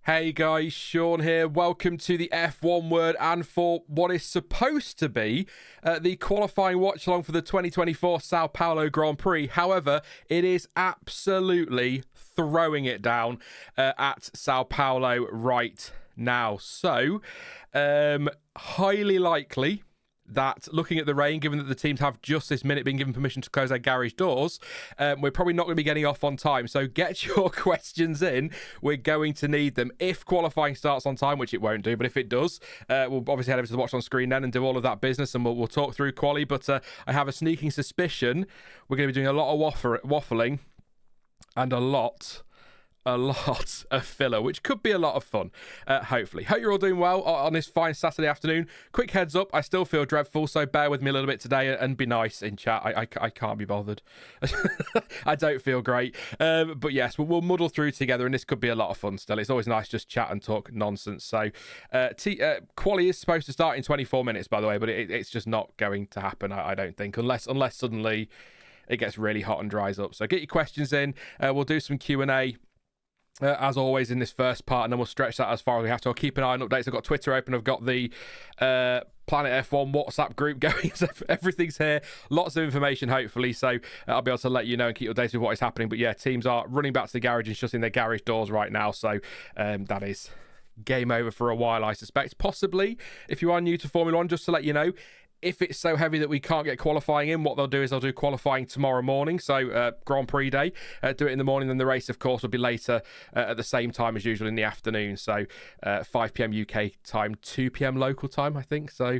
Hey guys, Sean here. Welcome to the F1 Word and for what is supposed to be the qualifying watch-along for the 2024 Sao Paulo Grand Prix. However, it is absolutely throwing it down at Sao Paulo right now. So, highly likely that looking at the rain, given that the teams have just this minute been given permission to close their garage doors, we're probably not going to be getting off on time. So get your questions in. We're going to need them. If qualifying starts on time, which it won't do, but if it does, we'll obviously head over to the watch on screen then and do all of that business, and we'll talk through quali. But I have a sneaking suspicion we're going to be doing a lot of waffling and a lot of filler, which could be a lot of fun, hopefully. Hope you're all doing well on this fine Saturday afternoon. Quick heads up, I still feel dreadful, so bear with me a little bit today and be nice in chat. I can't be bothered. I don't feel great. But yes, we'll muddle through together, and this could be a lot of fun still. It's always nice to just chat and talk nonsense. So, quali is supposed to start in 24 minutes, by the way, but it's just not going to happen, I don't think, unless suddenly it gets really hot and dries up. So get your questions in. We'll do some Q&A. As always in this first part, and then we'll stretch that as far as we have to. I'll keep an eye on updates. I've got Twitter open. I've got the Planet F1 WhatsApp group going. So everything's here. Lots of information, hopefully. So I'll be able to let you know and keep you updated with what is happening. But yeah, teams are running back to the garage and shutting their garage doors right now. So that is game over for a while, I suspect. Possibly, if you are new to Formula One, just to let you know, if it's so heavy that we can't get qualifying in, what they'll do is they'll do qualifying tomorrow morning. So Grand Prix day, do it in the morning. Then the race, of course, will be later at the same time as usual in the afternoon. So 5 p.m. UK time, 2 p.m. local time, I think. So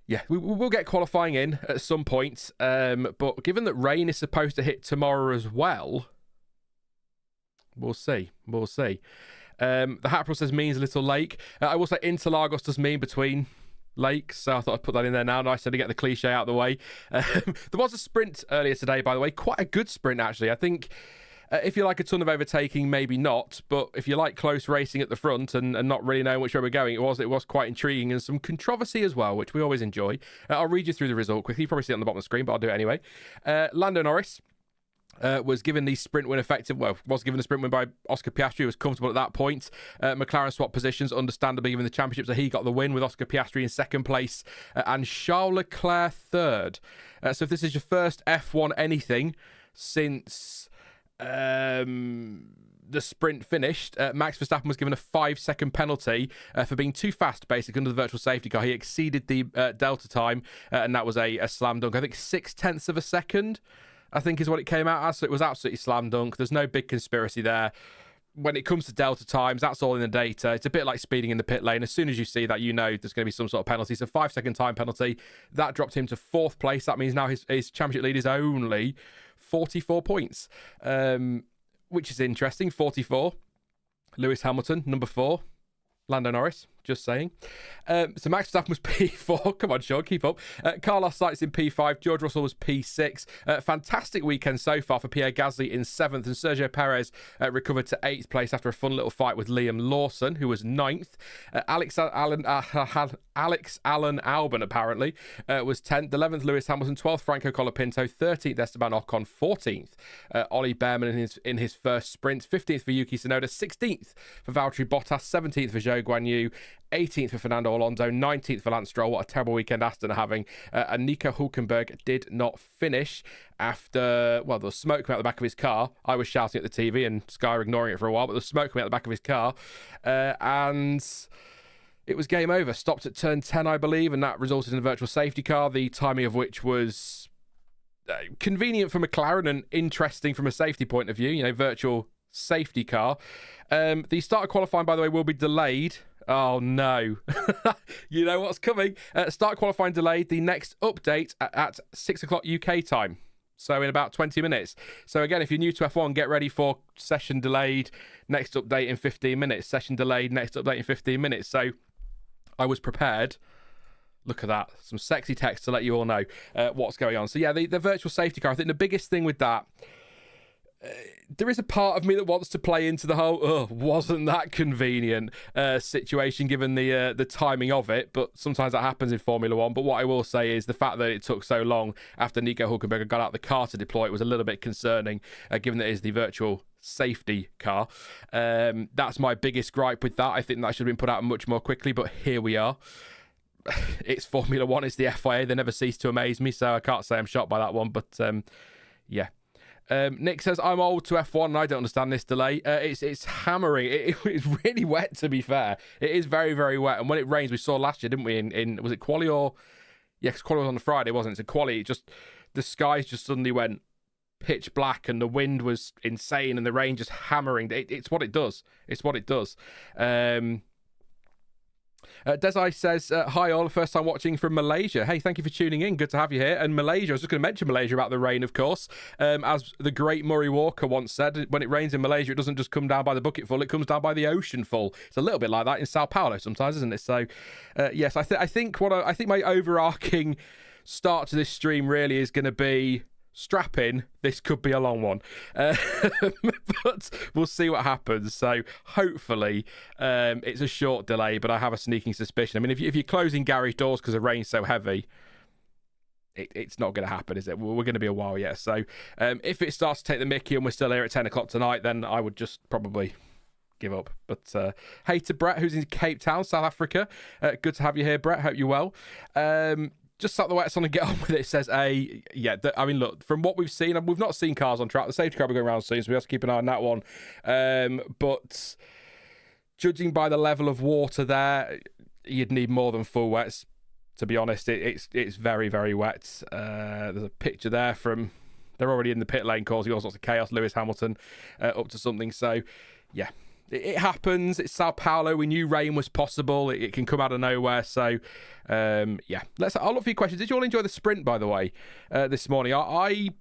yeah, we will get qualifying in at some point. But given that rain is supposed to hit tomorrow as well, we'll see. We'll see. The Hatpril says means Little Lake. I will say Interlagos does mean between lakes, so I thought I'd put that in there now. Nice to get the cliche out of the way. There was a sprint earlier today, by the way. Quite a good sprint, actually. I think if you like a ton of overtaking, maybe not. But if you like close racing at the front and not really knowing which way we're going, it was quite intriguing and some controversy as well, which we always enjoy. I'll read you through the result quickly. You probably see it on the bottom of the screen, but I'll do it anyway. Lando Norris was given the sprint win was given the sprint win by Oscar Piastri, who was comfortable at that point. McLaren swapped positions, understandably, given the championship, so he got the win with Oscar Piastri in second place and Charles Leclerc third. So if this is your first F1 anything since the sprint finished, Max Verstappen was given a 5-second penalty for being too fast, basically, under the virtual safety car. He exceeded the delta time, and that was a slam dunk. I think 0.6 of a second, I think, is what it came out as. So it was absolutely slam dunk. There's no big conspiracy there. When it comes to delta times, that's all in the data. It's a bit like speeding in the pit lane. As soon as you see that, you know there's going to be some sort of penalty. So 5-second time penalty. That dropped him to 4th place. That means now his championship lead is only 44 points, which is interesting. 44. Lewis Hamilton, number 4. Lando Norris, just saying. So Max Verstappen was P4. Come on, Sean, keep up. Carlos Sainz in P5. George Russell was P6. Fantastic weekend so far for Pierre Gasly in 7th. And Sergio Perez recovered to 8th place after a fun little fight with Liam Lawson, who was 9th. Alex Allen Albon, apparently, was 10th. 11th, Lewis Hamilton. 12th, Franco Colapinto. 13th, Esteban Ocon. 14th, Ollie Behrman in his first sprint. 15th for Yuki Tsunoda. 16th for Valtteri Bottas. 17th for Zhou Guanyu. 18th for Fernando Alonso, 19th for Lance Stroll. What a terrible weekend Aston are having. And Nico Hulkenberg did not finish after, there was smoke coming out the back of his car. I was shouting at the TV and Sky were ignoring it for a while, but there was smoke coming out the back of his car. And it was game over. Stopped at turn 10, I believe, and that resulted in a virtual safety car, the timing of which was convenient for McLaren and interesting from a safety point of view, virtual safety car. The start of qualifying, by the way, will be delayed. Oh, no. You know what's coming. Start qualifying delayed. The next update at 6 o'clock UK time. So in about 20 minutes. So again, if you're new to F1, get ready for session delayed. Next update in 15 minutes. Session delayed. Next update in 15 minutes. So I was prepared. Look at that. Some sexy text to let you all know what's going on. So yeah, the virtual safety car. I think the biggest thing with that, there is a part of me that wants to play into the whole wasn't that convenient situation given the timing of it, but sometimes that happens in Formula One. But what I will say is the fact that it took so long after Nico Hulkenberg got out of the car to deploy it was a little bit concerning, given that it is the virtual safety car. That's my biggest gripe with that. I think that should have been put out much more quickly, but here we are. It's Formula One, it's the FIA. They never cease to amaze me, so I can't say I'm shocked by that one, but yeah. Nick says, I'm old to F1 and I don't understand this delay. It's hammering. It's really wet, to be fair. It is very, very wet. And when it rains, we saw last year, didn't we? In was it quali or... Yeah, because quali was on the Friday, wasn't it? So quali, the skies just suddenly went pitch black and the wind was insane and the rain just hammering. It's what it does. It's what it does. Desai says, hi all, first time watching from Malaysia. Hey, thank you for tuning in. Good to have you here. And Malaysia, I was just going to mention Malaysia about the rain, of course. As the great Murray Walker once said, when it rains in Malaysia, it doesn't just come down by the bucketful, it comes down by the oceanful. It's a little bit like that in Sao Paulo sometimes, isn't it? So, yes, I think my overarching start to this stream really is going to be strap in. This could be a long one, but we'll see what happens. So hopefully it's a short delay, but I have a sneaking suspicion. I mean, if you're closing garage doors because the rain's so heavy, it's not going to happen, is it? We're going to be a while yet. So if it starts to take the mickey and we're still here at 10 o'clock tonight, then I would just probably give up. But hey to Brett, who's in Cape Town, South Africa. Good to have you here, Brett. Hope you're well. Just slap the wets on and get on with it. It says I mean, look, from what we've seen, we've not seen cars on track. The safety car will go around soon, so we have to keep an eye on that one. But judging by the level of water there, you'd need more than full wets, to be honest. It's very, very wet. There's a picture there from... They're already in the pit lane causing all sorts of chaos. Lewis Hamilton up to something. So, yeah. It happens. It's Sao Paulo. We knew rain was possible. It can come out of nowhere. So, yeah. I'll look for your questions. Did you all enjoy the sprint, by the way, this morning? I've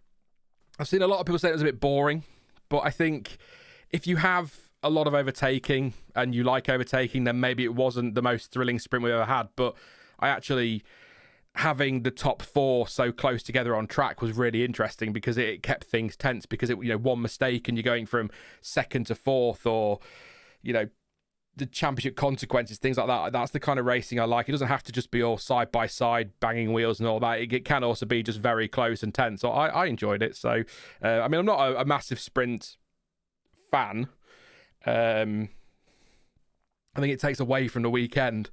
seen a lot of people say it was a bit boring, but I think if you have a lot of overtaking and you like overtaking, then maybe it wasn't the most thrilling sprint we've ever had. But I actually... having the top four so close together on track was really interesting because it kept things tense, because one mistake and you're going from second to fourth, or the championship consequences, things like that. That's the kind of racing I like. It doesn't have to just be all side by side banging wheels and all that. It can also be just very close and tense. So I enjoyed it. So I mean, I'm not a massive sprint fan. I think it takes away from the weekend.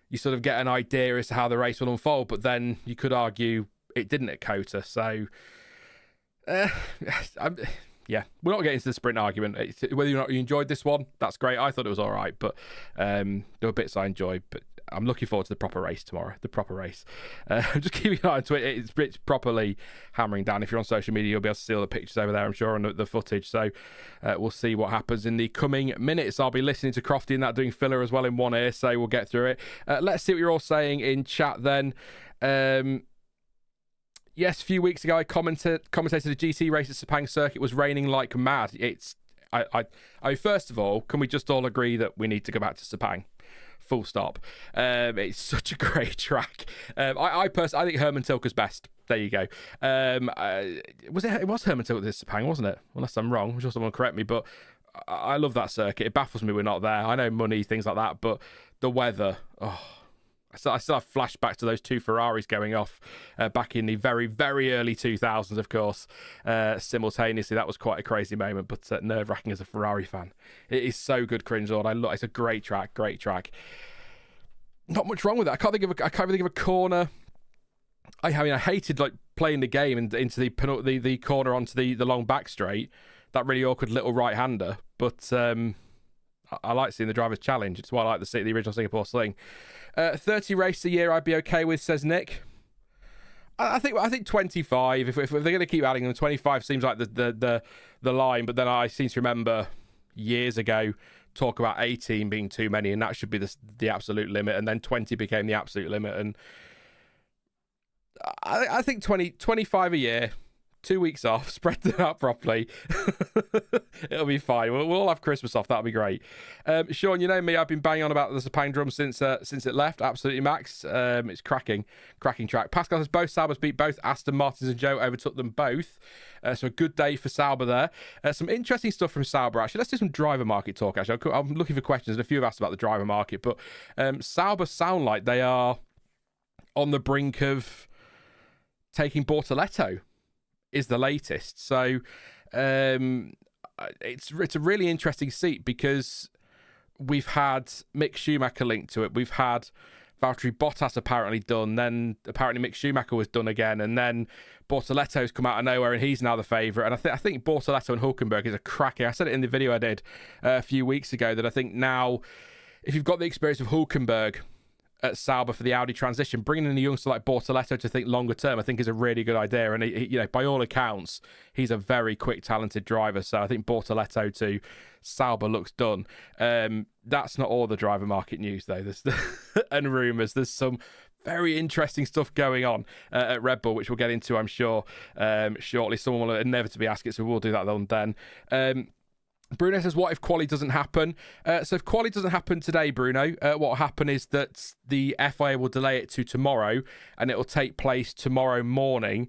You sort of get an idea as to how the race will unfold, but then you could argue it didn't at COTA. So, yeah, we're not getting into the sprint argument. Whether or not you enjoyed this one, that's great. I thought it was all right, but there were bits I enjoyed. But I'm looking forward to the proper race tomorrow. The proper race. Just keeping an eye on Twitter. It's properly hammering down. If you're on social media, you'll be able to see all the pictures over there, I'm sure, and the footage. So we'll see what happens in the coming minutes. I'll be listening to Crofty and that, doing filler as well in one ear, so we'll get through it. Let's see what you're all saying in chat then. Yes, a few weeks ago I commented the GT race at Sepang Circuit was raining like mad. I mean, first of all, can we just all agree that we need to go back to Sepang? Full stop. It's such a great track. I personally, I think Herman Tilke's best. There you go. It was Herman Tilke this Sepang, wasn't it? Unless I'm wrong. I'm sure someone will correct me, but I love that circuit. It baffles me we're not there. I know money, things like that, but the weather, I still have flashbacks to those two Ferraris going off back in the very, very early 2000s, of course. Simultaneously, that was quite a crazy moment, but nerve-wracking as a Ferrari fan. It is so good, cringe-lord. It's a great track, great track. Not much wrong with it. I can't think of a corner. I mean, I hated playing the game into the corner onto the long back straight. That really awkward little right-hander, but I like seeing the driver's challenge. It's why I like the original Singapore Sling. 30 races a year I'd be okay with, says Nick. I think 25. If they're going to keep adding them, 25 seems like the line. But then I seem to remember years ago talk about 18 being too many, and that should be the absolute limit. And then 20 became the absolute limit. And I think 25 a year. 2 weeks off, spread them out properly. It'll be fine. We'll all have Christmas off. That'll be great. Sean, you know me, I've been banging on about the Sepang drum since it left. Absolutely, Max. It's cracking track. Pascal says both Saubers beat both Aston Martins, and Joe overtook them both. So a good day for Sauber there. Some interesting stuff from Sauber, actually. Let's do some driver market talk, actually. I'm looking for questions, and a few have asked about the driver market, but Sauber sound like they are on the brink of taking Bortoleto. Is the latest. So it's a really interesting seat because we've had Mick Schumacher linked to it. We've had Valtteri Bottas apparently done. Then apparently Mick Schumacher was done again. And then Bortoletto's come out of nowhere and he's now the favourite. And I think Bortoletto and Hulkenberg is a cracking. I said it in the video I did a few weeks ago that I think now, if you've got the experience of Hulkenberg at Sauber for the Audi transition, bringing in a youngster like Bortoletto to think longer term, I think is a really good idea. And he, by all accounts, he's a very quick, talented driver. So I think Bortoletto to Sauber looks done. That's not all the driver market news though. There's and rumours. There's some very interesting stuff going on at Red Bull, which we'll get into, I'm sure, shortly. Someone will inevitably ask it, so we'll do that then. Bruno says, what if quali doesn't happen? So if quali doesn't happen today, Bruno, what will happen is that the FIA will delay it to tomorrow and it will take place tomorrow morning.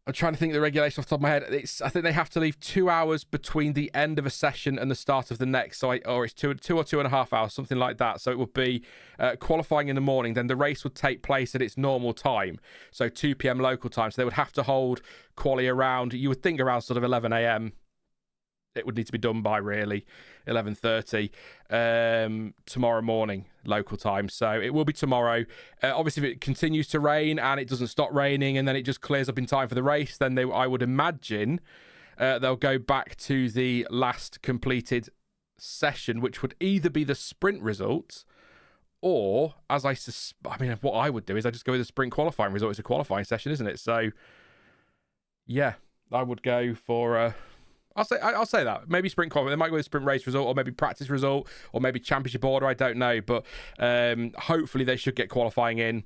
I'm trying to think of the regulation off the top of my head. I think they have to leave 2 hours between the end of a session and the start of the next. Or it's two or 2.5 hours, something like that. So it would be qualifying in the morning. Then the race would take place at its normal time. So 2 p.m. local time. So they would have to hold quali around, you would think around sort of 11 a.m. It would need to be done by really 11:30 tomorrow morning local time. So it will be tomorrow. Obviously, if it continues to rain and it doesn't stop raining and then it just clears up in time for the race, then I would imagine they'll go back to the last completed session, which would either be the sprint results or, what I would do is I just go with the sprint qualifying result. It's a qualifying session, isn't it? So, yeah, I would go for... I'll say that. Maybe sprint qualifying. They might go with sprint race result or maybe practice result or maybe championship order. I don't know. But hopefully they should get qualifying in.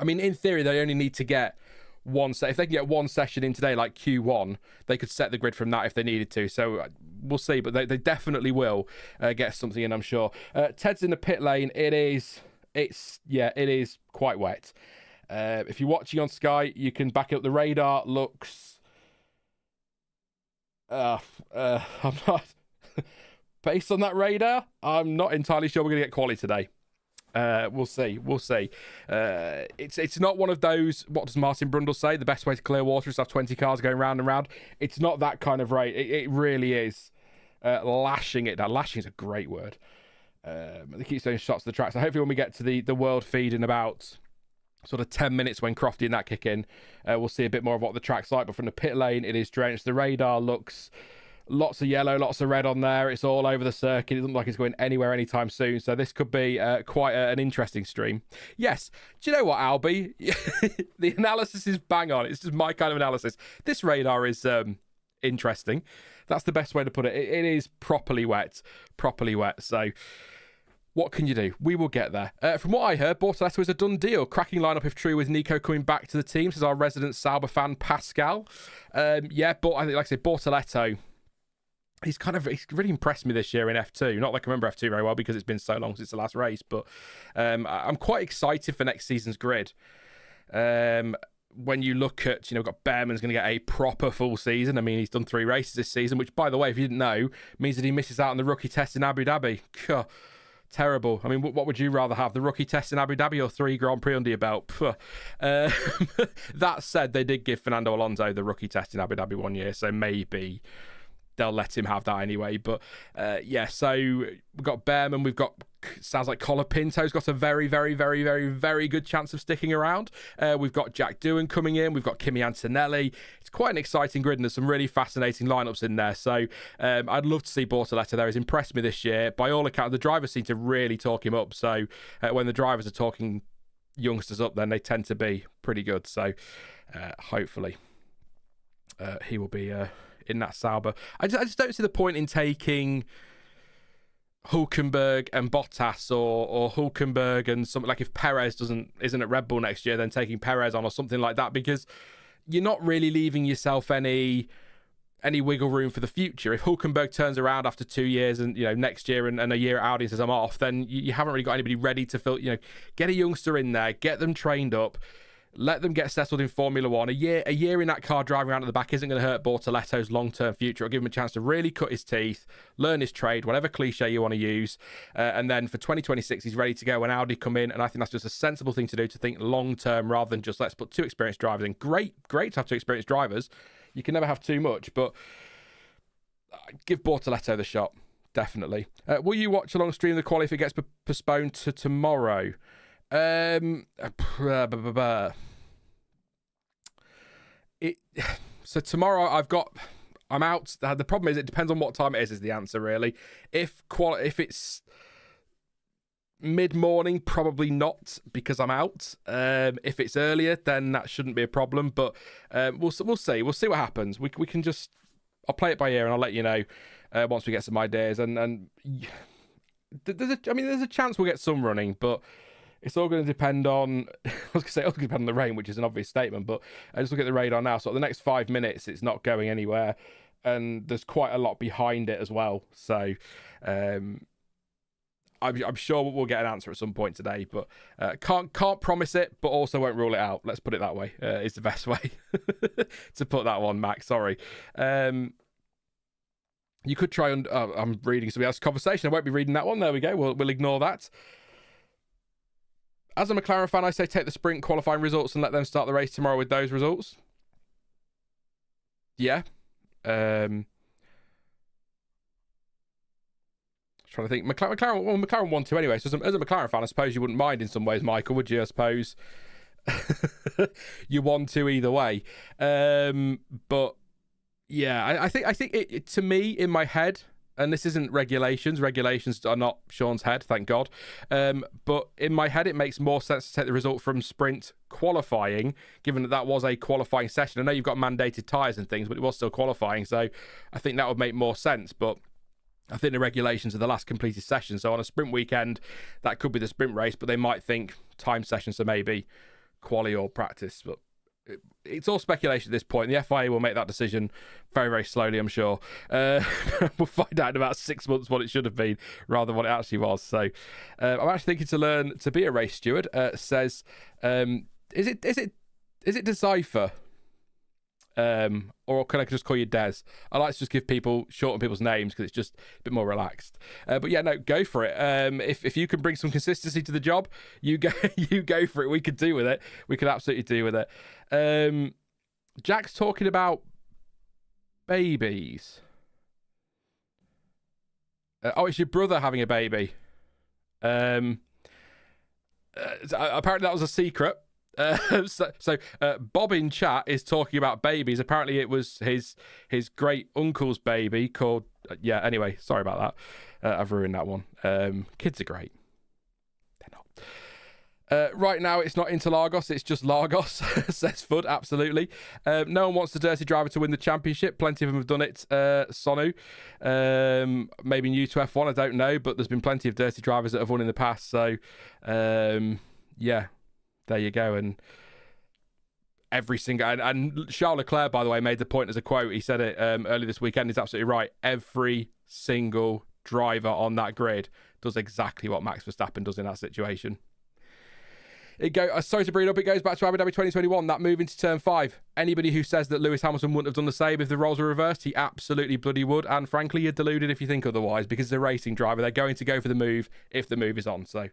I mean, in theory, they only need to get one set. If they can get one session in today, like Q1, they could set the grid from that if they needed to. So we'll see. But they definitely will get something in, I'm sure. Ted's in the pit lane. It is quite wet. If you're watching on Sky, you can back up. The radar looks... I'm not based on that radar. I'm not entirely sure we're going to get quali today. We'll see. It's not one of those. What does Martin Brundle say? The best way to clear water is to have 20 cars going round and round. It's not that kind of rate. It really is lashing it. Now, lashing is a great word. They keep saying shots to the track. So hopefully, when we get to the world feed in about sort of 10 minutes when Crofty and that kick in, we'll see a bit more of what the track's like. But from the pit lane, it is drenched. The radar looks lots of yellow, lots of red on there. It's all over the circuit. It doesn't look like it's going anywhere anytime soon. So this could be quite an interesting stream. Yes. Do you know what, Albie? The analysis is bang on. It's just my kind of analysis. This radar is interesting. That's the best way to put it. It is properly wet. So... what can you do? We will get there. From what I heard, Bortoletto is a done deal. Cracking lineup if true, with Nico coming back to the team, says our resident Sauber fan, Pascal. But I think, like I said, Bortoletto, he's really impressed me this year in F2. Not like I remember F2 very well because it's been so long since the last race, but I'm quite excited for next season's grid. When you look at, we've got Behrman's going to get a proper full season. I mean, he's done 3 races this season, which, by the way, if you didn't know, means that he misses out on the rookie test in Abu Dhabi. God. Terrible. I mean, what would you rather have? The rookie test in Abu Dhabi or 3 Grand Prix under your belt? That said, they did give Fernando Alonso the rookie test in Abu Dhabi 1 year, so maybe they'll let him have that anyway. But so we've got Behrman, sounds like Colapinto's got a very, very, very, very, very good chance of sticking around. We've got Jack Doohan coming in. We've got Kimi Antonelli. It's quite an exciting grid and there's some really fascinating lineups in there. So I'd love to see Bortoletto there. He's impressed me this year. By all accounts, the drivers seem to really talk him up. So when the drivers are talking youngsters up, then they tend to be pretty good. So hopefully he will be in that Sauber. I just don't see the point in taking Hulkenberg and Bottas or Hulkenberg and something like if Perez isn't at Red Bull next year, then taking Perez on or something like that, because you're not really leaving yourself any wiggle room for the future. If Hulkenberg turns around after 2 years and next year and a year at Audi and says I'm off, then you haven't really got anybody ready to fill. Get a youngster in there, get them trained up. Let them get settled in Formula One. A year in that car driving around at the back isn't going to hurt Bortoletto's long-term future. It'll give him a chance to really cut his teeth, learn his trade, whatever cliche you want to use. And then for 2026, he's ready to go when Audi come in. And I think that's just a sensible thing to do, to think long-term rather than just let's put 2 experienced drivers in. Great to have 2 experienced drivers. You can never have too much. But give Bortoletto the shot, definitely. Will you watch along stream the quali if it gets postponed to tomorrow? So tomorrow I'm out. The problem is it depends on what time it is the answer, really. If it's mid-morning, probably not, because I'm out. If it's earlier, then that shouldn't be a problem, but we'll see what happens. We can just, I'll play it by ear and I'll let you know once we get some ideas, and there's a chance we'll get some running, but it's all going to depend on, I was going to say, it'll depend on the rain, which is an obvious statement, but I just look at the radar now. So the next 5 minutes, it's not going anywhere, and there's quite a lot behind it as well. So I'm sure we'll get an answer at some point today, but can't promise it, but also won't rule it out. Let's put it that way. Is the best way to put that one, Max. Sorry. You could try and I'm reading somebody else's conversation. I won't be reading that one. There we go. We'll ignore that. As a McLaren fan, I say take the sprint qualifying results and let them start the race tomorrow with those results. Yeah. Trying to think. McLaren won to anyway. So as a McLaren fan, I suppose you wouldn't mind in some ways, Michael, would you? I suppose you won to either way. But yeah, I think it to me in my head. And this isn't regulations. Regulations are not Sean's head, thank God. But in my head, it makes more sense to take the result from sprint qualifying, given that was a qualifying session. I know you've got mandated tyres and things, but it was still qualifying. So I think that would make more sense. But I think the regulations are the last completed session. So on a sprint weekend, that could be the sprint race, but they might think time session, so maybe quali or practice. But it's all speculation at this point. The FIA will make that decision very, very slowly, I'm sure. We'll find out in about 6 months what it should have been rather than what it actually was. So I'm actually thinking to learn to be a race steward. Says, is it Decipher? Or can I just call you Des? I like to just shorten people's names because it's just a bit more relaxed. But yeah, no, go for it. If you can bring some consistency to the job, you go for it. We could do with it. We could absolutely do with it. Jack's talking about babies. It's your brother having a baby. Apparently that was a secret. So Bob in chat is talking about babies. Apparently it was his great uncle's baby called anyway, sorry about that. I've ruined that one. Kids are great. They're not. Right now it's not Interlagos, it's just Lagos. Says Fud. Absolutely. No one wants the dirty driver to win the championship. Plenty of them have done it. Sonu, maybe new to F1, I don't know, but there's been plenty of dirty drivers that have won in the past. So yeah, there you go. And every single and Charles Leclerc, by the way, made the point as a quote. He said it earlier this weekend. He's absolutely right. Every single driver on that grid does exactly what Max Verstappen does in that situation. Sorry to bring it up. It goes back to Abu Dhabi 2021. That move into turn 5. Anybody who says that Lewis Hamilton wouldn't have done the same if the roles were reversed, he absolutely bloody would. And frankly, you're deluded if you think otherwise, because as a racing driver, they're going to go for the move if the move is on. So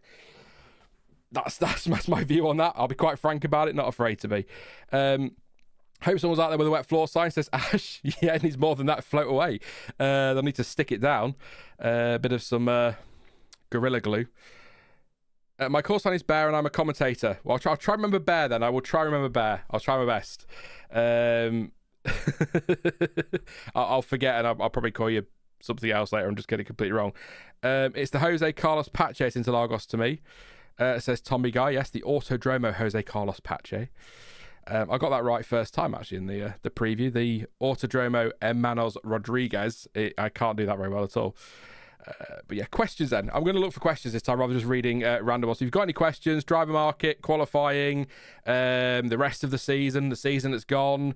that's my view on that. I'll be quite frank about it. Not afraid to be. Hope someone's out there with a wet floor sign. Says Ash. Yeah, it needs more than that. Float away. They'll need to stick it down. A bit of some Gorilla Glue. My call sign is Bear and I'm a commentator. Well, I'll try remember Bear then. I will try remember Bear. I'll try my best. I'll forget and I'll probably call you something else later. I'm just getting it completely wrong. It's the Jose Carlos Pache at Interlagos to me. Says Tommy Guy. Yes, the Autodromo Jose Carlos Pache. I got that right first time actually in the preview. The Autodromo Hermanos Rodriguez. I can't do that very well at all. But yeah, questions then. I'm going to look for questions this time rather than just reading random ones. So if you've got any questions, driver market, qualifying, the rest of the season that's gone,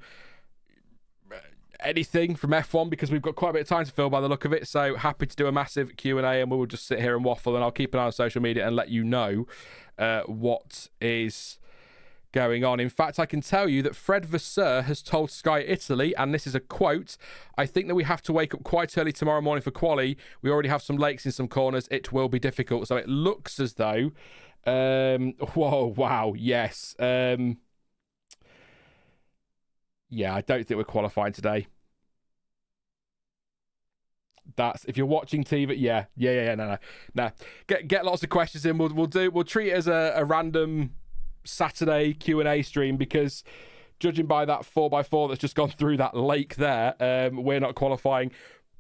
anything from F1, because we've got quite a bit of time to fill by the look of it. So happy to do a massive Q&A and we'll just sit here and waffle, and I'll keep an eye on social media and let you know what is going on. In fact, I can tell you that Fred Vasseur has told Sky Italy, and this is a quote, I think that we have to wake up quite early tomorrow morning for quali. We already have some lakes in some corners. It will be difficult. So it looks as though yes. Yeah, I don't think we're qualifying today. That's if you're watching TV. Yeah. No. Get lots of questions in. We'll treat it as a random Saturday Q&A stream, because judging by that 4x4 that's just gone through that lake there, we're not qualifying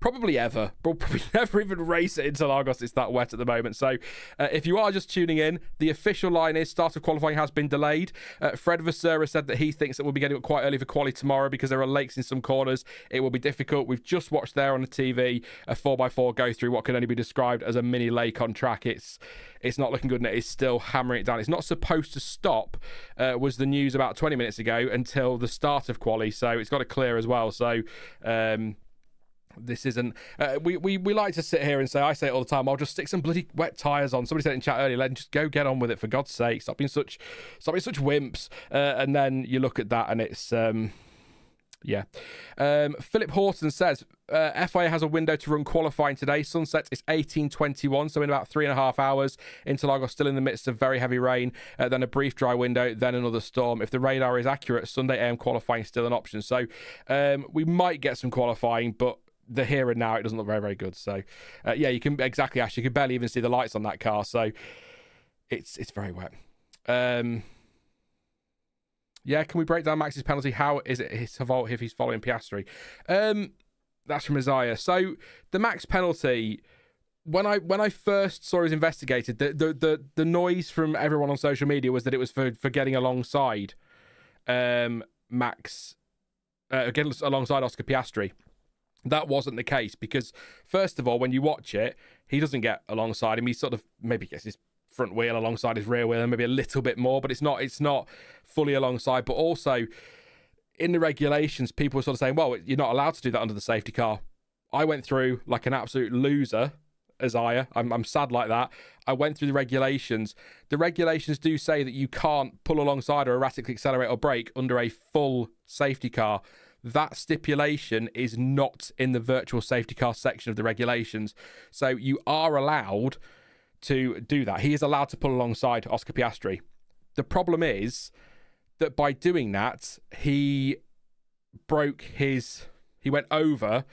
probably ever. We'll probably never even race at Interlagos. It's that wet at the moment. So if you are just tuning in, the official line is start of qualifying has been delayed. Fred Vassera said that he thinks that we'll be getting up quite early for quali tomorrow because there are lakes in some corners. It will be difficult. We've just watched there on the TV a 4x4 go through what can only be described as a mini lake on track. It's not looking good, and it is still hammering it down. It's not supposed to stop, was the news about 20 minutes ago, until the start of quali. So it's got to clear as well. So this isn't we like to sit here and say, I say it all the time, I'll just stick some bloody wet tyres on. Somebody said in chat earlier, let them just go get on with it, for God's sake. Stop being such wimps. And then you look at that and it's Philip Horton says FIA has a window to run qualifying today. Sunset is 18:21, so in about 3.5 hours. Interlagos still in the midst of very heavy rain, then a brief dry window, then another storm. If the radar is accurate, Sunday AM qualifying is still an option. So we might get some qualifying, but the here and now, it doesn't look very, very good. So, you can exactly, Ash. You can barely even see the lights on that car. So, it's very wet. Can we break down Max's penalty? How is it his fault if he's following Piastri? That's from Isaiah. So, the Max penalty, when I first saw it was investigated, the noise from everyone on social media was that it was for getting alongside Max, getting alongside Oscar Piastri. That wasn't the case, because first of all, when you watch it, he doesn't get alongside him. He sort of maybe gets his front wheel alongside his rear wheel and maybe a little bit more, but it's not fully alongside. But also in the regulations, people were sort of saying, well, you're not allowed to do that under the safety car. I went through like an absolute loser, Isaiah. I'm sad like that. I went through the regulations. The regulations do say that you can't pull alongside or erratically accelerate or brake under a full safety car. That stipulation is not in the virtual safety car section of the regulations. So you are allowed to do that. He is allowed to pull alongside Oscar Piastri. The problem is that by doing that, he went over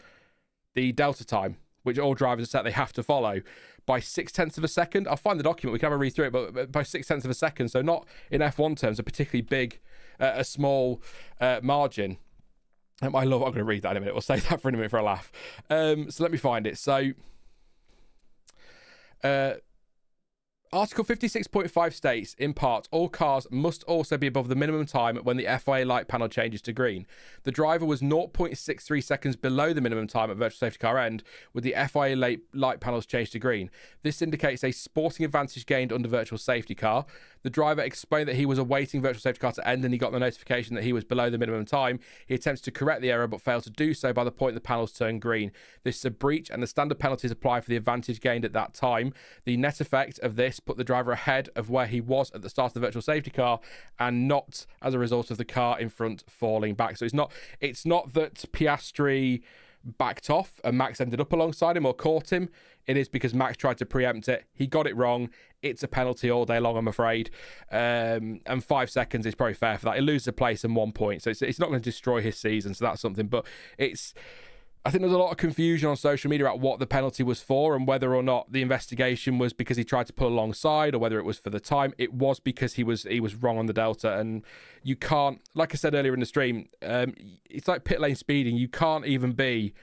the delta time, which all drivers are set they have to follow, by 0.6 of a second. I'll find the document. We can have a read through it, but by 0.6 of a second. So not in F1 terms a particularly big, a small margin. I'm going to read that in a minute. We'll save that for a minute for a laugh. So let me find it. So, Article 56.5 states, in part, all cars must also be above the minimum time when the FIA light panel changes to green. The driver was 0.63 seconds below the minimum time at virtual safety car end, with the FIA light panels changed to green. This indicates a sporting advantage gained under virtual safety car. The driver explained that he was awaiting virtual safety car to end and he got the notification that he was below the minimum time. He attempts to correct the error but failed to do so by the point the panels turned green. This is a breach and the standard penalties apply for the advantage gained at that time. The net effect of this put the driver ahead of where he was at the start of the virtual safety car and not as a result of the car in front falling back. So it's not that Piastri backed off and Max ended up alongside him or caught him. It is because Max tried to preempt it. He got it wrong. It's a penalty all day long, I'm afraid. And 5 seconds is probably fair for that. He loses a place and 1 point. So it's not going to destroy his season. So that's something. But I think there's a lot of confusion on social media about what the penalty was for and whether or not the investigation was because he tried to pull alongside or whether it was for the time. It was because he was wrong on the delta, and you can't, like I said earlier in the stream, it's like pit lane speeding. You can't even be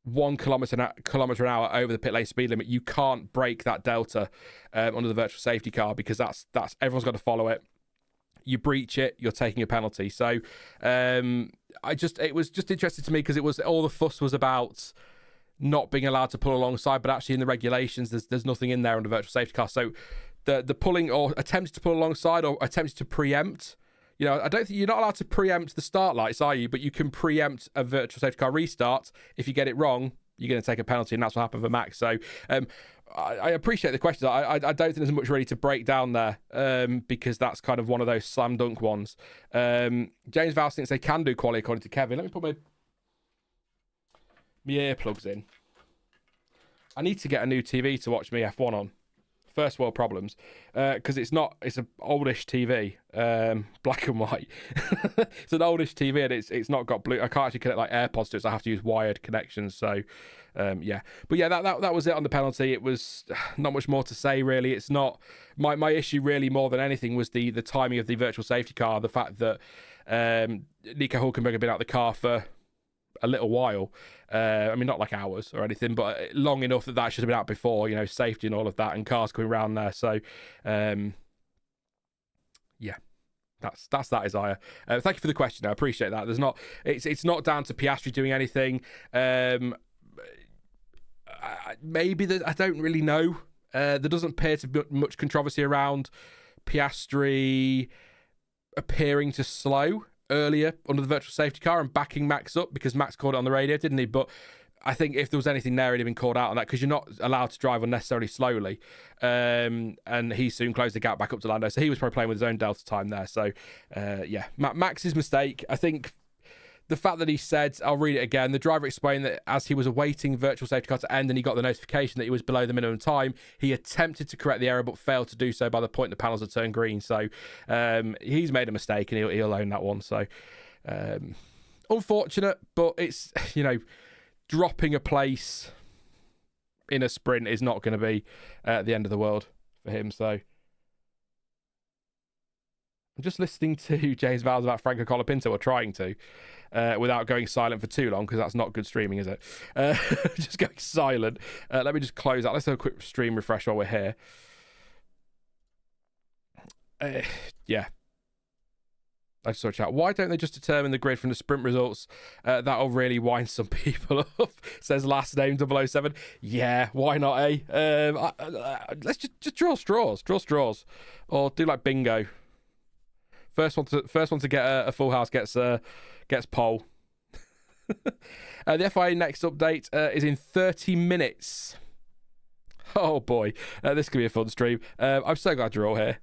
1 kilometre an hour over the pit lane speed limit. You can't break that delta under the virtual safety car, because that's everyone's got to follow it. You breach it, you're taking a penalty. So it was just interesting to me because it was all the fuss was about not being allowed to pull alongside, but actually in the regulations there's nothing in there under virtual safety car. So the pulling or attempts to pull alongside or attempts to preempt, I don't think you're not allowed to preempt the start lights, are you? But you can preempt a virtual safety car restart. If you get it wrong, you're going to take a penalty, and that's what happened for Max. So I appreciate the question. I don't think there's much really to break down there because that's kind of one of those slam dunk ones. James Vals thinks they can do quali according to Kevin. Let me put my earplugs in. I need to get a new TV to watch me F1 on. First world problems, because it's an oldish TV, black and white. It's an oldish TV, and it's not got blue. I can't actually connect like AirPods to it, so I have to use wired connections. So, yeah. But yeah, that was it on the penalty. It was not much more to say really. It's not my issue really. More than anything was the timing of the virtual safety car. The fact that Nico Hulkenberg had been out of the car for a little while. I mean, not like hours or anything, but long enough that should have been out before, safety and all of that, and cars coming around there. So, yeah, that's that, Isaiah. Thank you for the question. I appreciate that. It's not down to Piastri doing anything. Maybe I don't really know. There doesn't appear to be much controversy around Piastri appearing to slow earlier under the virtual safety car and backing Max up, because Max called it on the radio, didn't he? But I think if there was anything there, he'd have been called out on that, because you're not allowed to drive unnecessarily slowly. And he soon closed the gap back up to Lando, so he was probably playing with his own delta time there. So yeah, Max's mistake. I think the fact that he said, I'll read it again, the driver explained that as he was awaiting virtual safety car to end and he got the notification that he was below the minimum time, he attempted to correct the error but failed to do so by the point the panels had turned green. So he's made a mistake, and he'll own that one. So unfortunate, but it's, dropping a place in a sprint is not going to be the end of the world for him. So I'm just listening to James Vowles about Franco Colapinto, or trying to, without going silent for too long, because that's not good streaming, is it? Just going silent. Let me just close out. Let's have a quick stream refresh while we're here. Yeah. I just saw a chat. Why don't they just determine the grid from the sprint results? That'll really wind some people up, says last name 007. Yeah, why not, eh? Let's just draw straws. Draw straws. Or do like bingo. First one to get a full house gets pole. The FIA next update is in 30 minutes. Oh boy, this could be a fun stream. I'm so glad you're all here.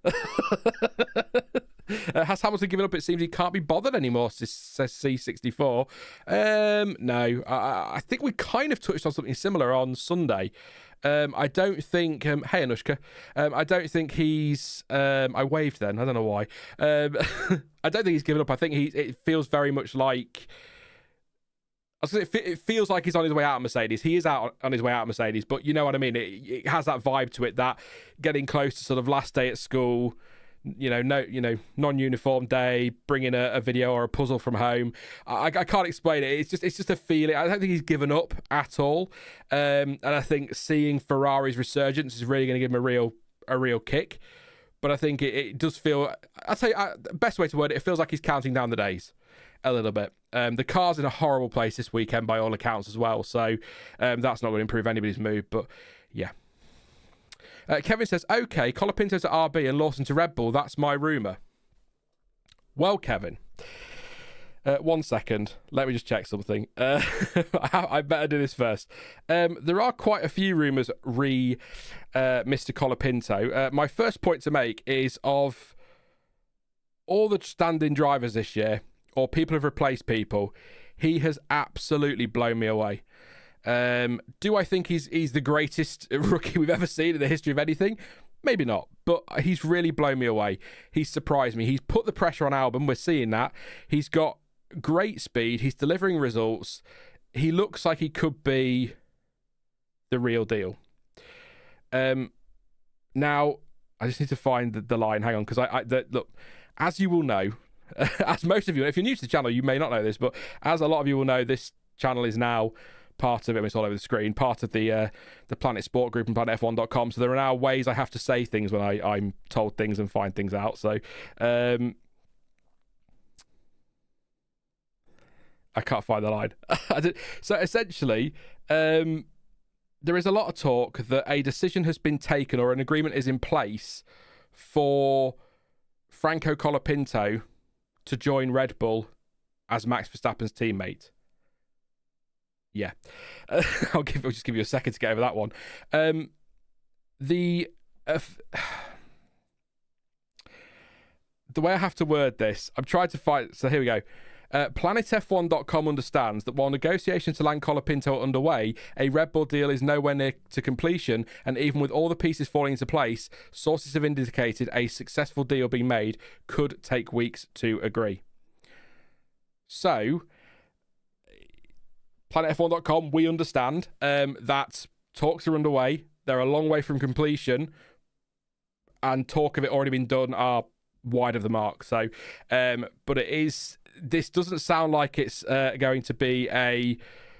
Has Hamilton given up? It seems he can't be bothered anymore, says C64. No, I think we kind of touched on something similar on Sunday. I don't think... hey, Anushka. I don't think he's... I waved then. I don't know why. I don't think he's given up. I think it feels very much like... It feels like he's on his way out of Mercedes. He is out on his way out of Mercedes, but you know what I mean? It has that vibe to it, that getting close to sort of last day at school, non-uniform day, bringing a video or a puzzle from home. I can't explain it. It's just a feeling. I don't think he's given up at all. And I think seeing Ferrari's resurgence is really going to give him a real kick. But I think it does feel... I'll tell you, best way to word it, it feels like he's counting down the days a little bit. The car's in a horrible place this weekend by all accounts as well, so that's not going to improve anybody's mood, but yeah. Kevin says, okay, Colapinto to RB and Lawson to Red Bull, that's my rumour. Well, Kevin, 1 second, let me just check something. I better do this first. There are quite a few rumours Mr. Colapinto. My first point to make is of all the standing drivers this year, or people have replaced people, he has absolutely blown me away. Do I think he's the greatest rookie we've ever seen in the history of anything? Maybe not, but he's really blown me away. He's surprised me. He's put the pressure on Albon. We're seeing that. He's got great speed. He's delivering results. He looks like he could be the real deal. Now, I just need to find the line. Hang on, because look, as you will know, as most of you, if you're new to the channel, you may not know this, but as a lot of you will know, this channel is now part of it. It's all over the screen, part of the Planet Sport Group and PlanetF1.com. So there are now ways I have to say things when I'm told things and find things out. So I can't find the line. So essentially, there is a lot of talk that a decision has been taken or an agreement is in place for Franco Colapinto to join Red Bull as Max Verstappen's teammate. Yeah. I'll just give you a second to get over that one. The way I have to word this, I'm trying to find... So here we go. PlanetF1.com understands that while negotiations to land Colapinto are underway, a Red Bull deal is nowhere near to completion, and even with all the pieces falling into place, sources have indicated a successful deal being made could take weeks to agree. So, PlanetF1.com, we understand that talks are underway. They're a long way from completion, and talk of it already been done are wide of the mark. So, but this doesn't sound like it's going to be a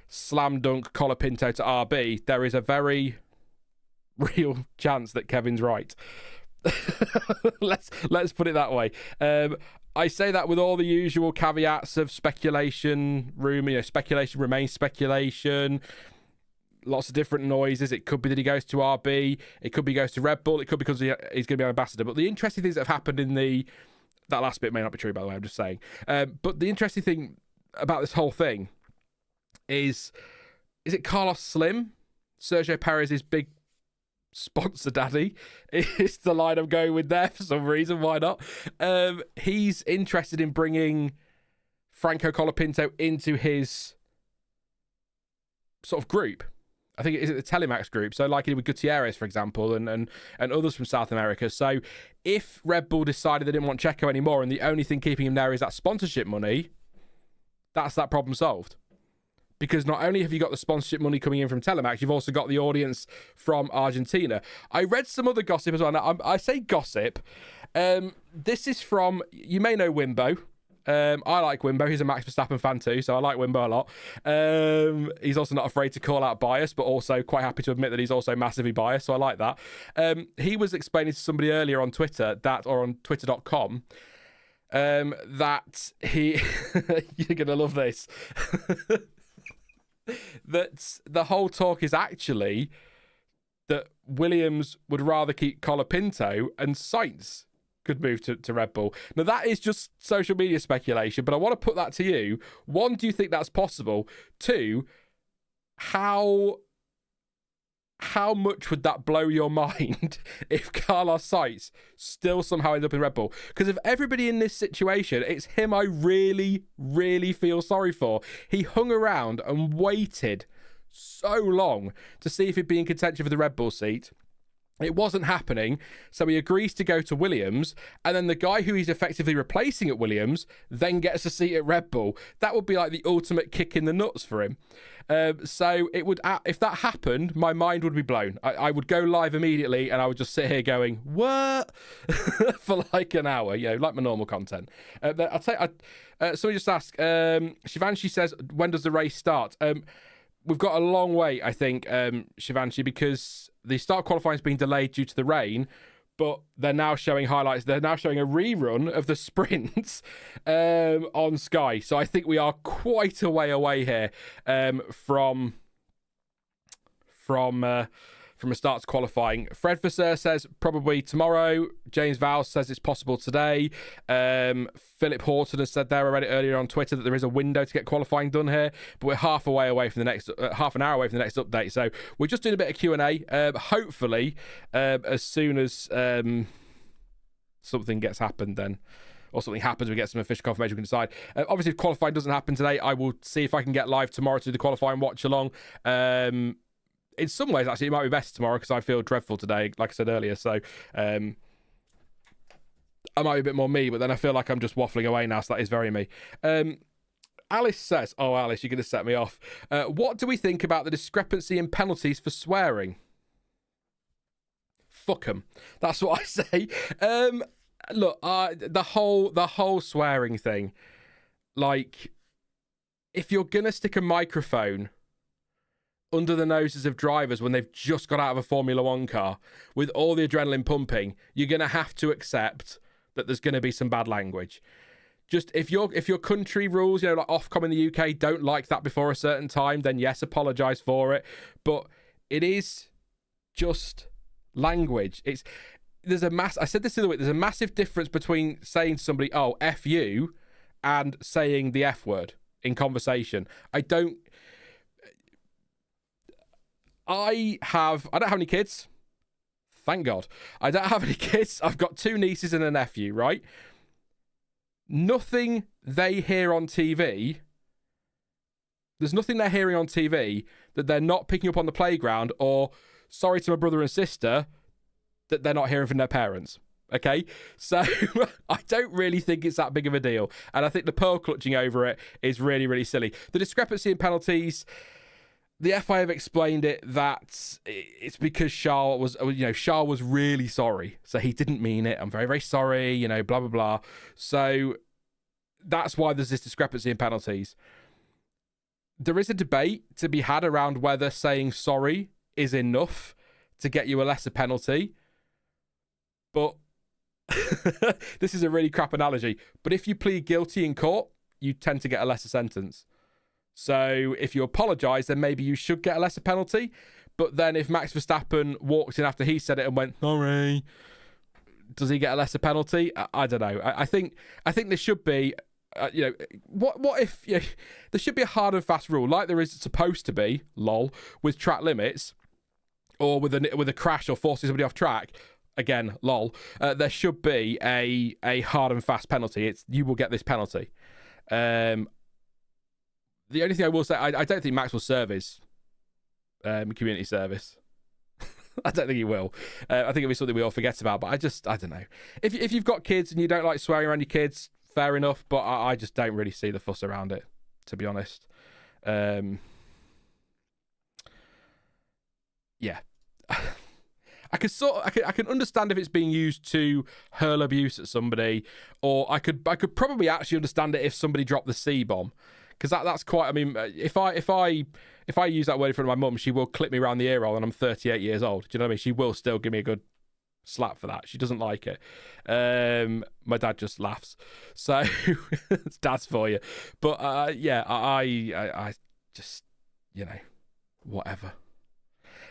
slam dunk Colapinto to RB. There is a very real chance that Kevin's right. Let's put it that way. I say that with all the usual caveats of speculation, speculation remains speculation. Lots of different noises. It could be that he goes to RB. It could be he goes to Red Bull. It could be because he's going to be an ambassador. But the interesting things that have happened that last bit may not be true, by the way, I'm just saying. But the interesting thing about this whole thing is it Carlos Slim? Sergio Perez's big sponsor daddy is the line I'm going with there for some reason. Why not? He's interested in bringing Franco Colapinto into his sort of group. I think it's the Telemax group. So like he did with Gutierrez, for example, and others from South America. So if Red Bull decided they didn't want Checo anymore and the only thing keeping him there is that sponsorship money, that's that problem solved. Because not only have you got the sponsorship money coming in from Telemax, you've also got the audience from Argentina. I read some other gossip as well. Now, I say gossip. This is from, you may know Wimbo. I like Wimbo. He's a Max Verstappen fan too, so I like Wimbo a lot. He's also not afraid to call out bias, but also quite happy to admit that he's also massively biased, so I like that. He was explaining to somebody earlier on Twitter or on twitter.com, that he... You're going to love this. That the whole talk is actually that Williams would rather keep Colapinto and Sainz could move to Red Bull. Now, that is just social media speculation, but I want to put that to you. One, do you think that's possible? Two, how much would that blow your mind if Carlos Sainz still somehow ends up in Red Bull? Because of everybody in this situation, it's him I really, really feel sorry for. He hung around and waited so long to see if he'd be in contention for the Red Bull seat. It wasn't happening, so he agrees to go to Williams, and then the guy who he's effectively replacing at Williams then gets a seat at Red Bull. That would be like the ultimate kick in the nuts for him. So it would, if that happened, my mind would be blown. I would go live immediately, and I would just sit here going, "What?" for like an hour, like my normal content. I'll tell you, somebody just asked, Shivanshi says, when does the race start? We've got a long way, I think, Shivanshi, because the start qualifying has been delayed due to the rain, but they're now showing highlights. They're now showing a rerun of the sprints on Sky. So I think we are quite a way away here from a start to qualifying. Fred Vasseur says probably tomorrow. James Vowles says it's possible today. Philip Horton has said there already earlier on Twitter that there is a window to get qualifying done here, but we're half an hour away from the next update. So we're just doing a bit of Q&A. Hopefully, as soon as something gets happened, then. Or something happens, we get some official confirmation, we can decide. Obviously, if qualifying doesn't happen today, I will see if I can get live tomorrow to do the qualifying watch along. In some ways, actually, it might be best tomorrow because I feel dreadful today, like I said earlier. So I might be a bit more me, but then I feel like I'm just waffling away now, so that is very me. Alice says, oh, Alice, you're going to set me off. What do we think about the discrepancy in penalties for swearing? Fuck 'em. That's what I say. Look, the whole swearing thing, like, if you're going to stick a microphone under the noses of drivers when they've just got out of a Formula One car with all the adrenaline pumping, you're going to have to accept that there's going to be some bad language. Just if your country rules, like Ofcom in the UK don't like that before a certain time, then yes, apologise for it. But it is just language. I said this the other week, there's a massive difference between saying to somebody, oh, F you, and saying the F word in conversation. I don't have any kids. Thank God. I don't have any kids. I've got 2 nieces and a nephew, right? nothing they hear on TV. There's nothing they're hearing on TV that they're not picking up on the playground, or, sorry to my brother and sister, that they're not hearing from their parents. Okay? So I don't really think it's that big of a deal. And I think the pearl clutching over it is really, really silly. The discrepancy in penalties, the FIA have explained it that it's because Charles was really sorry. So he didn't mean it. I'm very, very sorry, blah, blah, blah. So that's why there's this discrepancy in penalties. There is a debate to be had around whether saying sorry is enough to get you a lesser penalty. But this is a really crap analogy. But if you plead guilty in court, you tend to get a lesser sentence. So if you apologise, then maybe you should get a lesser penalty. But then if Max Verstappen walked in after he said it and went, sorry, does he get a lesser penalty? I don't know. I think there should be, what if there should be a hard and fast rule like there is supposed to be, lol, with track limits, or with a crash or forcing somebody off track. Again, lol. There should be a hard and fast penalty. You will get this penalty. The only thing I will say, I don't think Max will serve his community service. I don't think he will. I think it'll be something we all forget about. But I don't know. If you've got kids and you don't like swearing around your kids, fair enough. But I just don't really see the fuss around it, to be honest. Yeah. I can understand if it's being used to hurl abuse at somebody, or I could probably actually understand it if somebody dropped the C-bomb, because that's quite. I mean, if I use that word in front of my mum, she will clip me around the ear roll, and I'm 38 years old. Do you know what I mean? She will still give me a good slap for that. She doesn't like it. My dad just laughs. So it's dad's for you. But I just whatever.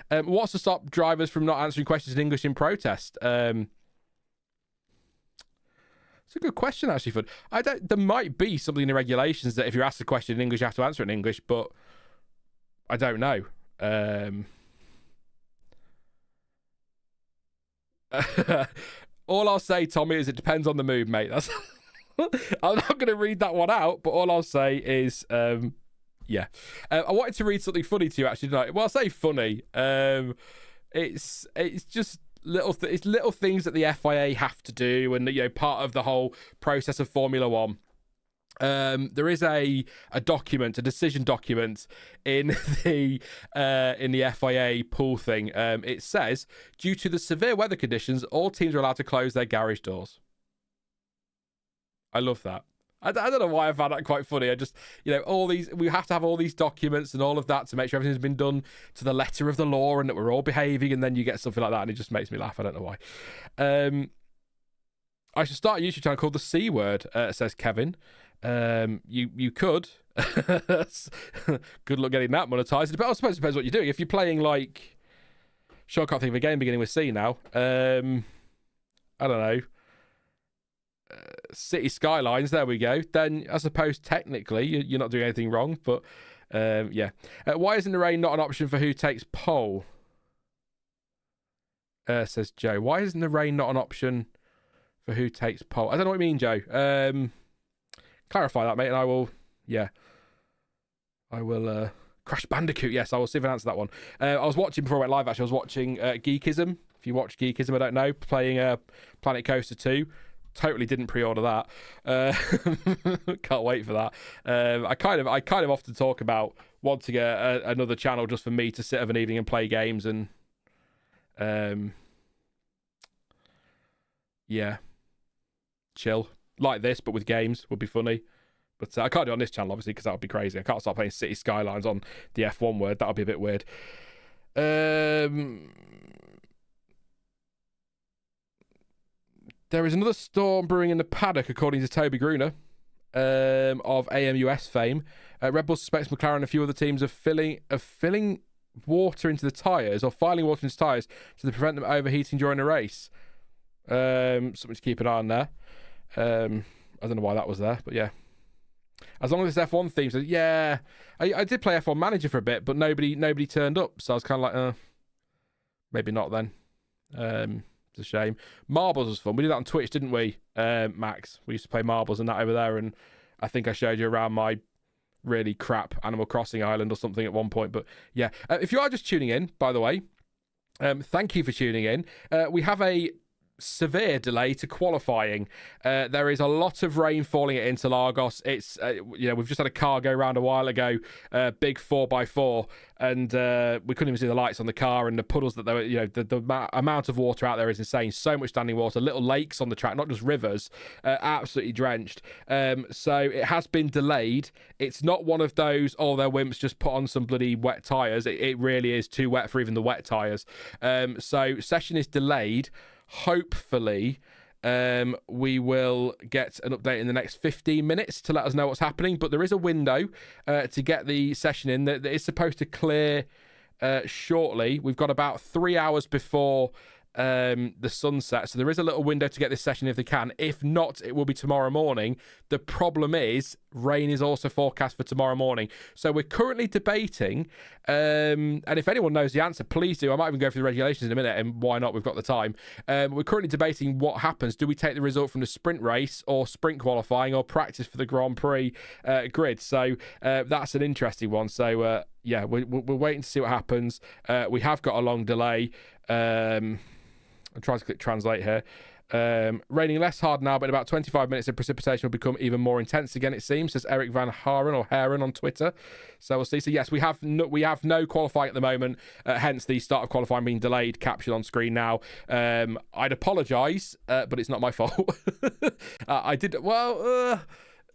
What's to stop drivers from not answering questions in English in protest? It's a good question, actually. There might be something in the regulations that if you're asked a question in English, you have to answer it in English, but I don't know. All I'll say, Tommy, is it depends on the mood, mate. That's I'm not going to read that one out, but all I'll say is... yeah. I wanted to read something funny to you, actually, tonight. Well, I'll say funny. It's just little things that the FIA have to do, and part of the whole process of Formula One. There is a decision document in the FIA pool thing. It says, due to the severe weather conditions, all teams are allowed to close their garage doors. I love that. I don't know why I found that quite funny. I just, we have to have all these documents and all of that to make sure everything's been done to the letter of the law and that we're all behaving, and then you get something like that and it just makes me laugh. I don't know why. I should start a YouTube channel called The C Word, says Kevin. You could. Good luck getting that monetized. But I suppose it depends what you're doing. If you're playing sure, I can't think of a game beginning with C now. I don't know. City Skylines, there we go. Then I suppose technically you're not doing anything wrong, but yeah. Why isn't the rain not an option for who takes pole? Says Joe. Why isn't the rain not an option for who takes pole? I don't know what you mean, Joe. Clarify that, mate, and I will Crash Bandicoot. Yes, I will see if I can answer that one. I was watching before I went live, actually. I was watching Geekism. If you watch Geekism, I don't know, playing Planet Coaster 2. Totally didn't pre-order that. Can't wait for that. I kind of often talk about wanting another channel just for me to sit of an evening and play games, and yeah, chill like this, but with games would be funny. But I can't do it on this channel, obviously, because that would be crazy. I can't start playing City Skylines on the F1 word. That would be a bit weird. There is another storm brewing in the paddock, according to Toby Gruner, of AMUS fame. Red Bull suspects McLaren and a few other teams of filling water into the tyres, or filing water into tyres to prevent them overheating during a race. Something to keep an eye on there. I don't know why that was there, but yeah. As long as this F1 theme says, yeah, I did play F1 Manager for a bit, but nobody turned up, so I was kind of like, maybe not then. It's a shame. Marbles was fun. We did that on Twitch, didn't we, Max? We used to play marbles and that over there, and I think I showed you around my really crap Animal Crossing island or something at one point. But yeah, if you are just tuning in, by the way, thank you for tuning in. We have a severe delay to qualifying. There is a lot of rain falling at Interlagos. It's we've just had a car go around a while ago, big 4x4, and we couldn't even see the lights on the car, and the puddles that there were, the amount of water out there is insane. So much standing water, little lakes on the track, not just rivers, absolutely drenched. So it has been delayed. It's not one of those, they're wimps, just put on some bloody wet tyres. It really is too wet for even the wet tyres. So session is delayed. Hopefully we will get an update in the next 15 minutes to let us know what's happening, but there is a window to get the session in that is supposed to clear shortly. We've got about 3 hours before the sunset, so there is a little window to get this session if they can. If not, it will be tomorrow morning. The problem is rain is also forecast for tomorrow morning, so we're currently debating, and if anyone knows the answer, please do. I might even go through the regulations in a minute, and why not, we've got the time. We're currently debating what happens. Do we take the result from the sprint race or sprint qualifying or practice for the Grand Prix grid? So that's an interesting one. So yeah, we're waiting to see what happens. We have got a long delay. I'm trying to click translate here. Raining less hard now, but in about 25 minutes, the precipitation will become even more intense again, it seems, says Eric Van Haren or Haren on Twitter. So we'll see. So yes, we have no qualifying at the moment, hence the start of qualifying being delayed, captured on screen now. I'd apologise, but it's not my fault.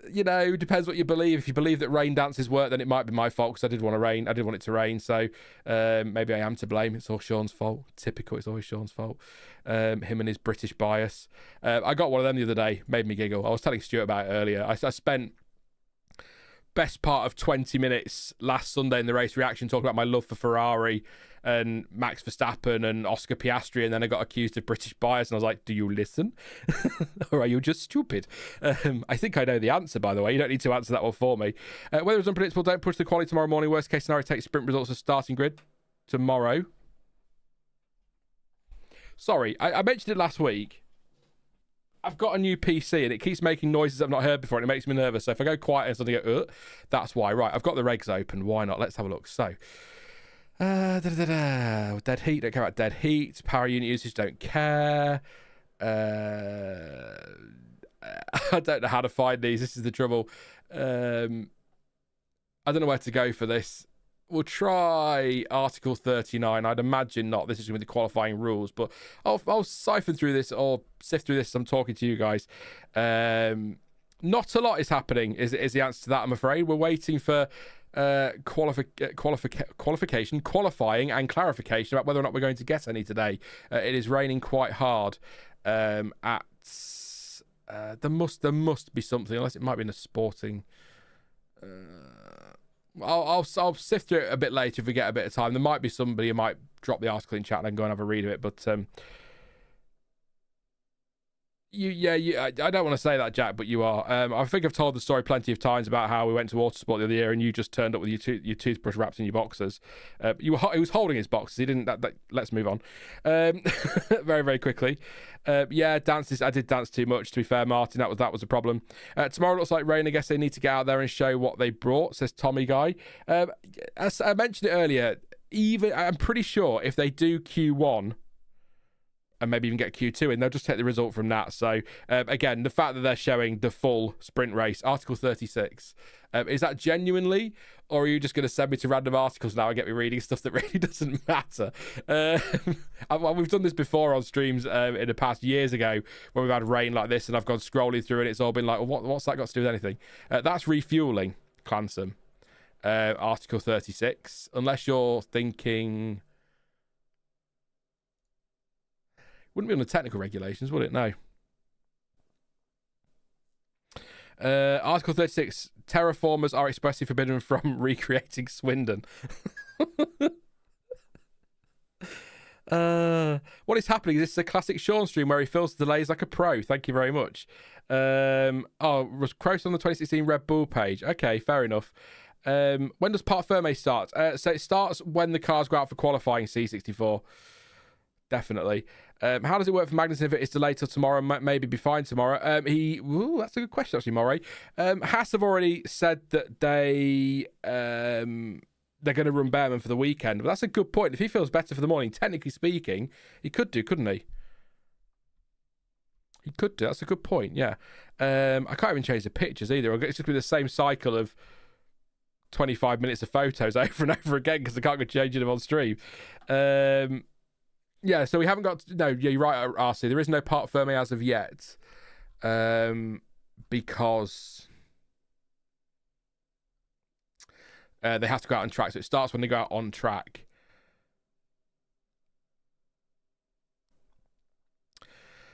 Depends what you believe. If you believe that rain dances work, then it might be my fault, because I did want it to rain. So maybe I am to blame. It's all Sean's fault. Typical. It's always Sean's fault. Him and his British bias. I got one of them the other day. Made me giggle. I was telling Stuart about it earlier. I spent best part of 20 minutes last Sunday in the race reaction talking about my love for Ferrari and Max Verstappen and Oscar Piastri, and then I got accused of British bias, and I was like, do you listen? Or are you just stupid? I think I know the answer, by the way. You don't need to answer that one for me. Weather is unpredictable. Don't push the quality tomorrow morning. Worst case scenario, take sprint results as starting grid tomorrow. Sorry, I mentioned it last week. I've got a new PC and it keeps making noises I've not heard before, and it makes me nervous. So if I go quiet and suddenly go, that's why. Right, I've got the regs open. Why not? Let's have a look. So, dead heat, don't care about dead heat. Power unit usage, don't care. I don't know how to find these. This is the trouble. I don't know where to go for this. We'll try Article 39. I'd imagine not. This is going to be the qualifying rules, but I'll siphon through this or sift through this as I'm talking to you guys. Not a lot is happening, is the answer to that, I'm afraid. We're waiting for qualifying and clarification about whether or not we're going to get any today. It is raining quite hard. There must be something, unless it might be in a sporting... I'll sift through it a bit later if we get a bit of time. There might be somebody who might drop the article in chat and I can go and have a read of it. But I don't want to say that, Jack, but you are. I think I've told the story plenty of times about how we went to Autosport the other year and you just turned up with your toothbrush wrapped in your boxers. He was holding his boxers. He didn't. Let's move on. Very, very quickly. Dances. I did dance too much. To be fair, Martin, that was a problem. Tomorrow looks like rain. I guess they need to get out there and show what they brought, says Tommy Guy. As I mentioned it earlier, I'm pretty sure if they do Q1. And maybe even get Q2 in, they'll just take the result from that. So, again, the fact that they're showing the full sprint race, Article 36, is that genuinely, or are you just going to send me to random articles now and get me reading stuff that really doesn't matter? We've done this before on streams in the past years ago when we've had rain like this and I've gone scrolling through and it's all been like, well, what's that got to do with anything? That's refueling, Clansom. Article 36, unless you're thinking... Wouldn't be on the technical regulations, would it? No. Article 36, terraformers are expressly forbidden from recreating Swindon. What is happening? This is a classic Sean stream where he fills the delays like a pro. Thank you very much. Was Cross on the 2016 Red Bull page. Okay, fair enough. When does Part Ferme start? So it starts when the cars go out for qualifying C64. Definitely. How does it work for Magnussen if it is delayed till tomorrow? Maybe be fine tomorrow. That's a good question, actually, Murray. Haas have already said that they're going to run Behrman for the weekend. But that's a good point. If he feels better for the morning, technically speaking, he could do, couldn't he? He could do. That's a good point, yeah. I can't even change the pictures either. It's just going to be the same cycle of 25 minutes of photos over and over again because I can't go changing them on stream. Yeah, so we haven't got... No, yeah, you're right, RC. There is no part firme as of yet. Because they have to go out on track. So it starts when they go out on track.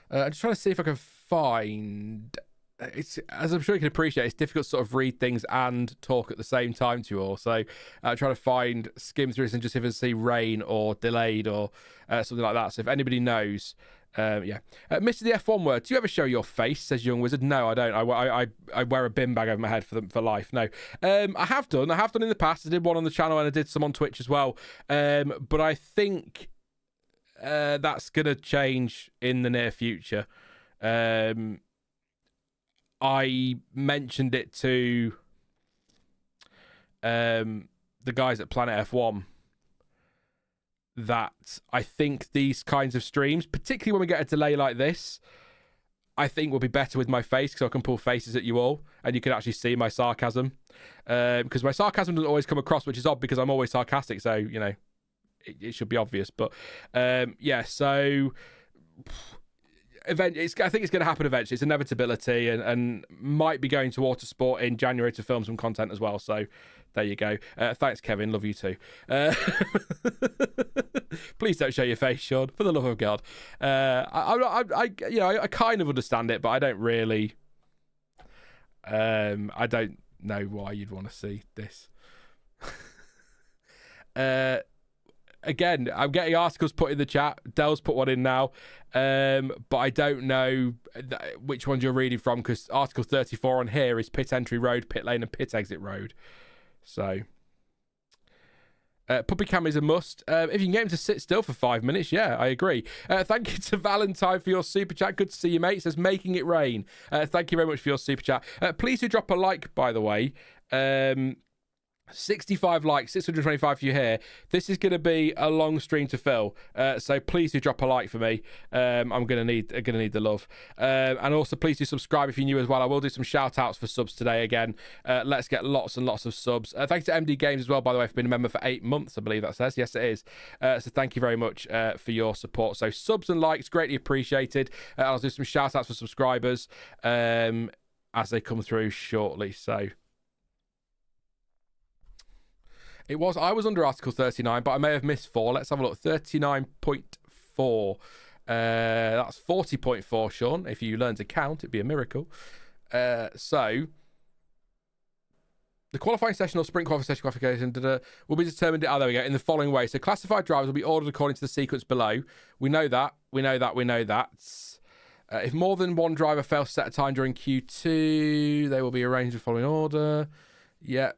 I'm just trying to see if I can find... It's, as I'm sure you can appreciate, it's difficult to sort of read things and talk at the same time to you all. So I'm trying to skim through this and just see if I see rain or delayed or something like that. So if anybody knows, yeah. Mr. The F1 word, do you ever show your face, says Young Wizard? No, I don't. I wear a bin bag over my head for life. No. I have done in the past. I did one on the channel and I did some on Twitch as well. But I think that's going to change in the near future. I mentioned it to the guys at Planet F1 that I think these kinds of streams, particularly when we get a delay like this, I think will be better with my face because I can pull faces at you all and you can actually see my sarcasm. Because my sarcasm doesn't always come across, which is odd because I'm always sarcastic. So, you know, it should be obvious. But yeah, so... I think it's going to happen eventually. It's inevitability and might be going to Autosport in January to film some content as well. So there you go. Thanks, Kevin. Love you too. Please don't show your face, Sean. For the love of God. I kind of understand it, but I don't really. I don't know why you'd want to see this. Again, I'm getting articles put in the chat. Dell's put one in now. But I don't know which ones you're reading from because article 34 on here is pit entry road, pit lane and pit exit road. So, puppy cam is a must. If you can get him to sit still for 5 minutes, yeah, I agree. Thank you to Valentine for your super chat. Good to see you, mate. It says making it rain. Thank you very much for your super chat. Please do drop a like, by the way. 65 likes, 625 for you here. This is going to be a long stream to fill, so please do drop a like for me. I'm going to need the love, and also please do subscribe if you're new as well. I will do some shout outs for subs today again. Let's get lots and lots of subs. Thanks to MD Games as well, by the way, for being a member for 8 months, I believe that says. Yes, it is. So thank you very much for your support. So subs and likes, greatly appreciated. I'll do some shout outs for subscribers as they come through shortly. So I was under Article 39, but I may have missed 4. Let's have a look. 39.4. That's 40.4, Sean. If you learn to count, it'd be a miracle. So, the qualifying session or sprint qualification will be determined, there we go, in the following way. So, classified drivers will be ordered according to the sequence below. We know that. If more than one driver fails to set a time during Q2, they will be arranged in the following order. Yep.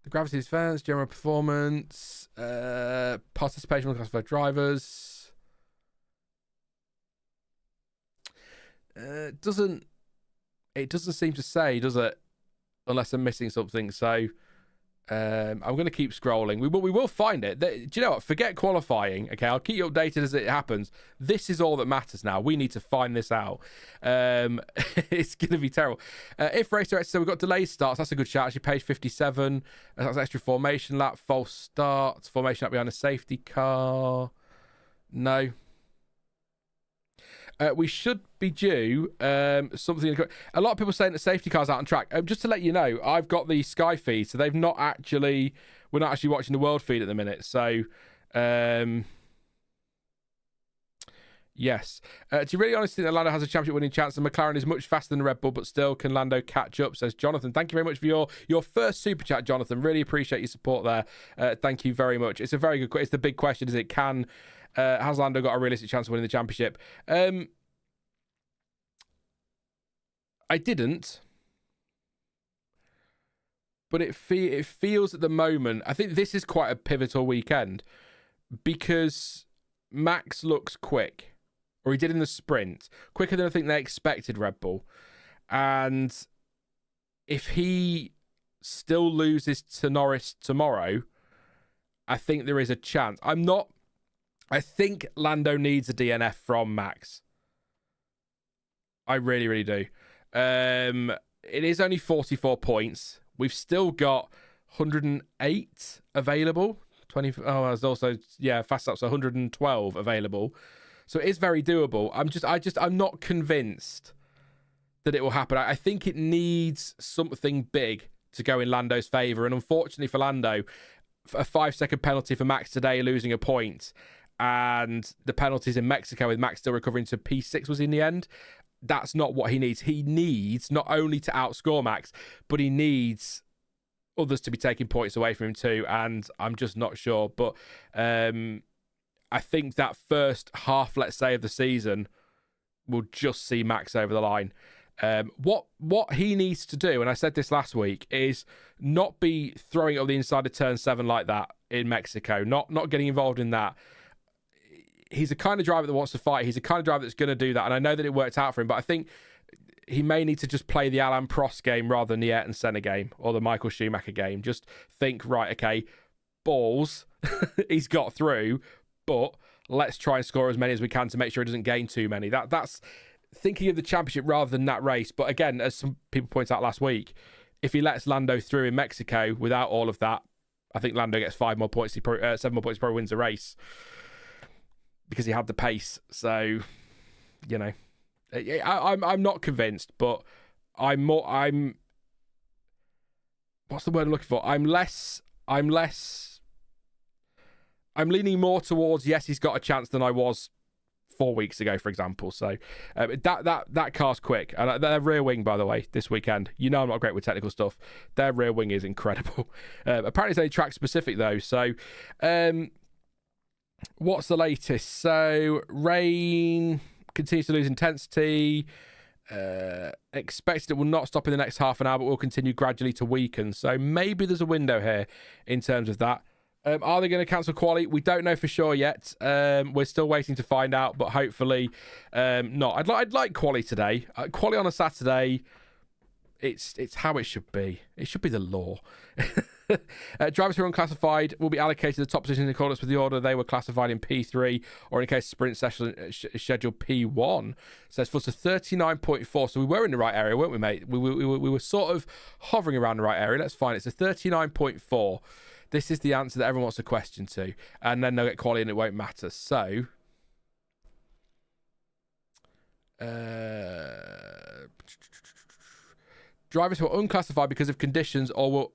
The gravity is fans, general performance, participation with classified drivers. It doesn't seem to say, does it? Unless I'm missing something. So I'm going to keep scrolling. We will find it. Do you know what? Forget qualifying. Okay, I'll keep you updated as it happens. This is all that matters now. We need to find this out. It's going to be terrible. If race director, so we've got delayed starts. That's a good shout. Actually, page 57. That's extra formation lap. False starts. Formation lap behind a safety car. No. We should be due something. A lot of people saying that safety cars out on track. Just to let you know, I've got the Sky feed, so we're not actually watching the world feed at the minute. So, yes. Do you really honestly think that Lando has a championship winning chance and McLaren is much faster than the Red Bull, but still can Lando catch up, says Jonathan. Thank you very much for your first super chat, Jonathan. Really appreciate your support there. Thank you very much. It's a very good question. It's the big question, is it? Has Lando got a realistic chance of winning the championship? I didn't. but it feels at the moment, I think this is quite a pivotal weekend because Max looks quick, or he did in the sprint, quicker than I think they expected, Red Bull. And if he still loses to Norris tomorrow, I think there is a chance. I think Lando needs a DNF from Max. I really, really do. It is only 44 points. We've still got 108 available. There's also, fast up, so 112 available. So it is very doable. I'm not convinced that it will happen. I think it needs something big to go in Lando's favour. And unfortunately for Lando, a 5-second penalty for Max today, losing a point, and the penalties in Mexico with Max still recovering to P6 was in the end. That's not what he needs. He needs not only to outscore Max, but he needs others to be taking points away from him too. And I'm just not sure. But I think that first half, let's say, of the season will just see Max over the line. What he needs to do, and I said this last week, is not be throwing it on the inside of turn 7 like that in Mexico. Not getting involved in that. He's the kind of driver that wants to fight. He's the kind of driver that's going to do that. And I know that it worked out for him, but I think he may need to just play the Alain Prost game rather than the Ayrton Senna game or the Michael Schumacher game. Just think, right, okay, balls, he's got through, but let's try and score as many as we can to make sure he doesn't gain too many. That's thinking of the championship rather than that race. But again, as some people pointed out last week, if he lets Lando through in Mexico without all of that, I think Lando gets 7 more points, he probably wins the race, because he had the pace. So, you know, I'm not convinced, but I'm what's the word I'm looking for? I'm leaning more towards, yes, he's got a chance than I was 4 weeks ago, for example. So that car's quick. And their rear wing, by the way, this weekend, you know I'm not great with technical stuff. Their rear wing is incredible. Apparently it's only track specific though. So what's the latest? So rain continues to lose intensity. Expected it will not stop in the next half an hour, but will continue gradually to weaken. So maybe there's a window here in terms of that. Are they going to cancel quali? We don't know for sure yet. We're still waiting to find out, but hopefully not. I'd like quali today. Quali on a Saturday. It's how it should be. It should be the law. Drivers who are unclassified will be allocated the top position in accordance with the order they were classified in P3, or in case of sprint session schedule P1. So it's for 39.4. So we were in the right area, weren't we, mate? We were sort of hovering around the right area. Let's find it. It's a 39.4. This is the answer that everyone wants a question to. And then they'll get quality and it won't matter. So drivers who are unclassified because of conditions or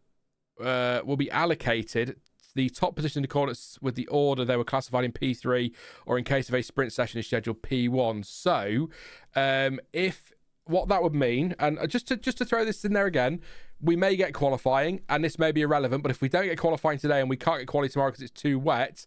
will be allocated the top position in accordance with the order they were classified in P3, or in case of a sprint session is scheduled P1. So if what that would mean, and just to throw this in there again, we may get qualifying, and this may be irrelevant, but if we don't get qualifying today and we can't get quality tomorrow because it's too wet,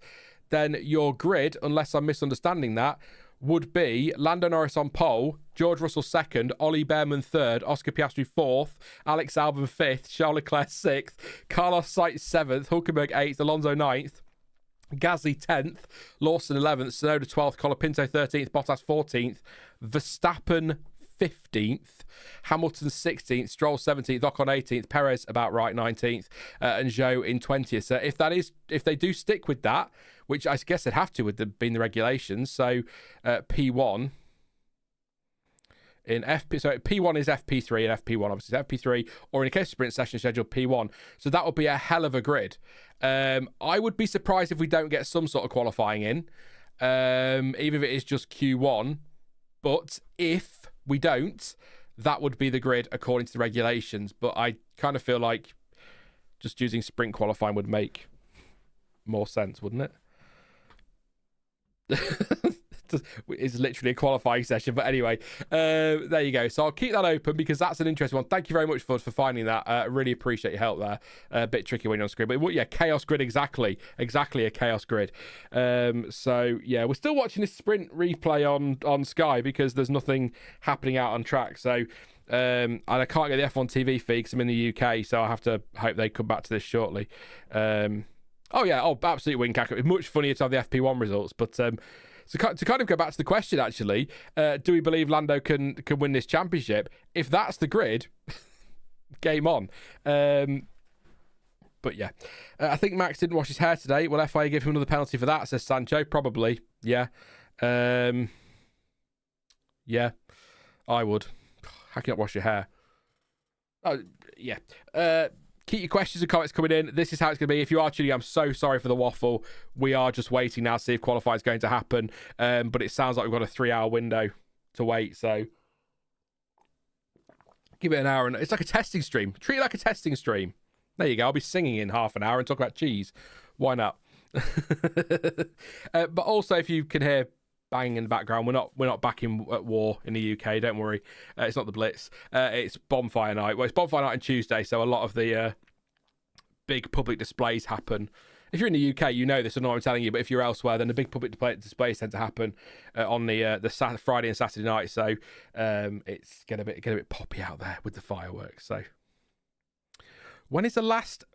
then your grid, unless I'm misunderstanding that, would be Lando Norris on pole, George Russell second, Ollie Behrman third, Oscar Piastri fourth, Alex Albon fifth, Charles Leclerc sixth, Carlos Sainz seventh, Hulkenberg eighth, Alonso ninth, Gasly 10th, Lawson 11th, Tsunoda 12th, Colapinto 13th, Bottas 14th, Verstappen 15th, Hamilton 16th, Stroll 17th, Ocon 18th, Perez about right 19th, and Zhou in 20th. So if they do stick with that, which I guess they'd have to with being the regulations, so P1 in FP, so P1 is FP3 and FP1 obviously is FP3, or in a case of sprint session scheduled P1. So that would be a hell of a grid. I would be surprised if we don't get some sort of qualifying in, even if it is just Q1. But if we don't, that would be the grid according to the regulations. But I kind of feel like just using sprint qualifying would make more sense, wouldn't it? It's literally a qualifying session. But anyway, there you go. So I'll keep that open because that's an interesting one. Thank you very much, Fud, for finding that. Really appreciate your help there. A bit tricky when you're on screen. But yeah, chaos grid, exactly a chaos grid. So yeah, we're still watching this sprint replay on Sky because there's nothing happening out on track. So and I can't get the F1 TV feed because I'm in the UK, so I have to hope they come back to this shortly. Absolute win cack. It's much funnier to have the FP1 results, but so to kind of go back to the question, actually, do we believe Lando can win this championship? If that's the grid, game on. But yeah, I think Max didn't wash his hair today. Will FIA give him another penalty for that? Says Sancho. Probably. Yeah. Yeah, I would. How can you not wash your hair? Oh, yeah. Keep your questions and comments coming in. This is how it's going to be. If you are tuning, I'm so sorry for the waffle. We are just waiting now to see if qualifying is going to happen. But it sounds like we've got a 3-hour window to wait. So give it an hour. And it's like a testing stream. Treat it like a testing stream. There you go. I'll be singing in half an hour and talk about cheese. Why not? But also, if you can hear banging in the background, we're not back at war in the UK, don't worry. It's not the Blitz, it's bonfire night. Well, it's bonfire night on Tuesday, so a lot of the big public displays happen. If you're in the UK, you know this, I know what I'm telling you, but if you're elsewhere, then the big public displays tend to happen on the Friday and Saturday night, so it's get a bit poppy out there with the fireworks. So when is the last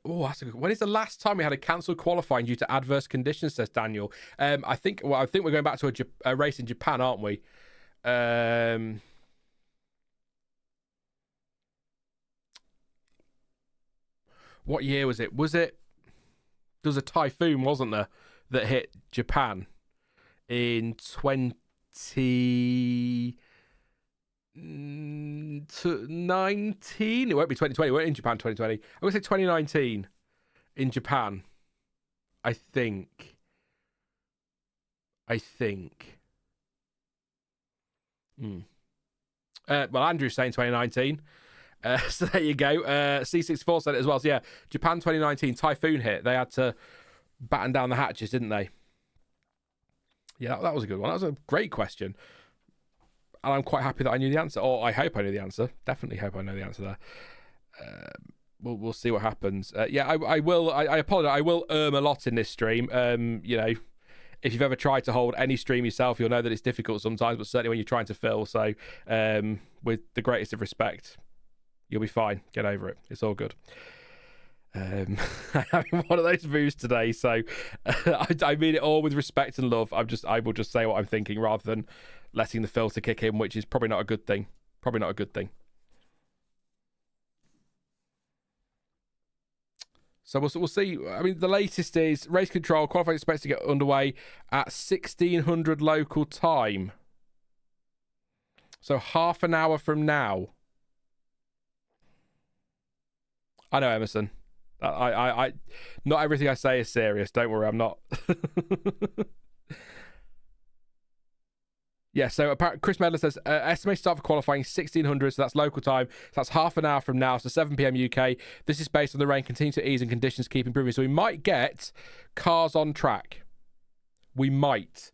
time we had a cancelled qualifying due to adverse conditions, says Daniel? I think we're going back to a race in Japan, aren't we? What year was it? There was a typhoon, wasn't there, that hit Japan in 2019. It won't be 2020. We're in Japan 2020. I'm going to say 2019 in Japan. I think. Well, Andrew's saying 2019. So there you go. C64 said it as well. So yeah, Japan 2019 typhoon hit. They had to batten down the hatches, didn't they? Yeah, that was a good one. That was a great question. And I'm quite happy that I knew the answer. Or I hope I knew the answer. Definitely hope I know the answer there. We'll see what happens. I will. I apologize. I will a lot in this stream. If you've ever tried to hold any stream yourself, you'll know that it's difficult sometimes, but certainly when you're trying to fill. So with the greatest of respect, you'll be fine. Get over it. It's all good. I'm having one of those moves today, so I mean it all with respect and love. I will just say what I'm thinking rather than letting the filter kick in, which is probably not a good thing. So we'll see. I mean, the latest is race control. Qualifying expects to get underway at 1600 local time. So half an hour from now. I know, Emerson. I not everything I say is serious. Don't worry, I'm not. Yeah, so apparently Chris Medler says estimated start for qualifying 1600, so that's local time. So that's half an hour from now, so 7 p.m. UK. This is based on the rain continue to ease and conditions keep improving. So we might get cars on track. We might.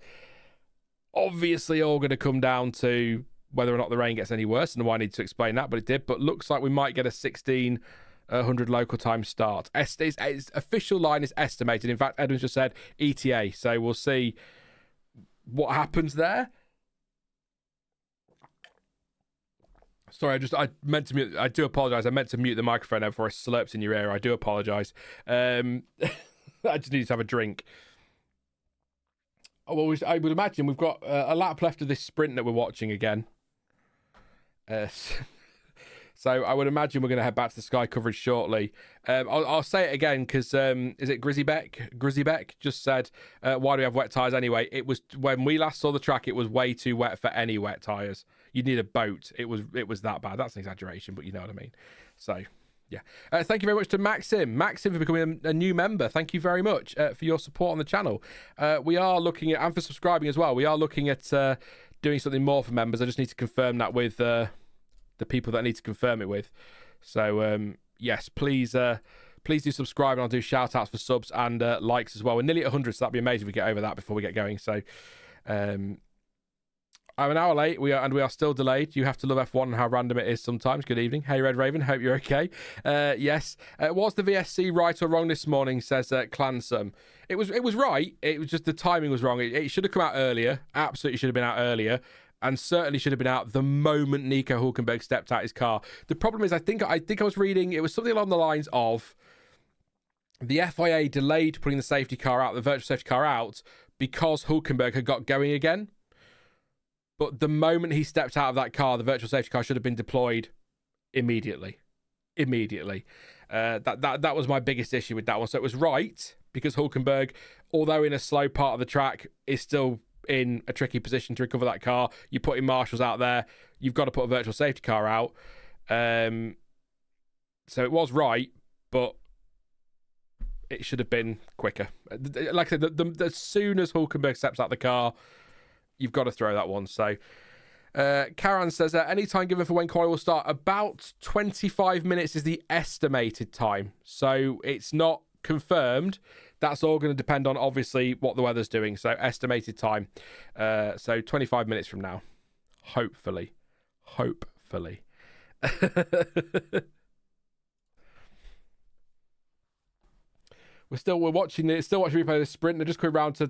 Obviously, all going to come down to whether or not the rain gets any worse, and I need to explain that, but it did. But looks like we might get a 1600 local time start. Its official line is estimated. In fact, Edwin's just said ETA, so we'll see what happens there. Sorry, I meant to mute. I do apologise. I meant to mute the microphone before I slurped in your ear. I do apologise. I just need to have a drink. Oh, well, I would imagine we've got a lap left of this sprint that we're watching again. So I would imagine we're going to head back to the Sky coverage shortly. I'll say it again because is it Grizzybeck just said, why do we have wet tyres anyway? It was when we last saw the track, it was way too wet for any wet tyres. You'd need a boat. It was that bad. That's an exaggeration, but you know what I mean. So yeah. Thank you very much to Maxim for becoming a new member. Thank you very much for your support on the channel. We are looking at, and for subscribing as well, we are looking at doing something more for members. I just need to confirm that with the people that I need to confirm it with. So yes, please do subscribe, and I'll do shout outs for subs and likes as well. We're nearly at 100, so that'd be amazing if we get over that before we get going. So I'm an hour late. We are still delayed. You have to love F1 and how random it is sometimes. Good evening. Hey, Red Raven. Hope you're okay. Yes. Was the VSC right or wrong this morning? Says Clansome. It was right. It was just the timing was wrong. It should have come out earlier. Absolutely should have been out earlier. And certainly should have been out the moment Nico Hulkenberg stepped out his car. The problem is, I think I was reading, it was something along the lines of the FIA delayed putting the safety car out, the virtual safety car out, because Hulkenberg had got going again. But the moment he stepped out of that car, the virtual safety car should have been deployed immediately. That was my biggest issue with that one. So it was right, because Hulkenberg, although in a slow part of the track, is still in a tricky position to recover that car. You're putting marshals out there. You've got to put a virtual safety car out. So it was right, but it should have been quicker. Like I said, as soon as Hulkenberg steps out the car, you've got to throw that one. So Karen says, any time given for when quali will start, about 25 minutes is the estimated time. So it's not confirmed. That's all going to depend on, obviously, what the weather's doing. So estimated time. So 25 minutes from now. Hopefully. We're watching it. Still watching replay of the sprint. They're just coming round to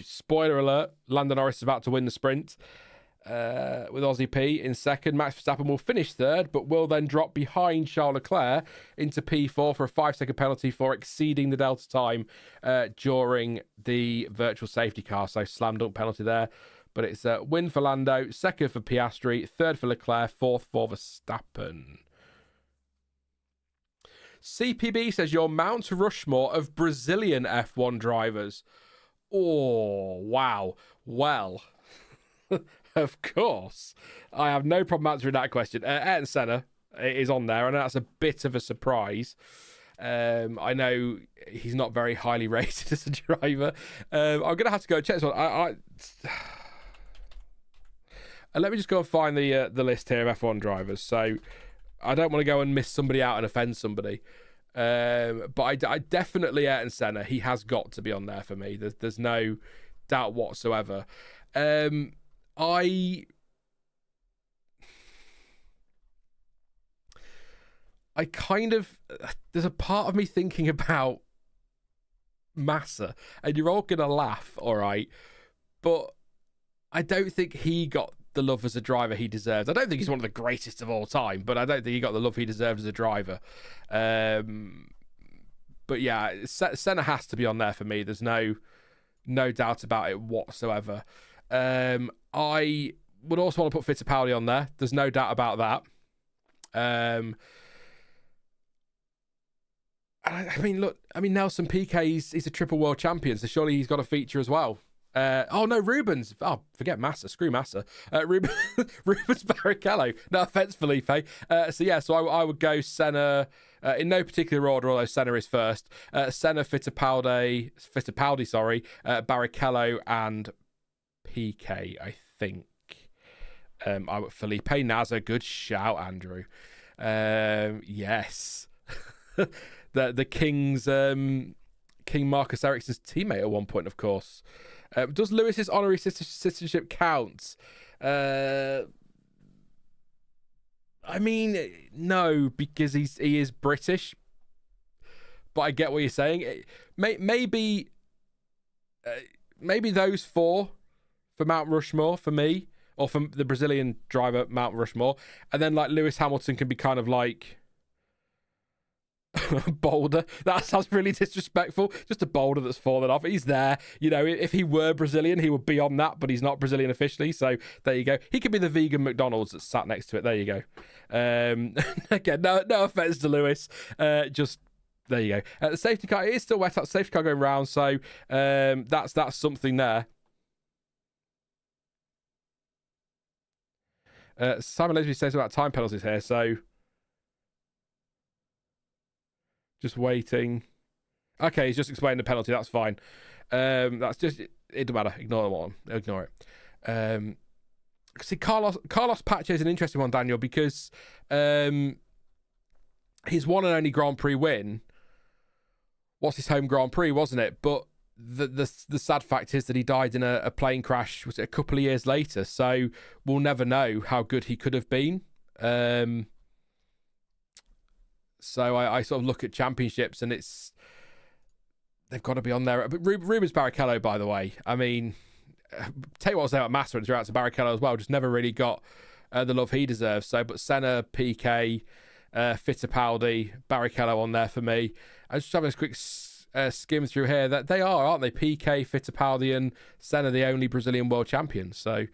spoiler alert. Lando Norris is about to win the sprint. With Aussie P in second. Max Verstappen will finish third, but will then drop behind Charles Leclerc into P4 for a 5-second penalty for exceeding the delta time during the virtual safety car. So slam dunk penalty there. But it's a win for Lando, second for Piastri, third for Leclerc, fourth for Verstappen. CPB says your Mount Rushmore of Brazilian F1 drivers. Oh, wow. Well, of course. I have no problem answering that question. Ayrton Senna is on there, and that's a bit of a surprise. I know he's not very highly rated as a driver. I'm going to have to go check this one. Let me just go and find the list here of F1 drivers. So I don't want to go and miss somebody out and offend somebody. But I definitely, Ayrton Senna, he has got to be on there for me. There's no doubt whatsoever. I kind of, there's a part of me thinking about Massa, and you're all gonna laugh, all right, but I don't think he got the love as a driver he deserves. I don't think he's one of the greatest of all time, but I don't think he got the love he deserves as a driver. But yeah, Senna has to be on there for me. There's no doubt about it whatsoever. I would also want to put Fittipaldi on there. There's no doubt about that. I mean, Nelson Piquet, he's a triple world champion, so surely he's got a feature as well. Rubens. Oh, forget Massa. Screw Massa. Rubens Barrichello. No offense, Felipe. So I would go Senna in no particular order, although Senna is first. Senna, Fittipaldi, Barrichello, and Piquet, I think. Felipe Nasr, good shout, Andrew. Yes. the King's King Marcus Ericsson's teammate at one point, of course. Does Lewis's honorary citizenship count? I mean, no, because he is British. But I get what you're saying. Maybe those four for Mount Rushmore for me, or for the Brazilian driver Mount Rushmore, and then like Lewis Hamilton can be kind of like boulder. That sounds really disrespectful. Just a boulder that's fallen off. He's there. You know, if he were Brazilian, he would be on that, but he's not Brazilian officially. So there you go. He could be the vegan McDonald's that's sat next to it. There you go. Again, no offense to Lewis. Just there you go. The safety car, it is still wet out. Safety car going round. So that's something there. Simon Leslie says about time penalties here. So just waiting. Okay, he's just explaining the penalty. That's fine. That's just it don't matter. Ignore the one. Ignore it. See, Carlos Pache is an interesting one, Daniel, because his one and only Grand Prix win was his home Grand Prix, wasn't it? But the sad fact is that he died in a plane crash, was it a couple of years later? So we'll never know how good he could have been. So I sort of look at championships, and they've got to be on there. But Rubens Barrichello, by the way, I mean, tell you what I was saying about Massa and throughout to Barrichello as well, just never really got the love he deserves. So, but Senna, PK, Fittipaldi, Barrichello on there for me. I was just having a quick skim through here. That they are, aren't they? PK, Fittipaldi, and Senna, the only Brazilian world champions. So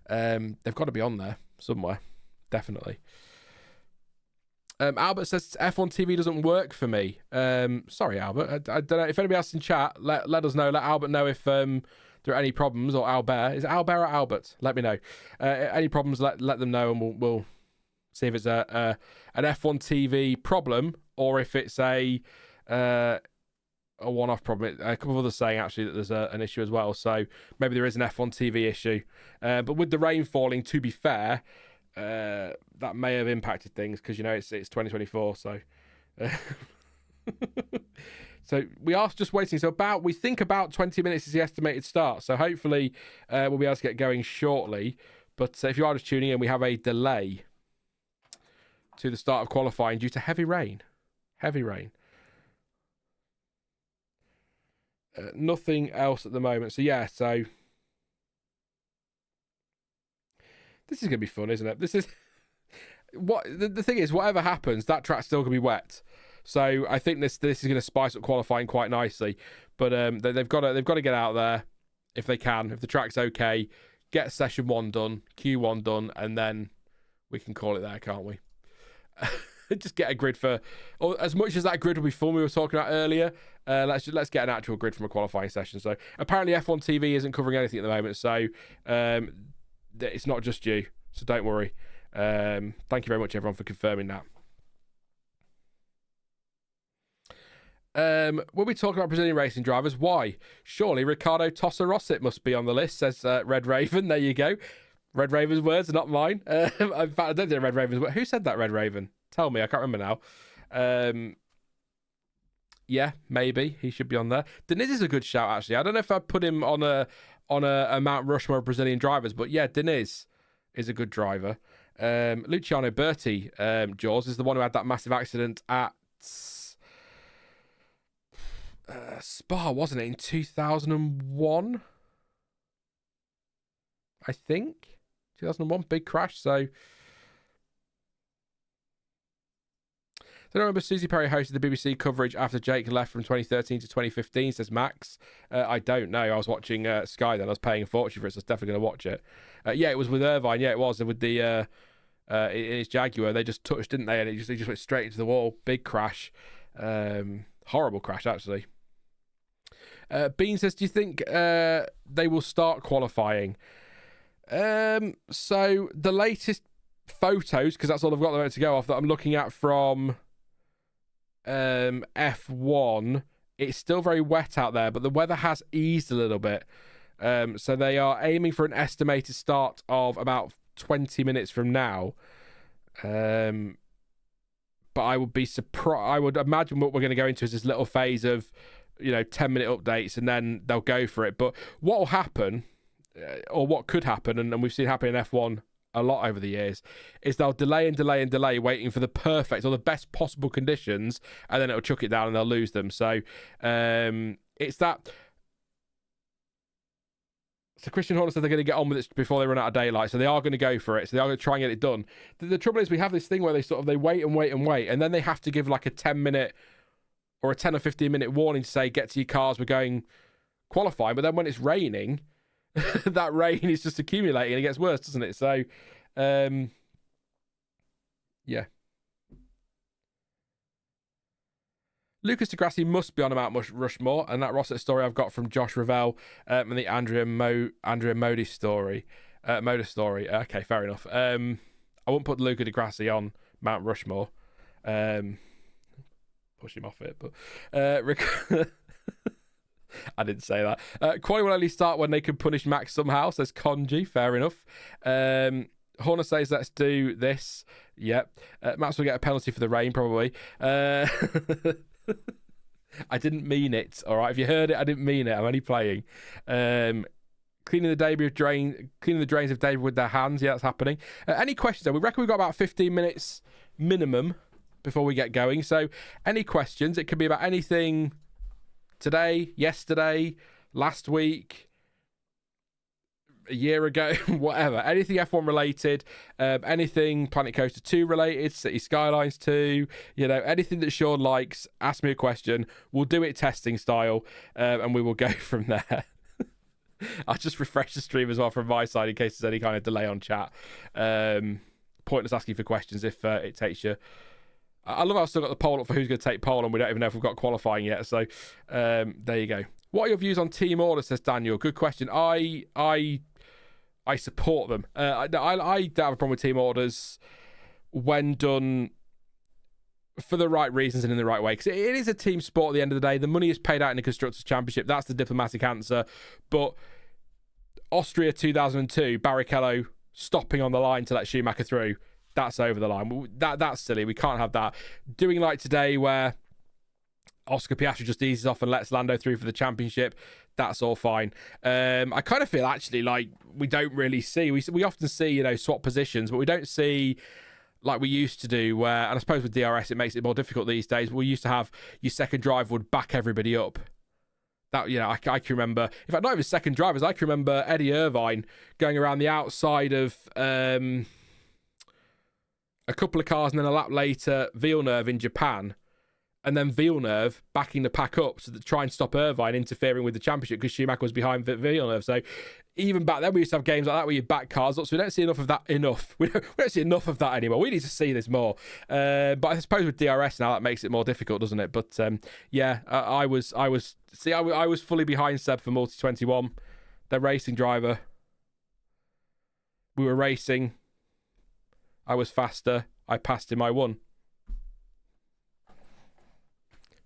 they've got to be on there somewhere, definitely. Albert says F1 TV doesn't work for me. Sorry, Albert. I don't know if anybody else in chat. Let us know. Let Albert know if there are any problems, or Albert. Is it Albert or Albert? Let me know. Any problems? Let them know, and we'll see if it's an F1 TV problem, or if it's a one-off problem. A couple of others saying actually that there's an issue as well. So maybe there is an F1 TV issue. But with the rain falling, to be fair, that may have impacted things, because it's 2024. So so we are just waiting. So we think about 20 minutes is the estimated start. So hopefully we'll be able to get going shortly. But if you are just tuning in, we have a delay to the start of qualifying due to heavy rain. Nothing else at the moment. So yeah, so this is going to be fun, isn't it? This is what the thing is. Whatever happens, that track's still going to be wet. So I think this is going to spice up qualifying quite nicely. But they've got to get out there if they can. If the track's okay, get session 1 done, Q1 done, and then we can call it there, can't we? Just get a grid as much as that grid will be fun we were talking about earlier. Let's get an actual grid from a qualifying session. So apparently F1 TV isn't covering anything at the moment. So it's not just you. So don't worry. Thank you very much, everyone, for confirming that. We'll be talking about Brazilian racing drivers. Why? Surely Ricardo Tossa Rossit must be on the list, says Red Raven. There you go. Red Raven's words, not mine. In fact, I don't think Red Raven's words. Who said that, Red Raven? Tell me, I can't remember now. Yeah, maybe he should be on there. Diniz is a good shout, actually. I don't know if I'd put him on a Mount Rushmore of Brazilian drivers, but yeah, Diniz is a good driver. Luciano Berti, Jaws, is the one who had that massive accident at Spa, wasn't it, in 2001? I think 2001, big crash. So I don't remember Susie Perry hosted the BBC coverage after Jake left from 2013 to 2015, says Max. I don't know. I was watching Sky then. I was paying a fortune for it, so I was definitely going to watch it. Yeah, it was with Irvine. Yeah, it was. With the in his Jaguar, they just touched, didn't they? And he just went straight into the wall. Big crash. Horrible crash, actually. Bean says, do you think they will start qualifying? So the latest photos, because that's all I've got there to go off, that I'm looking at from F1, it's still very wet out there, but the weather has eased a little bit. So they are aiming for an estimated start of about 20 minutes from now. But I would be surprised. I would imagine what we're going to go into is this little phase of 10-minute updates, and then they'll go for it. But what will happen, or what could happen, and we've seen happen in F1 a lot over the years, is they'll delay and delay and delay, waiting for the perfect or the best possible conditions, and then it'll chuck it down and they'll lose them. So it's that. So Christian Horner said they're going to get on with it before they run out of daylight, so they are going to go for it. So they are going to try and get it done. The trouble is, we have this thing where they wait and wait and wait, and then they have to give like a 10-minute or a 10 or 15-minute warning to say, get to your cars, we're going qualifying. But then when it's raining, that rain is just accumulating and it gets worse, doesn't it? So, yeah. Lucas de Grassi must be on about Rushmore, and that Rosset story I've got from Josh Ravel and the Andrea Modi story. Moda story. Okay, fair enough. I wouldn't put Luca de Grassi on Mount Rushmore. Push him off it, but I didn't say that. Quali will only start when they can punish Max somehow, says Konji. Fair enough. Horner says, let's do this. Yep. Max will get a penalty for the rain, probably. I didn't mean it. All right, if you heard it, I didn't mean it. I'm only playing. Cleaning the drains of debris with their hands. Yeah, that's happening. Any questions? We reckon we've got about 15 minutes minimum before we get going. So, any questions? It could be about anything today, yesterday, last week, a year ago, whatever. Anything F1 related, anything Planet Coaster 2 related, City Skylines 2, anything that Sean likes, ask me a question. We'll do it testing style, and we will go from there. I'll just refresh the stream as well from my side in case there's any kind of delay on chat. Pointless asking for questions if it takes you. I love how I've still got the poll up for who's going to take poll, and we don't even know if we've got qualifying yet. So there you go. What are your views on team orders, says Daniel? Good question. I support them. I don't have a problem with team orders when done for the right reasons and in the right way. Because it is a team sport at the end of the day. The money is paid out in the Constructors' Championship. That's the diplomatic answer. But Austria 2002, Barrichello stopping on the line to let Schumacher through, that's over the line. That's silly. We can't have that. Doing like today where Oscar Piastri just eases off and lets Lando through for the championship, that's all fine. I kind of feel actually like we don't really see, we often see, swap positions, but we don't see like we used to do where, and I suppose with DRS it makes it more difficult these days, we used to have your second driver would back everybody up. That, I can remember, in fact, not even second drivers, I can remember Eddie Irvine going around the outside of a couple of cars and then a lap later, Villeneuve in Japan, and then Villeneuve backing the pack up to try and stop Irvine interfering with the championship because Schumacher was behind Villeneuve. So even back then, we used to have games like that where you back cars up. So we don't see enough of that. We don't see enough of that anymore. We need to see this more. But I suppose with DRS now, that makes it more difficult, doesn't it? But I was fully behind Seb for Multi 21. Their racing driver. We were racing. I was faster. I passed him. I won.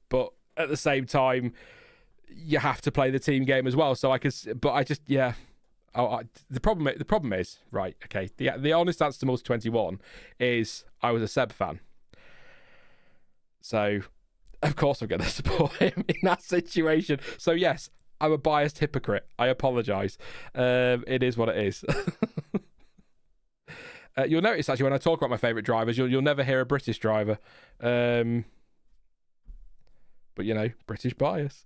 But at the same time, you have to play the team game as well. So the problem is, right, okay, the honest answer to Multi 21 is I was a Seb fan. So, of course I'm going to support him in that situation. So, yes, I'm a biased hypocrite. I apologise. It is what it is. You'll notice, actually, when I talk about my favourite drivers, you'll never hear a British driver. But, British bias.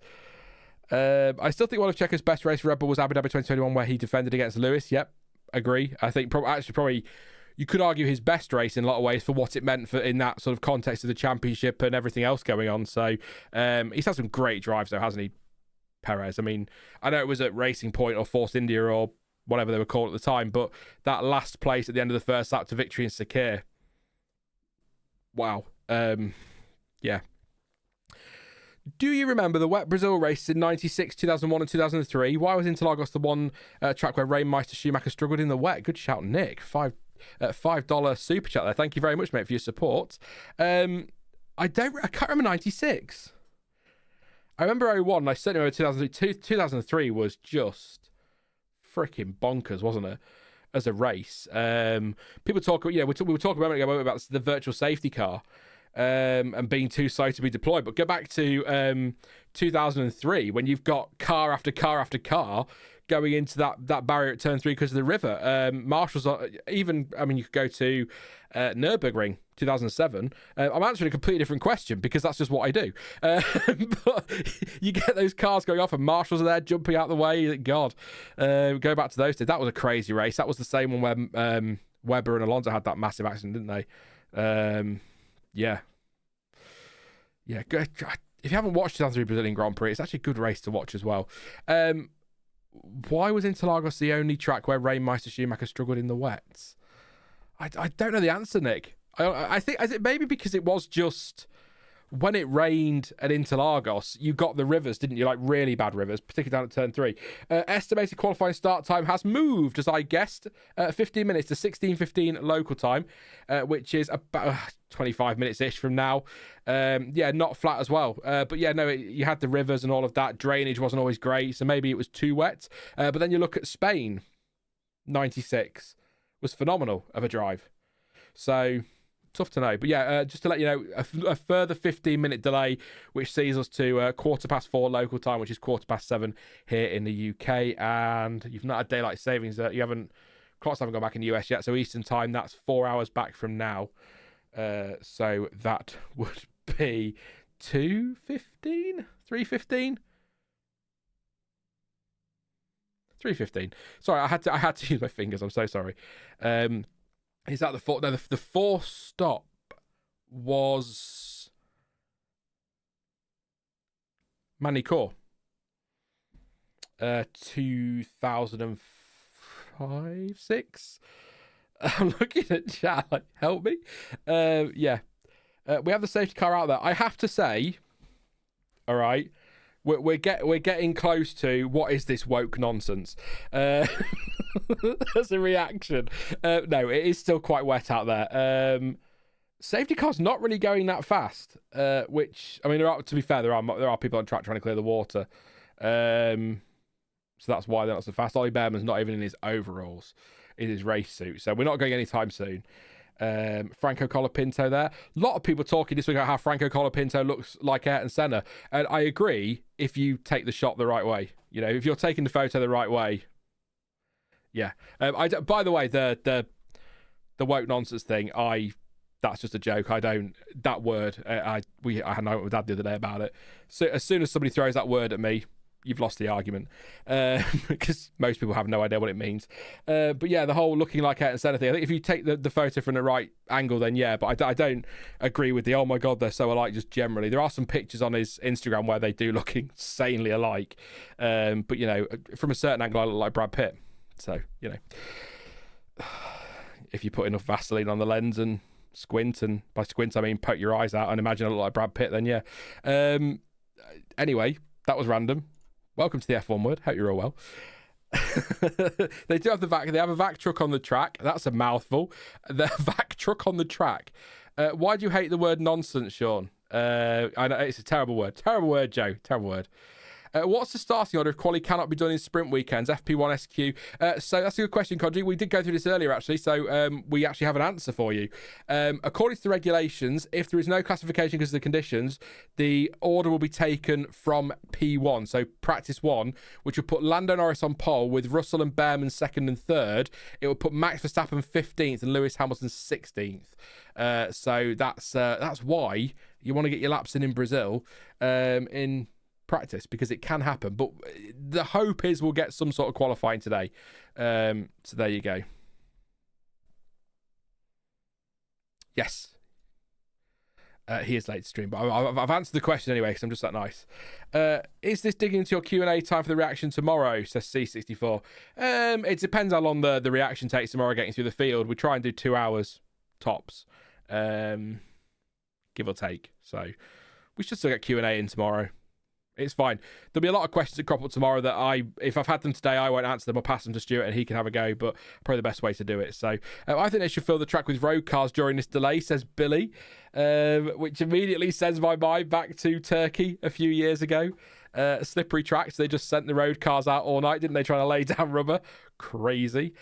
I still think one of Checo's best race for Red Bull was Abu Dhabi 2021, where he defended against Lewis. Yep, agree. I think probably you could argue his best race in a lot of ways for what it meant for in that sort of context of the championship and everything else going on. So he's had some great drives, though, hasn't he, Perez? I mean, I know it was at Racing Point or Force India or whatever they were called at the time, but that last place at the end of the first lap to victory in Sakir. Wow. Yeah. Do you remember the wet Brazil races in 96, 2001 and 2003? Why was Interlagos the one track where Rainmeister Schumacher struggled in the wet? Good shout, Nick. $5 super chat there. Thank you very much, mate, for your support. I can't remember 96. I remember 01, and I certainly remember 2003. 2003 was just freaking bonkers, wasn't it? As a race. People talk, we were talking a moment ago about the virtual safety car. And being too slow to be deployed. But go back to 2003 when you've got car after car after car going into that barrier at turn 3 because of the river. Marshall's you could go to Nürburgring 2007. I'm answering a completely different question because that's just what I do. But you get those cars going off and Marshall's are there jumping out the way. God, go back to those days. That was a crazy race. That was the same one where Webber and Alonso had that massive accident, didn't they? Yeah. Good. If you haven't watched 2003 Brazilian Grand Prix, it's actually a good race to watch as well. Why was Interlagos the only track where Rainmeister Schumacher struggled in the wets? I don't know the answer, Nick. I think maybe because it was just when it rained at Interlagos, you got the rivers, didn't you? Like really bad rivers, particularly down at turn 3. Estimated qualifying start time has moved, as I guessed, 15 minutes to 16:15 local time, which is about 25 minutes-ish from now. Not flat as well. You had the rivers and all of that. Drainage wasn't always great, so maybe it was too wet. But then you look at Spain, 96, was phenomenal of a drive. So tough to know. But yeah, just to let you know, a further 15-minute delay, which sees us to 4:15 local time, which is 7:15 here in the UK. And you've not had daylight savings. You haven't. Clocks haven't gone back in the US yet. So Eastern time, that's 4 hours back from now. So that would be 2:15, 3:15. 3:15. Sorry, I had to use my fingers. I'm so sorry. Is that the fourth? No, the fourth stop was Manicourt. 2005, 6. I'm looking at chat. Like, help me. Yeah. We have the safety car out there. I have to say, all right. We're getting close to what is this woke nonsense as a reaction. No, it is still quite wet out there. Safety car's not really going that fast. Which I mean, to be fair, there are people on track trying to clear the water. So that's why they're not so fast. Ollie Behrman's not even in his overalls, in his race suit. So we're not going anytime soon. Franco Colapinto there. A lot of people talking this week about how Franco Colapinto looks like Ayrton Senna, and I agree if you take the shot the right way. You know, if you're taking the photo the right way. Yeah. By the way, the woke nonsense thing, that's just a joke. I don't that word. I had no with Dad the other day about it. So as soon as somebody throws that word at me, you've lost the argument, because most people have no idea what it means. But yeah, the whole looking like Ayrton Senna thing, I think if you take the photo from the right angle, then yeah, but I don't agree with the, oh my God, they're so alike just generally. There are some pictures on his Instagram where they do look insanely alike. But, you know, from a certain angle, I look like Brad Pitt. So, you know, if you put enough Vaseline on the lens and squint, and by squint, I mean poke your eyes out and imagine I look like Brad Pitt, then yeah. Anyway, that was random. Welcome to the F1 word. Hope you're all well. They do have they have a vac truck on the track. That's a mouthful. The vac truck on the track. Why do you hate the word nonsense, Sean? I know it's a terrible word. Terrible word, Joe. Terrible word. What's the starting order if quali cannot be done in sprint weekends? FP1 SQ. So that's a good question, Kodji. We did go through this earlier, actually, so we actually have an answer for you. According to the regulations, if there is no classification because of the conditions, the order will be taken from P1, so practice 1, which will put Lando Norris on pole with Russell and Behrman second and third. It will put Max Verstappen 15th and Lewis Hamilton 16th. So that's why you want to get your laps in Brazil in practice, because it can happen, but the hope is we'll get some sort of qualifying today. So there you go. Yes, he is late to stream, but I've answered the question anyway because I'm just that nice. Is this digging into your Q&A time for the reaction tomorrow, says C64? It depends how long the reaction takes tomorrow getting through the field. We try and do 2 hours tops, give or take, so we should still get Q&A in tomorrow. It's fine. There'll be a lot of questions that crop up tomorrow that if I've had them today, I won't answer them. I'll pass them to Stuart and he can have a go, but probably the best way to do it. So I think they should fill the track with road cars during this delay, says Billy, which immediately sends my mind back to Turkey a few years ago. Slippery tracks. They just sent the road cars out all night, didn't they, trying to lay down rubber? Crazy.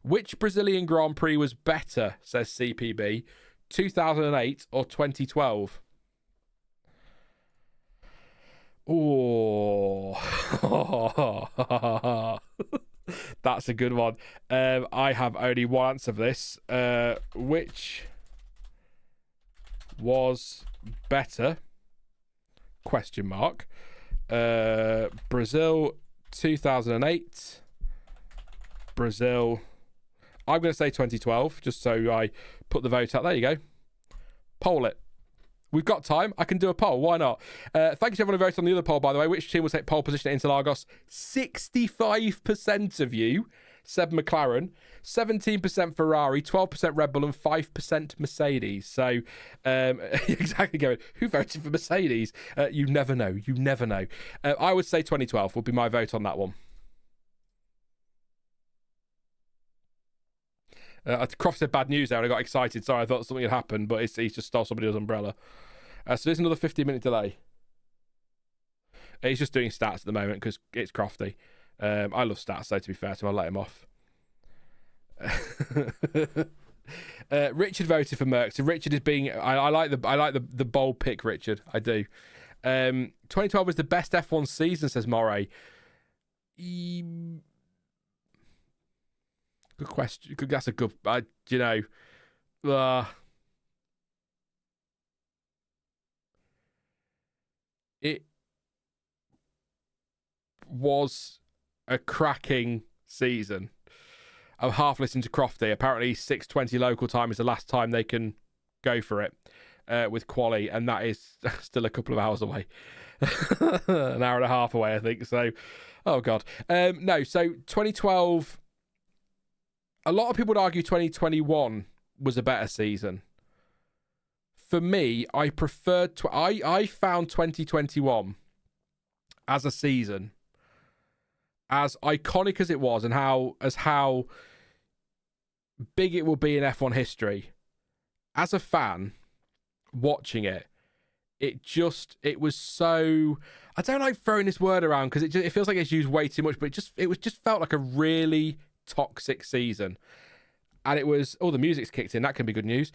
Which Brazilian Grand Prix was better, says CPB, 2008 or 2012? Oh, that's a good one. I have only one answer for this. Which was better? Question mark. Brazil 2008. Brazil. I'm going to say 2012, just so I put the vote out. There you go. Poll it. We've got time. I can do a poll. Why not? Thank you to everyone who voted on the other poll, by the way. Which team will take pole position at Interlagos? 65% of you said McLaren, 17% Ferrari, 12% Red Bull, and 5% Mercedes. So, exactly, going, who voted for Mercedes? You never know. You never know. I would say 2012 would be my vote on that one. Croft said bad news there and I got excited. Sorry, I thought something had happened, but he's just stole somebody else's umbrella. So there's another 15-minute delay. He's just doing stats at the moment because it's Crofty. I love stats, so to be fair to him, I'll let him off. Richard voted for Merck. So Richard is being. I like the bold pick, Richard. I do. 2012 was the best F1 season, says Moray. Good question. That's a good. It was a cracking season. I'm half listening to Crofty. Apparently 6:20 local time is the last time they can go for it with quali, and that is still a couple of hours away. An hour and a half away, I think. So, oh God. No, so 2012, a lot of people would argue 2021 was a better season. For me, I preferred... I found 2021 as a season, as iconic as it was, and how big it will be in F1 history. As a fan, watching it was so... I don't like throwing this word around because it feels like it's used way too much, but it just felt like a really toxic season. And it was... Oh, the music's kicked in. That can be good news.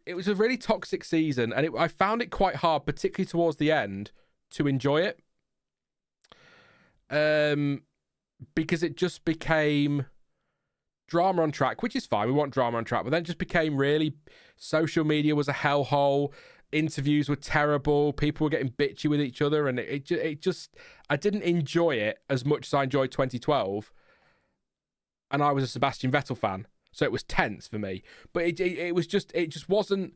It was a really toxic season, and I found it quite hard, particularly towards the end, to enjoy it. Because it just became drama on track, which is fine. We want drama on track, but then it just became really... Social media was a hellhole. Interviews were terrible. People were getting bitchy with each other, and it just... I didn't enjoy it as much as I enjoyed 2012, and I was a Sebastian Vettel fan. So it was tense for me, but it just wasn't.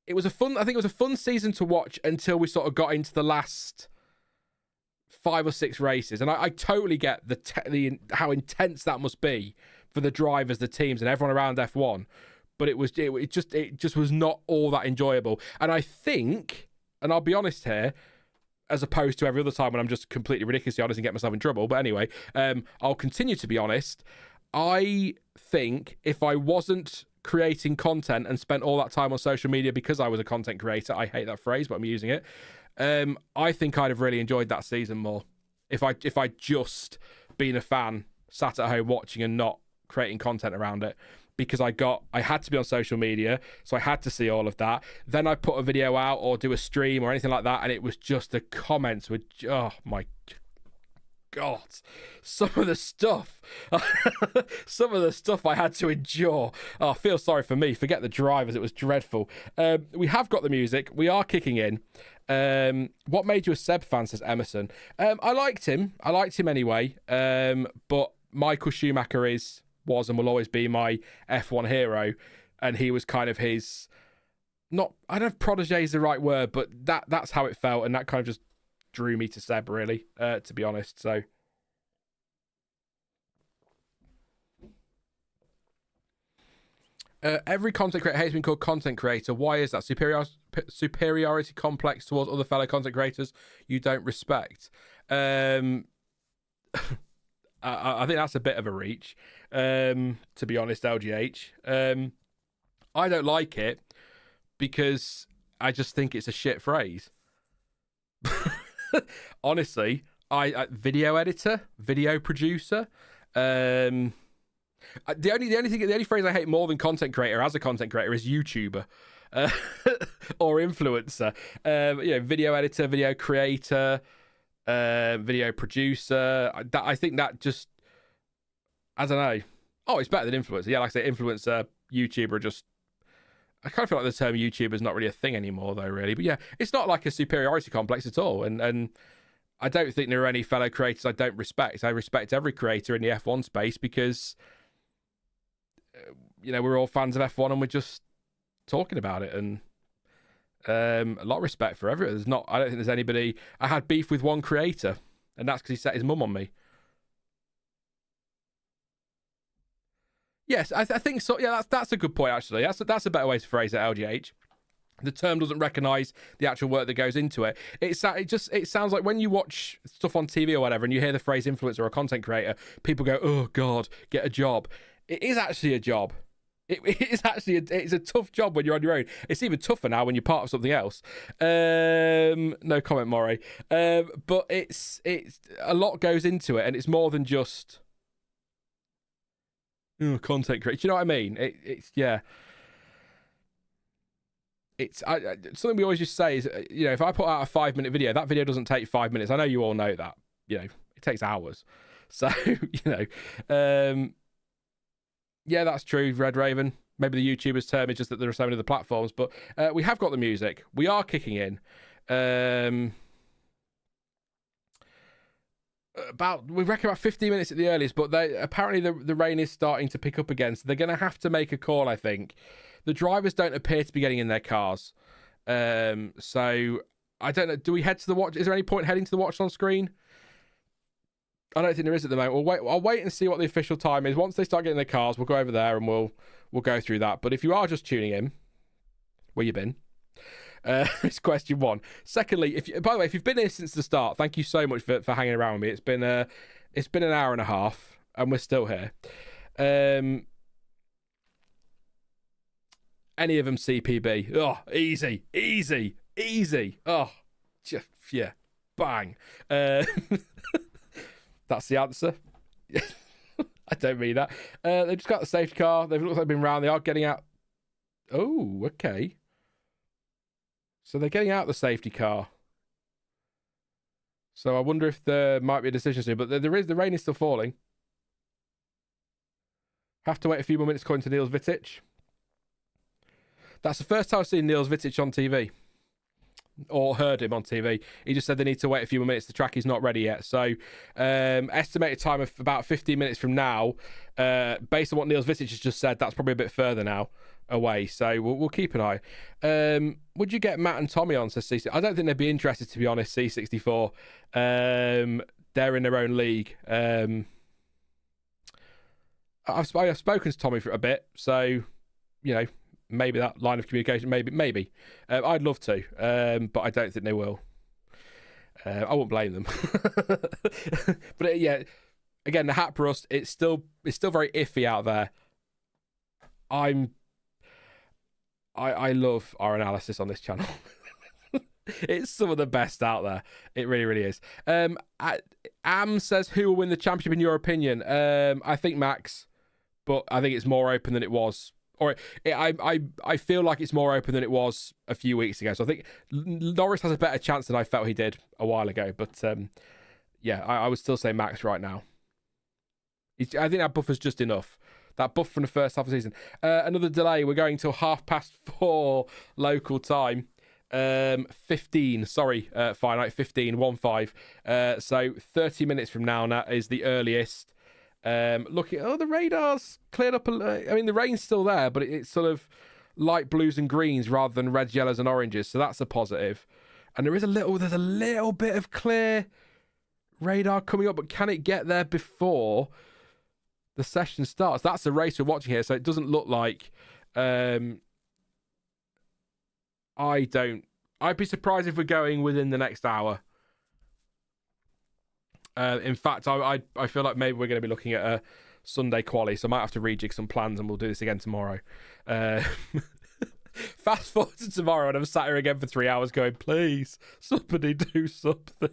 It was a fun. I think it was a fun season to watch until we sort of got into the last 5 or 6 races, and I totally get the how intense that must be for the drivers, the teams, and everyone around F1. But it just was not all that enjoyable. And I think, and I'll be honest here, as opposed to every other time when I'm just completely ridiculously honest and get myself in trouble. But anyway, I'll continue to be honest. I think if I wasn't creating content and spent all that time on social media because I was a content creator, I hate that phrase, but I'm using it. I think I'd have really enjoyed that season more if I just been a fan, sat at home watching and not creating content around it, because I had to be on social media, so I had to see all of that. Then I put a video out or do a stream or anything like that, and it was just the comments were, oh my God, some of the stuff I had to endure. Oh, I feel sorry for me. Forget the drivers. It was dreadful. We have got the music. We are kicking in. What made you a Seb fan, says Emerson. I liked him. I liked him anyway. But Michael Schumacher was and will always be my F1 hero. And he was kind of his... Not, I don't know if protege is the right word, but that's how it felt. And that kind of just drew me to Seb, really, to be honest. So every content creator hates being called content creator. Why is that? Superiority complex towards other fellow content creators you don't respect. I think that's a bit of a reach, to be honest, LGH. I don't like it because I just think it's a shit phrase. Honestly, I video editor, video producer. The only phrase I hate more than content creator as a content creator is YouTuber, or influencer. Video editor, video creator, video producer. I think that just, I don't know. Oh, it's better than influencer. Yeah, like I say, influencer, YouTuber, just. I kind of feel like the term YouTuber is not really a thing anymore, though, really. But yeah, it's not like a superiority complex at all. And I don't think there are any fellow creators I don't respect. I respect every creator in the F1 space because, we're all fans of F1 and we're just talking about it. And a lot of respect for everyone. I don't think there's anybody... I had beef with one creator, and that's because he set his mum on me. Yes, I think so. Yeah, that's a good point, actually. That's a better way to phrase it, LGH. The term doesn't recognise the actual work that goes into it. It sounds like when you watch stuff on TV or whatever and you hear the phrase influencer or content creator, people go, oh, God, get a job. It is actually a job. It's a tough job when you're on your own. It's even tougher now when you're part of something else. No comment, Maury. But it's a lot goes into it, and it's more than just... content creator. Do you know what I mean? It's yeah. It's something we always just say is, if I put out a 5-minute video, that video doesn't take 5 minutes. I know you all know that. It takes hours. So, yeah, that's true, Red Raven. Maybe the YouTubers' term is just that there are so many other platforms, but we have got the music. We are kicking in. We reckon about 15 minutes at the earliest, but apparently the rain is starting to pick up again, so they're going to have to make a call, I think. The drivers don't appear to be getting in their cars. So, I don't know. Do we head to the watch? Is there any point heading to the watch on screen? I don't think there is at the moment. I'll wait and see what the official time is. Once they start getting their cars, we'll go over there and we'll go through that. But if you are just tuning in, where you been? It's question one. Secondly, by the way, if you've been here since the start, thank you so much for hanging around with me. It's been an hour and a half, and we're still here. Any of them CPB? Oh, easy. Oh, just yeah, bang. That's the answer. I don't mean that. They've just got the safety car. They've looked like they've been round. They are getting out. Oh, okay. So they're getting out the safety car. So I wonder if there might be a decision soon. But the rain is still falling. Have to wait a few more minutes according to Niels Vitic. That's the first time I've seen Niels Vitic on TV. Or heard him on TV. He just said they need to wait a few more minutes. The track is not ready yet. So, estimated time of about 15 minutes from now. Based on what Niels Vitic has just said, that's probably a bit further now away. So we'll keep an eye. Would you get Matt and Tommy on to C64? I don't think they'd be interested, to be honest. C64. They're in their own league. I've spoken to Tommy for a bit, so maybe that line of communication, maybe. I'd love to, but I don't think they will. I won't blame them. But yeah, again, the hat rust, it's still very iffy out there. I love our analysis on this channel. It's some of the best out there. It really, really is. Am says, who will win the championship in your opinion? I think Max, but I think it's more open than it was. I feel like it's more open than it was a few weeks ago. So I think Norris has a better chance than I felt he did a while ago. But yeah, I would still say Max right now. I think that buffer's just enough. That buff from the first half of the season. Another delay. We're going till 4:30 local time. 15. Sorry, finite 15. 1-5. So 30 minutes from now is the earliest. Looking, the radar's cleared up. I mean, the rain's still there, but it's sort of light blues and greens rather than reds, yellows, and oranges. So that's a positive. And there's a little bit of clear radar coming up, but can it get there before the session starts? That's the race we're watching here, so it doesn't look like. I'd be surprised if we're going within the next hour. In fact, I feel like maybe we're going to be looking at a Sunday quali, so I might have to rejig some plans and we'll do this again tomorrow. Fast forward to tomorrow and I'm sat here again for 3 hours going, please, somebody do something.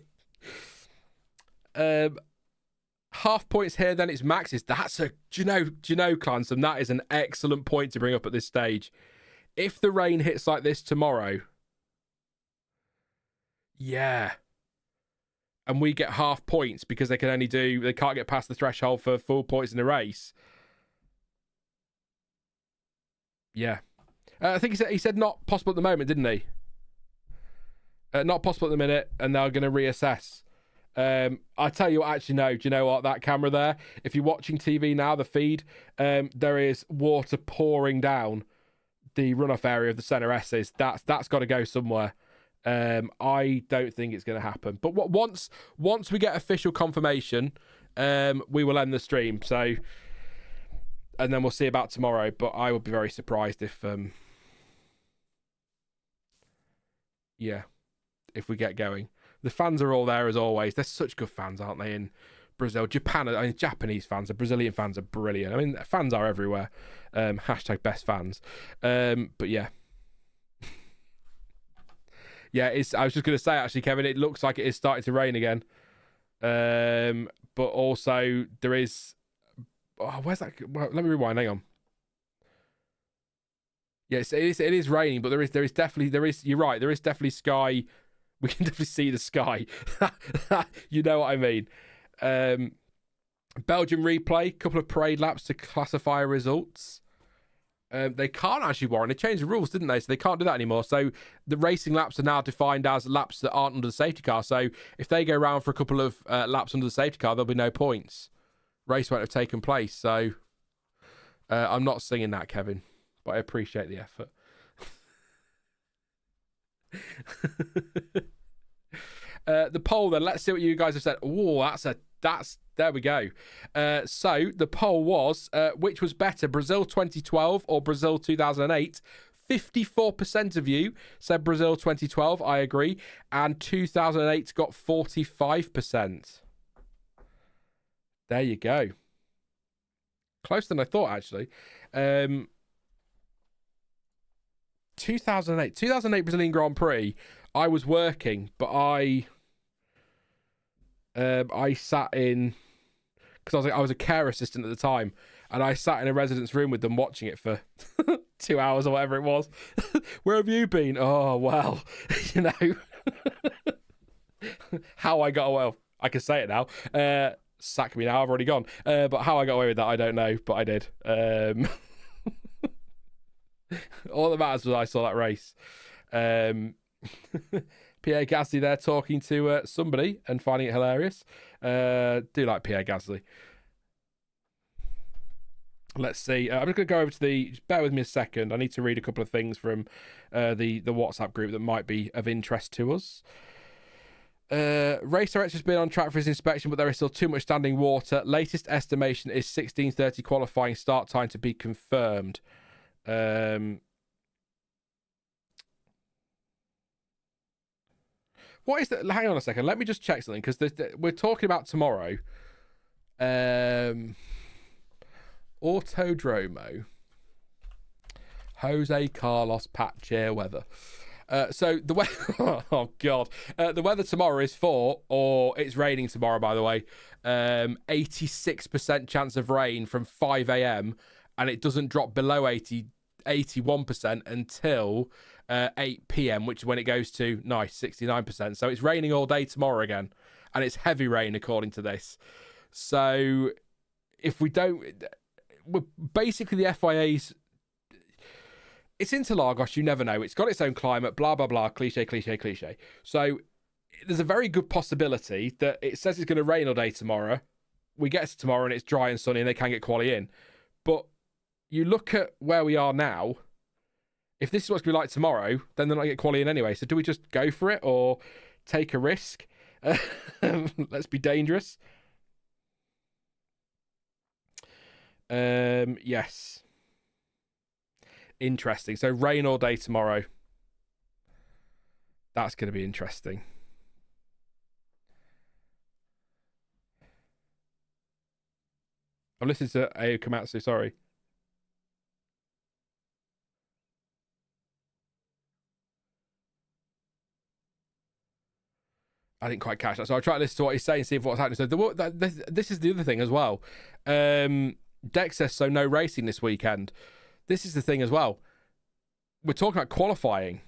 Half points here, then it's Max's. Do you know, Clanson, that is an excellent point to bring up at this stage. If the rain hits like this tomorrow, yeah, and we get half points because they can't get past the threshold for full points in a race. Yeah. I think he said not possible at the moment, didn't he? Not possible at the minute, and they're going to reassess. I tell you what, actually, no. Do you know what? That camera there, if you're watching TV now, the feed, there is water pouring down the runoff area of the centre S's. That's got to go somewhere. I don't think it's going to happen. But once we get official confirmation, we will end the stream. So, and then we'll see about tomorrow. But I would be very surprised if we get going. The fans are all there as always. They're such good fans, aren't they? In Brazil, Japan. I mean, Japanese fans, Brazilian fans are brilliant. I mean, fans are everywhere. Hashtag best fans. But yeah. Yeah, I was just going to say, actually, Kevin, it looks like it is starting to rain again. But also, there is where's that? Well, let me rewind. Hang on. Yes, it is raining, but there is definitely. You're right. There is definitely sky. We can definitely see the sky. You know what I mean. Belgium replay. Couple of parade laps to classify results. They can't actually warrant. They changed the rules, didn't they? So they can't do that anymore. So the racing laps are now defined as laps that aren't under the safety car. So if they go around for a couple of laps under the safety car, there'll be no points. Race won't have taken place. So I'm not singing that, Kevin, but I appreciate the effort. The poll then. Let's see what you guys have said. Oh, that's there we go. So the poll was, which was better, Brazil 2012 or Brazil 2008? 54% of you said Brazil 2012. I agree. And 2008 got 45%. There you go. Closer than I thought, actually. 2008 Brazilian Grand Prix. I was working, but I sat in, because I was a care assistant at the time, and I sat in a residence room with them watching it for 2 hours or whatever it was. Where have you been? Oh, well, you know, how I got away. Well, I can say it now. Sack me now. I've already gone. But how I got away with that, I don't know, but I did. All that matters was I saw that race. Pierre Gasly there talking to somebody and finding it hilarious. Do like Pierre Gasly. Let's see. I'm just going to go over to just bear with me a second. I need to read a couple of things from the WhatsApp group that might be of interest to us. Race director has been on track for his inspection, but there is still too much standing water. Latest estimation is 16:30 qualifying start time to be confirmed. What is that? Hang on a second. Let me just check something, because we're talking about tomorrow. Autodromo. Jose Carlos Patch weather. So the weather. Oh God. The weather tomorrow is or it's raining tomorrow, by the way. 86% chance of rain from 5 a.m. and it doesn't drop below 81% until 8 p.m, which is when it goes to 69%. So it's raining all day tomorrow again, and it's heavy rain according to this. So if we don't, basically the FIA's, it's Interlagos, you never know. It's got its own climate, blah, blah, blah, cliche. So there's a very good possibility that it says it's going to rain all day tomorrow. We get to tomorrow and it's dry and sunny and they can get quali in. But you look at where we are now, if this is what's going to be like tomorrow, then they're not going to get quali in anyway. So do we just go for it or take a risk? Let's be dangerous. Yes. Interesting. So rain all day tomorrow. That's going to be interesting. I'm listening to Ayo Komatsu, sorry. I didn't quite catch that. So I'll try to listen to what he's saying, see if what's happening. So this is the other thing as well. Dex says, so no racing this weekend. This is the thing as well. We're talking about qualifying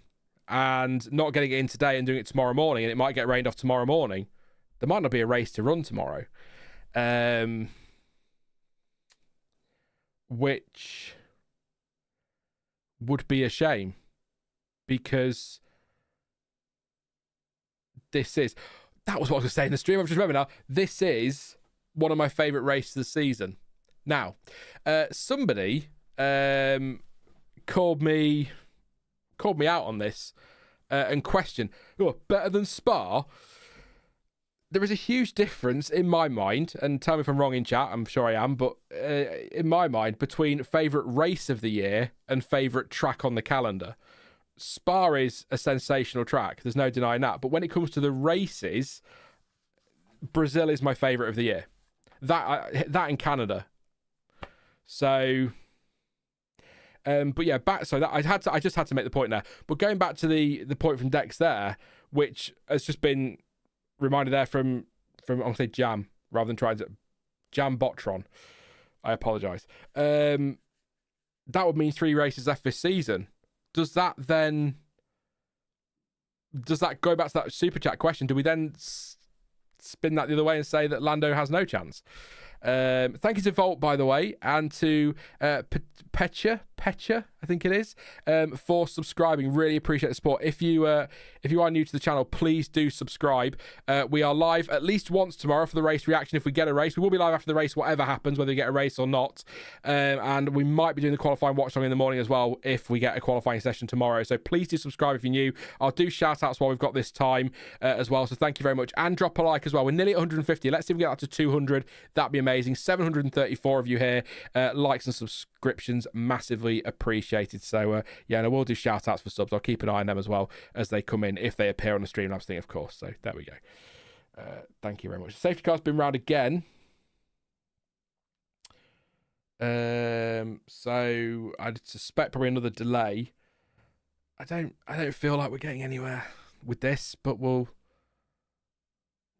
and not getting it in today and doing it tomorrow morning, and it might get rained off tomorrow morning. There might not be a race to run tomorrow. Which would be a shame, because that was what I was going to say in the stream. I've just remembered now. This is one of my favourite races of the season. Now, somebody called me out on this and questioned, better than Spa? There is a huge difference in my mind, and tell me if I'm wrong in chat, I'm sure I am, but in my mind, between favourite race of the year and favourite track on the calendar. Spa is a sensational track, there's no denying that, but when it comes to the races, Brazil is my favourite of the year. That in Canada. So, but yeah, I just had to make the point there. But going back to the point from Dex there, which has just been reminded there from I'm going to say Jam rather than trying to Jam Botron. I apologise. That would mean 3 races left this season. Does that go back to that super chat question? Do we then spin that the other way and say that Lando has no chance? Thank you to Volt, by the way, and to Pecha, I think it is, for subscribing. Really appreciate the support. If you are new to the channel, please do subscribe. We are live at least once tomorrow for the race reaction. If we get a race, we will be live after the race, whatever happens, whether we get a race or not. And we might be doing the qualifying watch along in the morning as well if we get a qualifying session tomorrow. So please do subscribe if you're new. I'll do shout outs while we've got this time as well. So thank you very much. And drop a like as well. We're nearly at 150. Let's see if we get that to 200. That'd be amazing. 734 of you here. Likes and subscriptions massively appreciated. So yeah, and I will do shout outs for subs. I'll keep an eye on them as well as they come in, if they appear on the Streamlabs thing, of course. So there we go. Thank you very much. Safety car's been round again. So I'd suspect probably another delay. I don't feel like we're getting anywhere with this, but we'll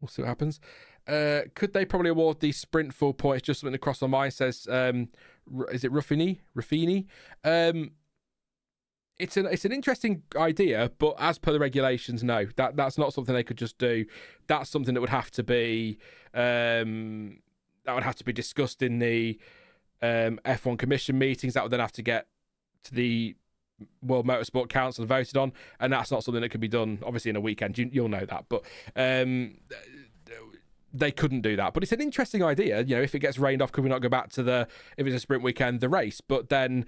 see what happens. Could they probably award these sprint full points? Just something across my mind says, is it Ruffini? It's an interesting idea, but as per the regulations, no, that's not something they could just do. That's something that would have to be discussed in the F1 Commission meetings. That would then have to get to the World Motorsport Council and voted on, and that's not something that could be done obviously in a weekend. You'll know that, but they couldn't do that. But it's an interesting idea. You know, if it gets rained off, could we not go back to if it's a sprint weekend, the race? But then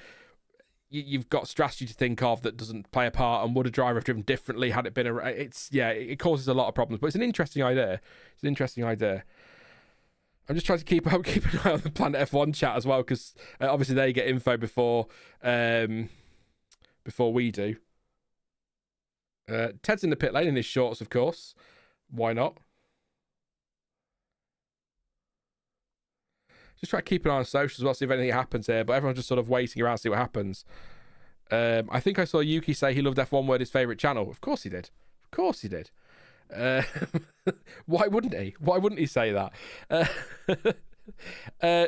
you've got strategy to think of that doesn't play a part, and would a driver have driven differently had it been it causes a lot of problems. But it's an interesting idea. I'm just trying to keep an eye on the Planet F1 chat as well, because obviously they get info before we do. Ted's in the pit lane in his shorts, of course. Why not? Just try to keep an eye on socials as well, see if anything happens here. But everyone's just sort of waiting around to see what happens. I think I saw Yuki say he loved F1 Word, his favourite channel. Of course he did. Why wouldn't he? Why wouldn't he say that?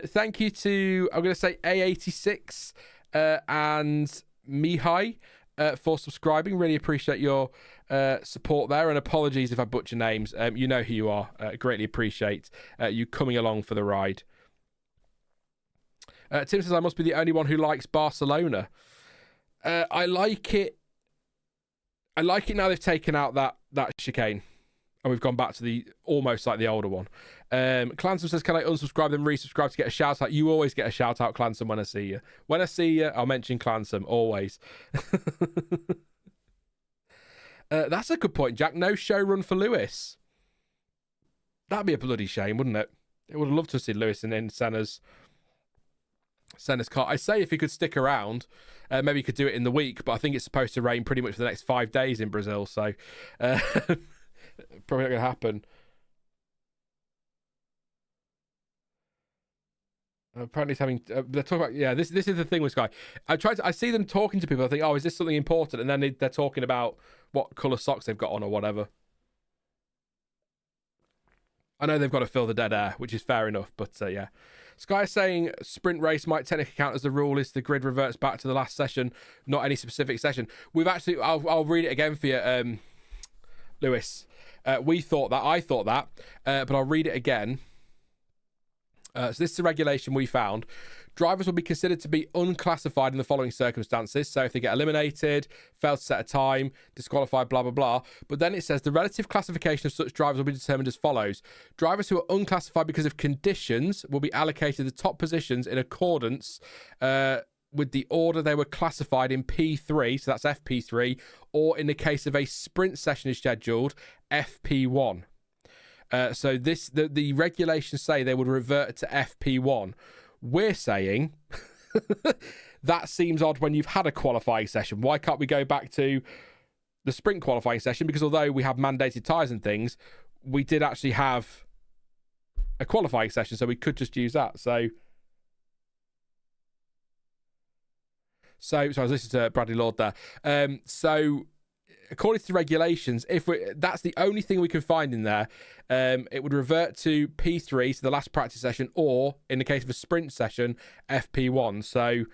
Thank you to, I'm going to say A86 and Mihai for subscribing. Really appreciate your support there, and apologies if I butcher names. You know who you are. Greatly appreciate you coming along for the ride. Tim says I must be the only one who likes Barcelona. I like it. I like it now they've taken out that chicane, and we've gone back to the almost like the older one. Clansom says, can I unsubscribe then resubscribe to get a shout out? You always get a shout out, Clansom, when I see you. When I see you, I'll mention Clansom, always. That's a good point, Jack. No show run for Lewis. That'd be a bloody shame, wouldn't it? I would have loved to see Lewis in Senna's car. I say if he could stick around, maybe he could do it in the week, but I think it's supposed to rain pretty much for the next 5 days in Brazil, so probably not going to happen. Apparently it's having they're talking about, yeah, this is the thing with Sky. I see them talking to people, I think, oh, is this something important? And then they're talking about what colour socks they've got on or whatever. I know they've got to fill the dead air, which is fair enough, but yeah. Sky is saying sprint race might technically count as the rule is the grid reverts back to the last session, not any specific session. We've actually, I'll read it again for you, Lewis. I thought that, but I'll read it again. So this is a regulation we found. Drivers will be considered to be unclassified in the following circumstances. So if they get eliminated, fail to set a time, disqualified, blah, blah, blah. But then it says the relative classification of such drivers will be determined as follows. Drivers who are unclassified because of conditions will be allocated the top positions in accordance with the order they were classified in P3, so that's FP3, or in the case of a sprint session is scheduled, FP1. So the regulations say they would revert to FP1. We're saying that seems odd when you've had a qualifying session. Why can't we go back to the sprint qualifying session? Because although we have mandated tyres and things, we did actually have a qualifying session, so we could just use that. So I was listening to Bradley Lord there. So according to the regulations, that's the only thing we can find in there, it would revert to P3, so the last practice session, or in the case of a sprint session, FP1. So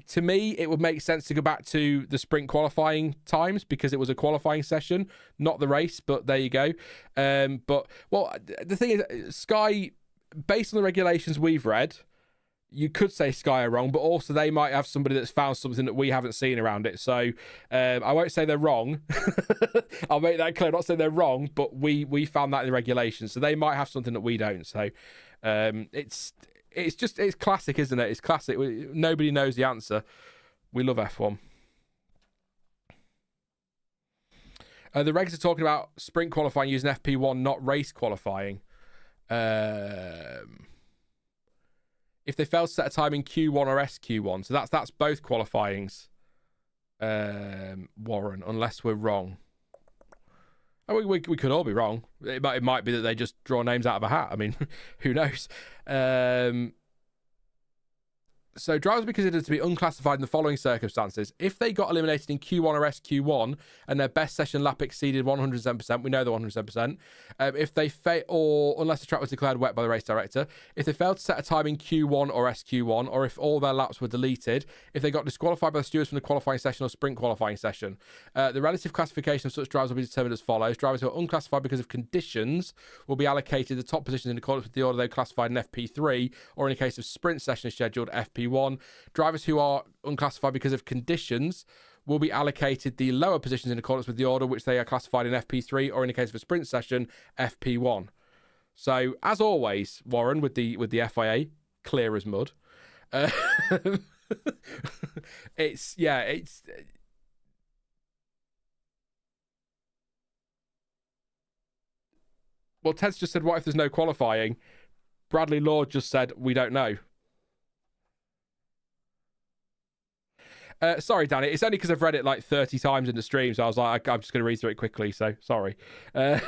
to me, it would make sense to go back to the sprint qualifying times because it was a qualifying session, not the race. But there you go. But the thing is, Sky, based on the regulations we've read, you could say Sky are wrong, but also they might have somebody that's found something that we haven't seen around it. So I won't say they're wrong. I'll make that clear. I'm not saying they're wrong, but we found that in the regulations. So they might have something that we don't. So it's classic, isn't it? It's classic. Nobody knows the answer. We love F1. The regs are talking about sprint qualifying using FP1, not race qualifying. If they fail to set a time in Q1 or SQ1, so that's both qualifyings. Warren, unless we're wrong. We could all be wrong. It might be that they just draw names out of a hat. I mean, who knows? So drivers will be considered to be unclassified in the following circumstances. If they got eliminated in Q1 or SQ1 and their best session lap exceeded 107%, we know the 107%. If they or unless the track was declared wet by the race director, if they failed to set a time in Q1 or SQ1, or if all their laps were deleted, if they got disqualified by the stewards from the qualifying session or sprint qualifying session. The relative classification of such drivers will be determined as follows. Drivers who are unclassified because of conditions will be allocated the top positions in accordance with the order they classified in FP3, or in the case of sprint session scheduled FP1. Drivers who are unclassified because of conditions will be allocated the lower positions in accordance with the order which they are classified in FP3, or in the case of a sprint session, FP1. So, as always, Warren, with the FIA, clear as mud. It's well, Ted's just said, what if there's no qualifying? Bradley Lord just said, we don't know. Sorry, Danny. It's only because I've read it like 30 times in the stream, so I was like, I'm just going to read through it quickly. So sorry. If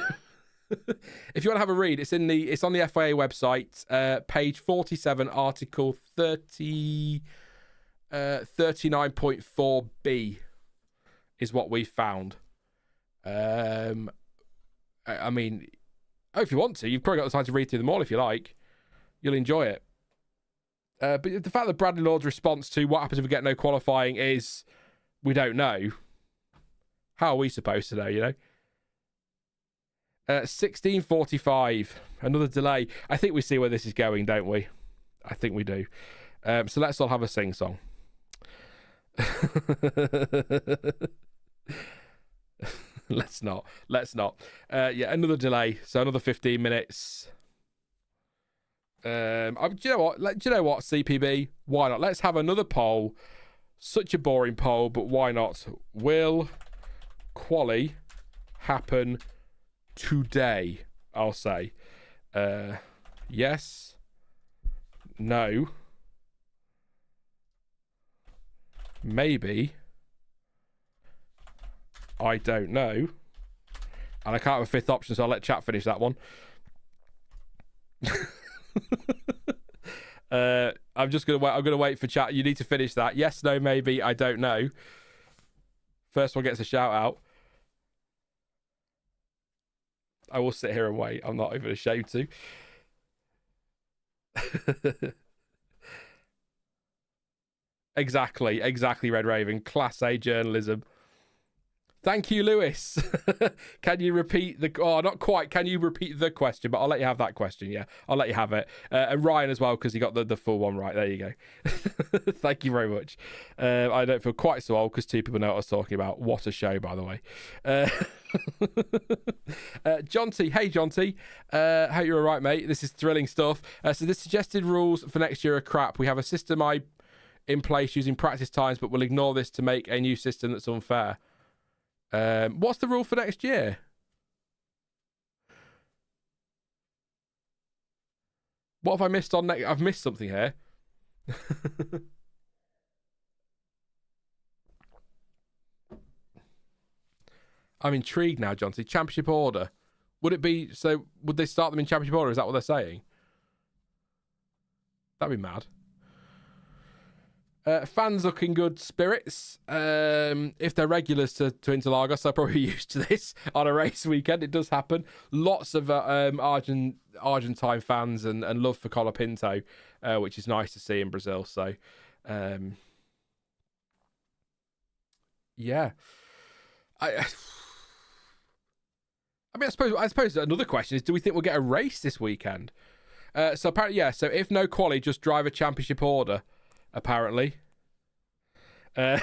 you want to have a read, it's on the FIA website, page 47, article 39.4b is what we found. I mean, if you want to, you've probably got the time to read through them all if you like. You'll enjoy it. But the fact that Bradley Lord's response to what happens if we get no qualifying is, we don't know. How are we supposed to know, you know? 16:45, another delay. I think we see where this is going, don't we? I think we do. So let's all have a sing-song. Let's not. Yeah, another delay. So another 15 minutes. Do you know what, CPB? Why not? Let's have another poll. Such a boring poll, but why not? Will quali happen today? I'll say. Yes. No. Maybe. I don't know. And I can't have a fifth option, so I'll let chat finish that one. I'm just gonna wait. I'm gonna wait for chat. You need to finish that. Yes, no, maybe. I don't know. First one gets a shout out. I will sit here and wait. I'm not even ashamed to. Exactly, Red Raven. Class A journalism. Thank you, Lewis. Can you repeat the... Oh, not quite. Can you repeat the question? But I'll let you have that question, yeah. I'll let you have it. And Ryan as well, because he got the full one right. There you go. Thank you very much. I don't feel quite so old because two people know what I was talking about. What a show, by the way. John T. Hey, John T. Hope you're all right, mate. This is thrilling stuff. So the suggested rules for next year are crap. We have a system in place using practice times, but we'll ignore this to make a new system that's unfair. What's the rule for next year? What have I missed on next? I've missed something here. I'm intrigued now, John. Championship order. Would it be so? Would they start them in championship order? Is that what they're saying? That'd be mad. Fans look in good spirits. If they're regulars to Interlagos, they're probably used to this on a race weekend. It does happen. Lots of Argentine fans and love for Colapinto, which is nice to see in Brazil. So, yeah. I mean, I suppose another question is, do we think we'll get a race this weekend? So apparently, yeah. So if no quali, just drive a championship order. Apparently. Do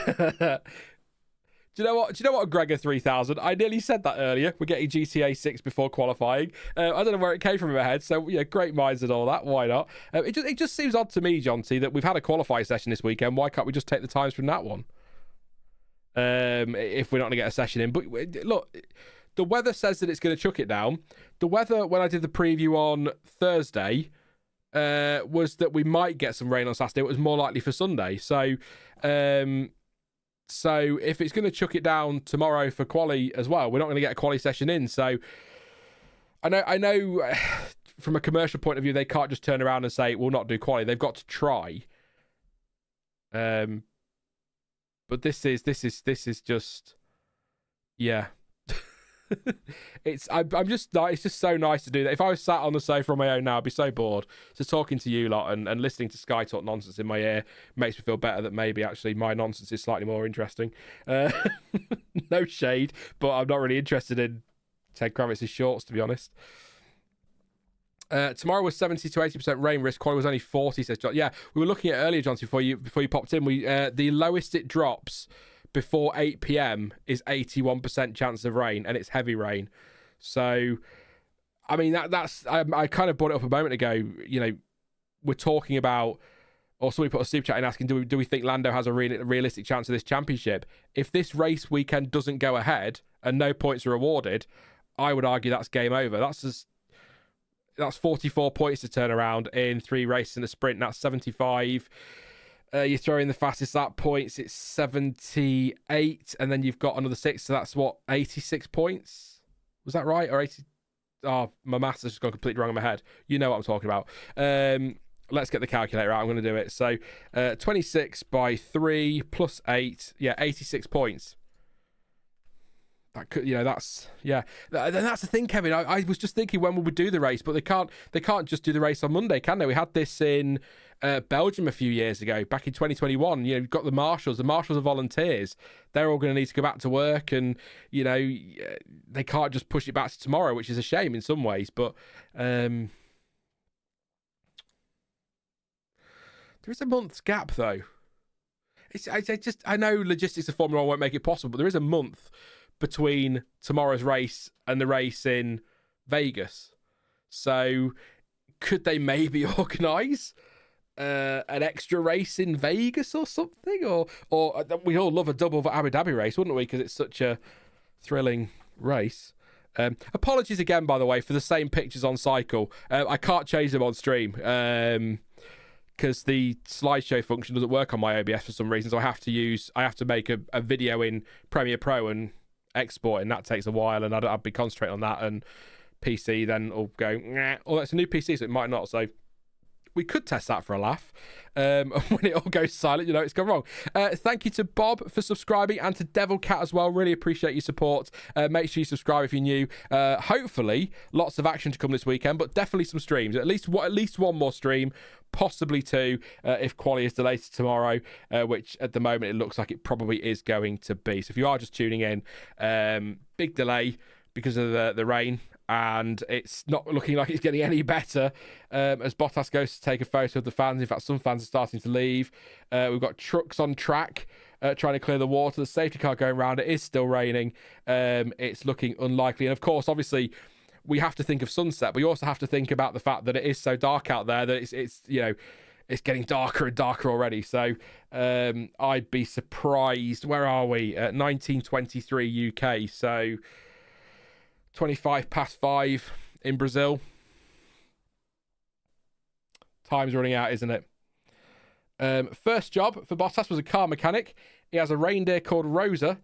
you know what, Gregor 3000? I nearly said that earlier. We're getting GTA 6 before qualifying. I don't know where it came from in my head. So yeah, great minds and all that. Why not? It just seems odd to me, Jonty, that we've had a qualifying session this weekend. Why can't we just take the times from that one? If we're not going to get a session in. But look, the weather says that it's going to chuck it down. The weather, when I did the preview on Thursday, was that we might get some rain on Saturday. It was more likely for Sunday. So if it's going to chuck it down tomorrow for quali as well, we're not going to get a quali session in. So I know from a commercial point of view, they can't just turn around and say, we'll not do quali. They've got to try. But this is just, yeah. It's just so nice to do that. If I was sat on the sofa on my own now, I'd be so bored. Just talking to you lot and listening to Sky talk nonsense in my ear makes me feel better that maybe actually my nonsense is slightly more interesting. No shade, but I'm not really interested in Ted Kravitz's shorts, to be honest. Tomorrow was 70 to 80% rain risk. Quali was only 40, says John. Yeah, we were looking at earlier, John, before you popped in. The lowest it drops before 8 p.m. is 81% chance of rain, and it's heavy rain. So, I mean, that's I kind of brought it up a moment ago. You know, we're talking about, or somebody put a super chat in asking, do we think Lando has a realistic chance of this championship? If this race weekend doesn't go ahead and no points are awarded, I would argue that's game over. That's 44 points to turn around in 3 races in a sprint. That's 75. You throw in the fastest lap points, it's 78, and then you've got another 6, so that's 86 points? Was that right? Or 80? Oh, my maths has just gone completely wrong in my head. You know what I'm talking about. Let's get the calculator out. I'm going to do it. So 26 by 3 plus 8, 86 points. That could, that's, yeah. And that's the thing, Kevin. I was just thinking, when will we do the race? But they can't just do the race on Monday, can they? We had this in Belgium a few years ago, back in 2021. You've got the marshals. The marshals are volunteers. They're all going to need to go back to work, and they can't just push it back to tomorrow, which is a shame in some ways. But there is a month's gap, though. I know logistics of Formula One won't make it possible, but there is a month between tomorrow's race and the race in Vegas. So could they maybe organise an extra race in Vegas or something? Or we all love a double Abu Dhabi race, wouldn't we? Because it's such a thrilling race. Apologies again, by the way, for the same pictures on Cycle. I can't change them on stream because the slideshow function doesn't work on my OBS for some reason. So I have to make a video in Premiere Pro and export, and that takes a while, and I'd be concentrating on that, and PC then will go, oh, it's a new PC, so it might not. So we could test that for a laugh. When it all goes silent, it's gone wrong. Thank you to Bob for subscribing, and to Devil Cat as well. Really appreciate your support. Make sure you subscribe if you're new. Hopefully, lots of action to come this weekend, but definitely some streams. At least one more stream, possibly 2, if quali is delayed to tomorrow, which at the moment it looks like it probably is going to be. So if you are just tuning in, big delay because of the rain, and it's not looking like it's getting any better as Bottas goes to take a photo of the fans. In fact, some fans are starting to leave. We've got trucks on track trying to clear the water. The safety car going around. It is still raining. It's looking unlikely. And of course, obviously, we have to think of sunset, but you also have to think about the fact that it is so dark out there that it's getting darker and darker already. So I'd be surprised. Where are we? At 1923 UK. So 25 past 5 in Brazil. Time's running out, isn't it? First job for Bottas was a car mechanic. He has a reindeer called Rosa.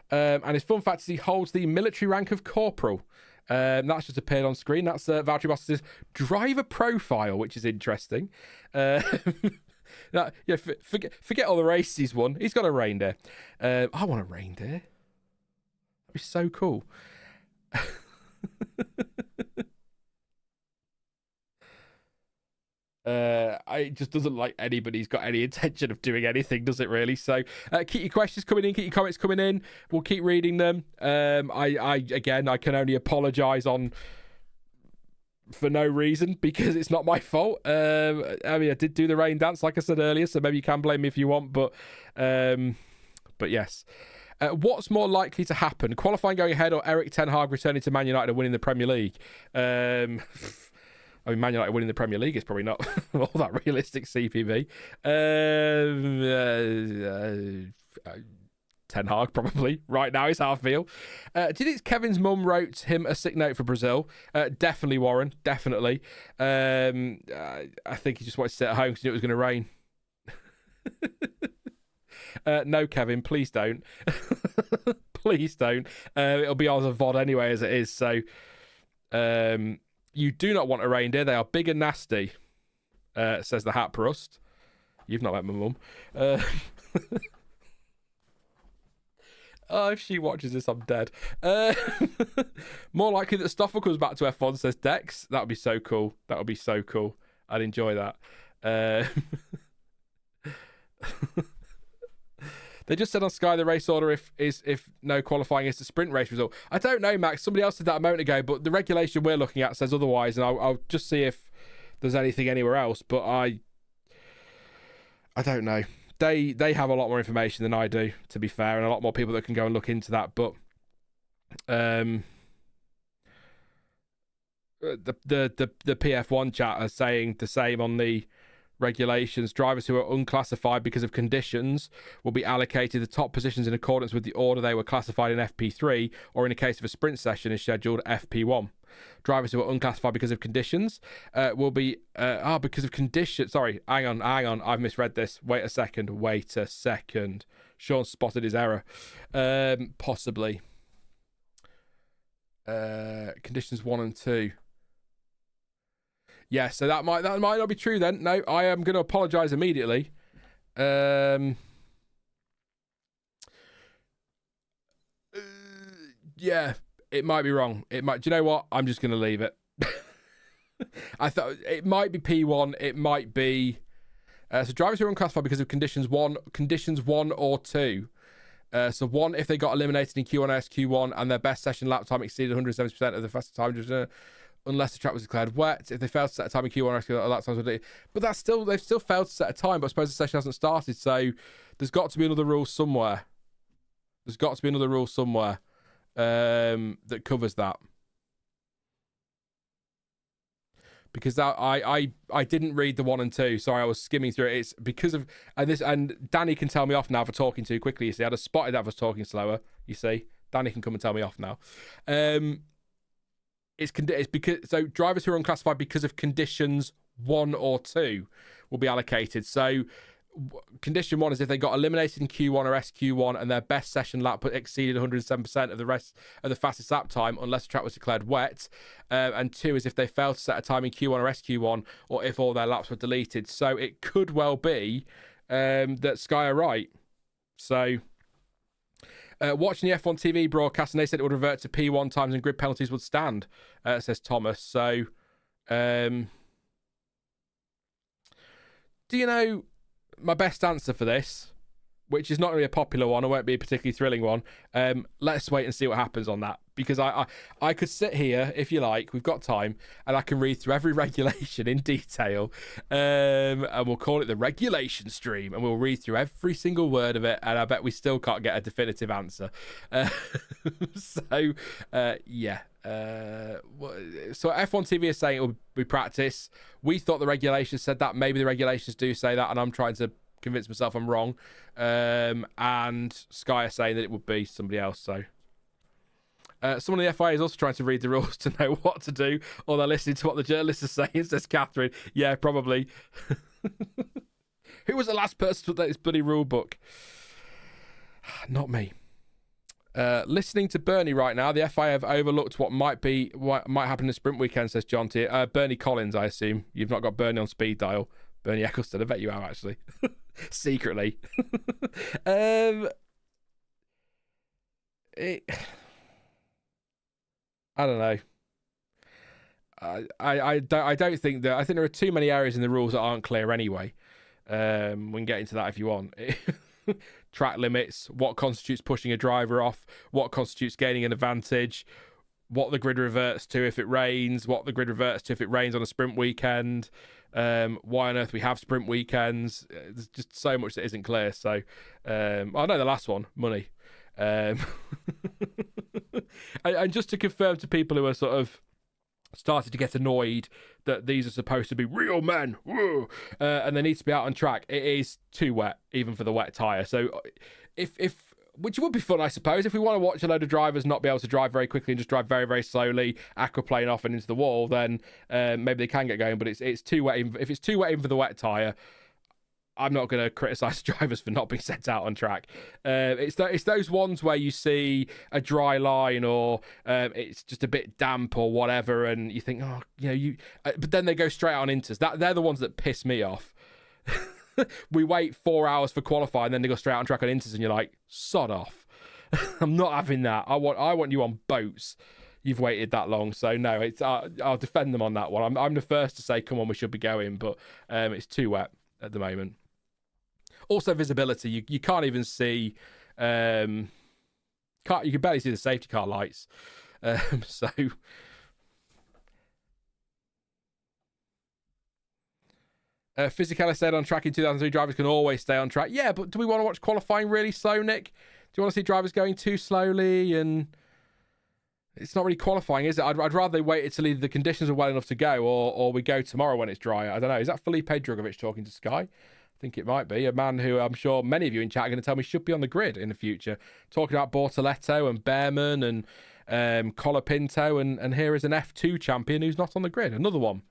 And his fun fact is he holds the military rank of corporal. That's just appeared on screen. That's Valtteri Bottas' driver profile, which is interesting. Yeah, forget all the races he's won. He's got a reindeer. I want a reindeer. That'd be so cool. It just doesn't like anybody's got any intention of doing anything, does it really? So keep your questions coming in, keep your comments coming in. We'll keep reading them. I can only apologise for no reason because it's not my fault. I did do the rain dance like I said earlier, so maybe you can blame me if you want, but yes. What's more likely to happen? Qualifying going ahead or Eric Ten Hag returning to Man United and winning the Premier League? Man United winning the Premier League is probably not all that realistic, CPB. Ten Hag, probably. Right now is how I feel. Do you think Kevin's mum wrote him a sick note for Brazil? Definitely, Warren. Definitely. I think he just wanted to sit at home because he knew it was going to rain. No, Kevin, please don't. Please don't. It'll be on a VOD anyway as it is, so... you do not want a reindeer. They are big and nasty, says the Hat Prust. You've not met my mum. Oh, if she watches this, I'm dead. More likely that Stoffel comes back to F1, says Dex. That would be so cool. That would be so cool. I'd enjoy that. They just said on Sky the race order if no qualifying is the sprint race result. I don't know, Max. Somebody else said that a moment ago, but the regulation we're looking at says otherwise, and I'll just see if there's anything anywhere else. But I don't know. They have a lot more information than I do, to be fair, and a lot more people that can go and look into that. But the PF1 chat are saying the same on the regulations. Drivers who are unclassified because of conditions will be allocated the top positions in accordance with the order they were classified in FP3, or in the case of a sprint session is scheduled FP1. Drivers who are unclassified because of conditions will be because of conditions. Sorry, hang on, I've misread this. Wait a second. Sean spotted his error. Possibly conditions 1 and 2. Yeah, so that might not be true then. No, I am going to apologise immediately. Yeah, it might be wrong. Do you know what? I'm just going to leave it. I thought it might be P1. It might be. So drivers who are unclassified because of conditions 1 or 2. So 1 if they got eliminated in Q1 or SQ1 and their best session lap time exceeded 170% of the fastest time. Unless the track was declared wet. If they failed to set a time in Q1 or lap times, but they've still failed to set a time. But I suppose the session hasn't started, so there's got to be another rule somewhere. That covers that. Because that I didn't read the 1 and 2. Sorry, I was skimming through it. It's because of and Danny can tell me off now for talking too quickly. You see, I'd have spotted that I was talking slower. You see, Danny can come and tell me off now. It's because drivers who are unclassified because of conditions 1 or 2 will be allocated. So condition 1 is if they got eliminated in Q1 or SQ1 and their best session lap exceeded 107% of the rest of the fastest lap time, unless the track was declared wet. And 2 is if they failed to set a time in Q1 or SQ1, or if all their laps were deleted. So it could well be that Sky are right. So. Watching the F1 TV broadcast, and they said it would revert to P1 times and grid penalties would stand, says Thomas. So, do you know my best answer for this, which is not really a popular one, or won't be a particularly thrilling one? Let's wait and see what happens on that, because I could sit here, if you like, we've got time, and I can read through every regulation in detail, and we'll call it the regulation stream, and we'll read through every single word of it, and I bet we still can't get a definitive answer. So F1 TV is saying it will be practice. We thought the regulations said that. Maybe the regulations do say that, and I'm trying to convince myself I'm wrong. And Sky are saying that it would be somebody else. So someone in the FIA is also trying to read the rules to know what to do, or they're listening to what the journalists are saying, says Catherine. Yeah, probably. Who was the last person to update this bloody rule book? Not me. Listening to Bernie right now, the FIA have overlooked what might happen in the sprint weekend, says John T. Bernie Collins, I assume. You've not got Bernie on speed dial. Bernie Ecclestone, I bet you have, actually. Secretly. I don't know. I don't think that. I think there are too many areas in the rules that aren't clear anyway. We can get into that if you want. Track limits, what constitutes pushing a driver off, what constitutes gaining an advantage, what the grid reverts to if it rains, what the grid reverts to if it rains on a sprint weekend, why on earth we have sprint weekends. There's just so much that isn't clear. So I know the last one, money. And just to confirm to people who are sort of started to get annoyed that these are supposed to be real men, and they need to be out on track, it is too wet even for the wet tyre. So if which would be fun, I suppose, if we want to watch a load of drivers not be able to drive very quickly and just drive very, very slowly, aquaplane off and into the wall, then maybe they can get going. But it's too wet. If it's too wet even for the wet tyre, I'm not going to criticise drivers for not being sent out on track. It's those ones where you see a dry line or it's just a bit damp or whatever, and you think, but then they go straight on inters. They're the ones that piss me off. We wait 4 hours for qualifying, and then they go straight on track on inters, and you're like, sod off. I'm not having that. I want you on boats. You've waited that long, so no, it's I'll defend them on that one. I'm the first to say, come on, we should be going, but it's too wet at the moment. Also, visibility. You can't even see. You can barely see the safety car lights. So. Physicality stayed on track in 2003. Drivers can always stay on track. Yeah, but do we want to watch qualifying really slow, Nick? Do you want to see drivers going too slowly? And it's not really qualifying, is it? I'd rather they wait until either the conditions are well enough to go or we go tomorrow when it's dry. I don't know. Is that Felipe Drugovich talking to Sky? I think it might be. A man who I'm sure many of you in chat are going to tell me should be on the grid in the future. Talking about Bortoletto and Behrman and Colapinto. And here is an F2 champion who's not on the grid. Another one.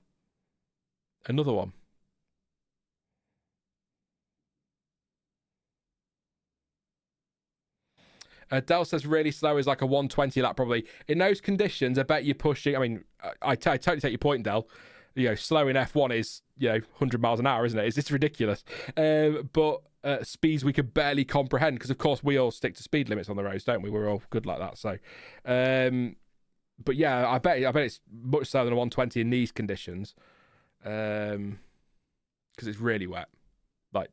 Dell says really slow is like a 120 lap probably. In those conditions, I bet you're pushing. I mean, I totally take your point, Dell. Slow in F1 is 100 miles an hour, isn't it? It's ridiculous. But speeds we could barely comprehend because, of course, we all stick to speed limits on the roads, don't we? We're all good like that. So, but yeah, I bet it's much slower than a 120 in these conditions because it's really wet. Like,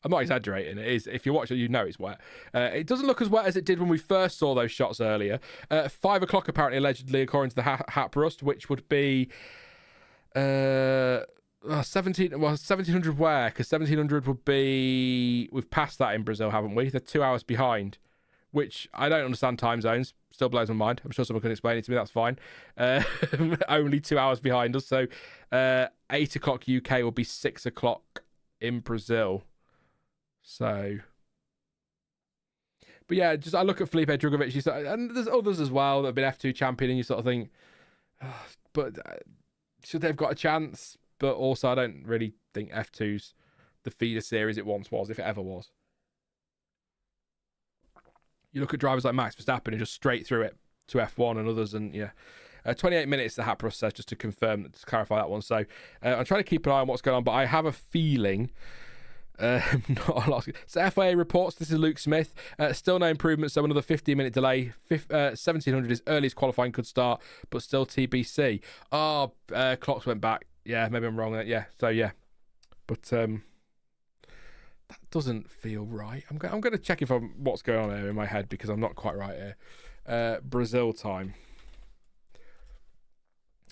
I'm not exaggerating. It is. If you watch it, you know it's wet. It doesn't look as wet as it did when we first saw those shots earlier. 5 o'clock, apparently, allegedly, according to the Haprust, which would be 1700 where? Because 1700 would be... We've passed that in Brazil, haven't we? They're 2 hours behind, which I don't understand time zones. Still blows my mind. I'm sure someone can explain it to me. That's fine. Only 2 hours behind us. So 8 o'clock UK will be 6 o'clock in Brazil. So, but yeah, just I look at Felipe Drugovich, and there's others as well that have been F2 champion, and you sort of think, but should they have got a chance? But also, I don't really think F2's the feeder series it once was, if it ever was. You look at drivers like Max Verstappen who just straight through it to F1 and others, and yeah. 28 minutes, the Haprus says, just to confirm, to clarify that one. So I'm trying to keep an eye on what's going on, but I have a feeling. Not a lot. So FIA reports, this is Luke Smith, still no improvement, so another 15-minute delay. 1700 is earliest qualifying could start, but still TBC. Clocks went back. Yeah, maybe I'm wrong there. Yeah, so yeah, but that doesn't feel right. I'm going to check what's going on here in my head because I'm not quite right here. Brazil time.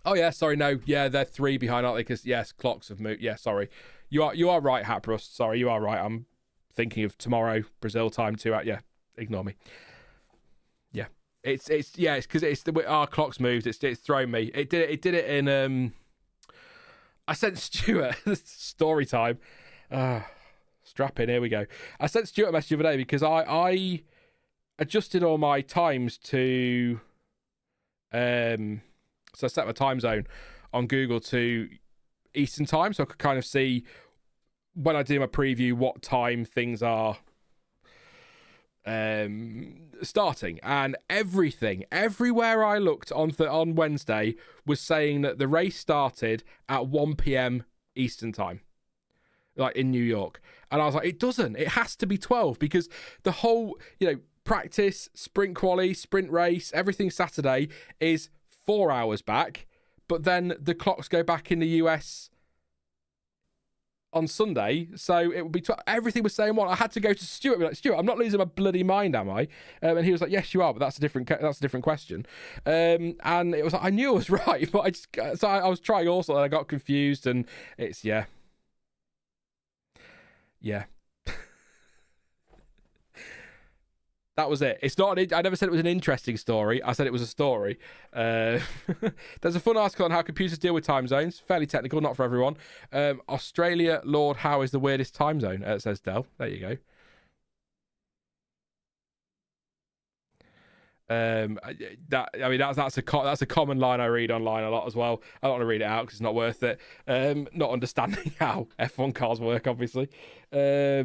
Oh yeah, sorry, no, yeah, they're 3 behind, aren't they? Because yes, clocks have moved. Yeah, sorry. You are right, Haprust. Sorry, you are right. I'm thinking of tomorrow, Brazil time too. Yeah, ignore me. Yeah, it's because our clocks moved. It's thrown me. It did it in. I sent Stuart story time. Strap in. Here we go. I sent Stuart a message the other day because I adjusted all my times to. So I set my time zone on Google to Eastern time, so I could kind of see when I do my preview what time things are starting. And everywhere I looked on Wednesday was saying that the race started at 1 p.m. Eastern time. like in New York. And I was like, it doesn't. It has to be 12 because the whole, practice, sprint quali, sprint race, everything Saturday is 4 hours back. But then the clocks go back in the US on Sunday, so it would be everything was saying one. I had to go to Stuart and be like, Stuart, I'm not losing my bloody mind, am I? And he was like, yes, you are, but that's a different question. And it was like, I knew I was right, but I was trying also, and I got confused, and it's yeah. That was it. It's not. I never said it was an interesting story. I said it was a story. There's a fun article on how computers deal with time zones. Fairly technical, not for everyone. Australia, Lord, how is the weirdest time zone? Says Del. There you go. That's a common line I read online a lot as well. I don't want to read it out because it's not worth it. Not understanding how F1 cars work, obviously. Yeah.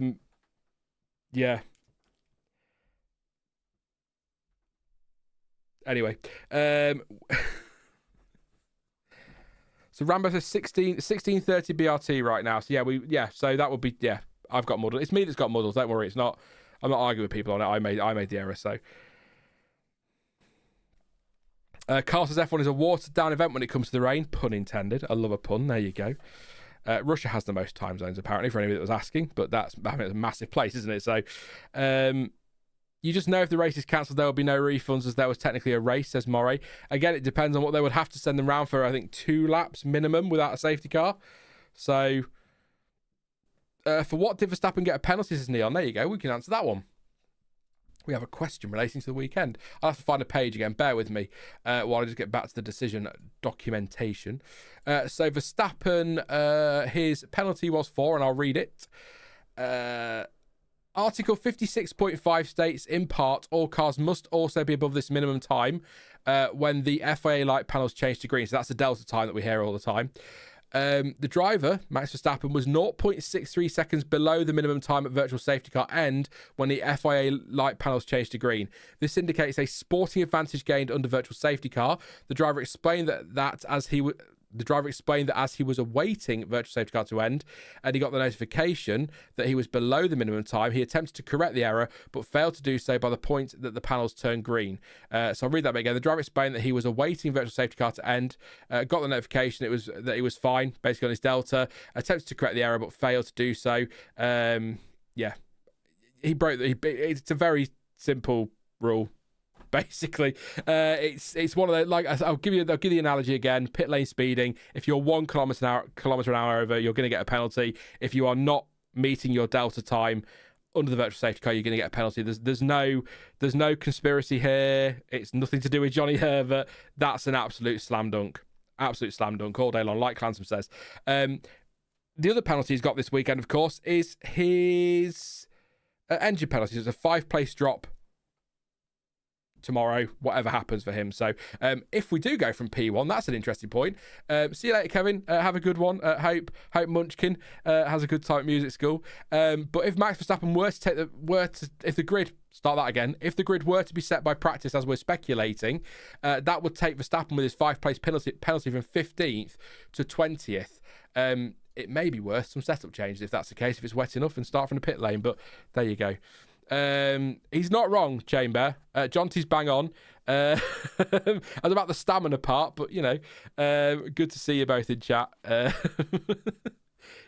Anyway, so Rambo says 1630 BRT right now. So so that would be I've got muddled. It's me that's got muddled. Don't worry, it's not. I'm not arguing with people on it. I made the error. So Carl says F1 is a watered down event when it comes to the rain. Pun intended. I love a pun. There you go. Russia has the most time zones apparently for anybody that was asking, but it's a massive place, isn't it? So. You just know if the race is cancelled, there will be no refunds as there was technically a race, says Moray. Again, it depends on what they would have to send them round for, I think, 2 laps minimum without a safety car. So, for what did Verstappen get a penalty, says Neon? There you go, we can answer that one. We have a question relating to the weekend. I'll have to find a page again, bear with me, while I just get back to the decision documentation. So, Verstappen, his penalty was 4, and I'll read it. Article 56.5 states, in part, all cars must also be above this minimum time when the FIA light panels change to green. So that's the delta time that we hear all the time. The driver, Max Verstappen, was 0.63 seconds below the minimum time at virtual safety car end when the FIA light panels changed to green. This indicates a sporting advantage gained under virtual safety car. The driver explained that as he was awaiting virtual safety car to end and he got the notification that he was below the minimum time, he attempted to correct the error but failed to do so by the point that the panels turned green. So I'll read that bit again. The driver explained that he was awaiting virtual safety car to end, got the notification that he was fine, basically on his delta, attempted to correct the error but failed to do so. He broke it's a very simple rule. Basically, it's one of the, like, I'll give you the analogy again. Pit lane speeding. If you're 1 kilometer an hour over, you're going to get a penalty. If you are not meeting your delta time under the virtual safety car, you're going to get a penalty. There's no conspiracy here. It's nothing to do with Johnny Herbert. That's an absolute slam dunk all day long, like Clansom says. The other penalty he's got this weekend, of course, is his engine penalty. It's a 5-place drop tomorrow, whatever happens for him. So if we do go from P1, that's an interesting point. See you later, Kevin. Have a good one. Hope Munchkin has a good time at music school. But if Max Verstappen were to take if the grid were to be set by practice, as we're speculating, that would take Verstappen with his 5-place penalty from 15th to 20th. It may be worth some setup changes if that's the case, if it's wet enough, and start from the pit lane. But there you go. He's not wrong, Chamber. John T's bang on. I was about the stamina part, but good to see you both in chat.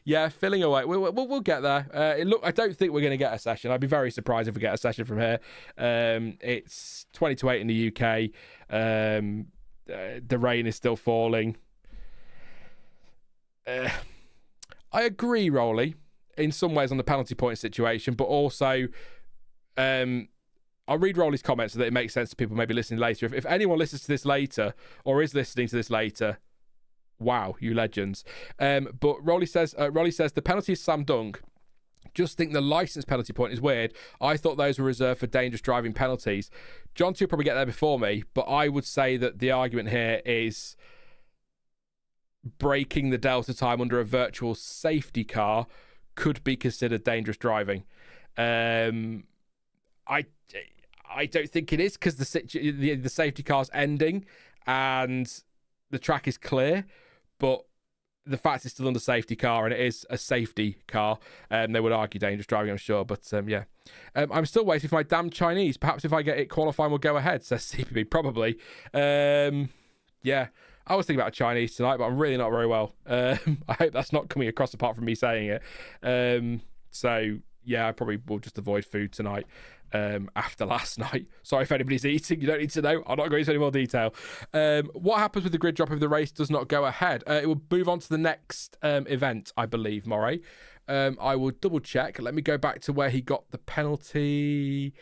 Yeah, filling away. We'll get there. I don't think we're going to get a session. I'd be very surprised if we get a session from here. It's 20 to 8 in the UK. The rain is still falling. I agree, Rolly, in some ways on the penalty point situation, but also I'll read Rolly's comments so that it makes sense to people maybe listening later. If anyone listens to this later or is listening to this later, wow, you legends. But Rolly says the penalty is slam dunk. Just think the license penalty point is weird. I thought those were reserved for dangerous driving penalties. John T will probably get there before me, but I would say that the argument here is breaking the delta time under a virtual safety car could be considered dangerous driving. I don't think it is, because the safety car's ending and the track is clear, but the fact it's still under safety car, and it is a safety car, they would argue dangerous driving, I'm sure. But yeah, I'm still waiting for my damn Chinese. Perhaps if I get it qualifying, we'll go ahead, says CPB. Probably. Yeah, I was thinking about a Chinese tonight, but I'm really not very well. I hope that's not coming across apart from me saying it. So yeah, I probably will just avoid food tonight after last night. Sorry if anybody's eating, you don't need to know. I'm not going into any more detail. What happens with the grid drop if the race does not go ahead? It will move on to the next event, I believe, Moray. I will double check. Let me go back to where he got the penalty.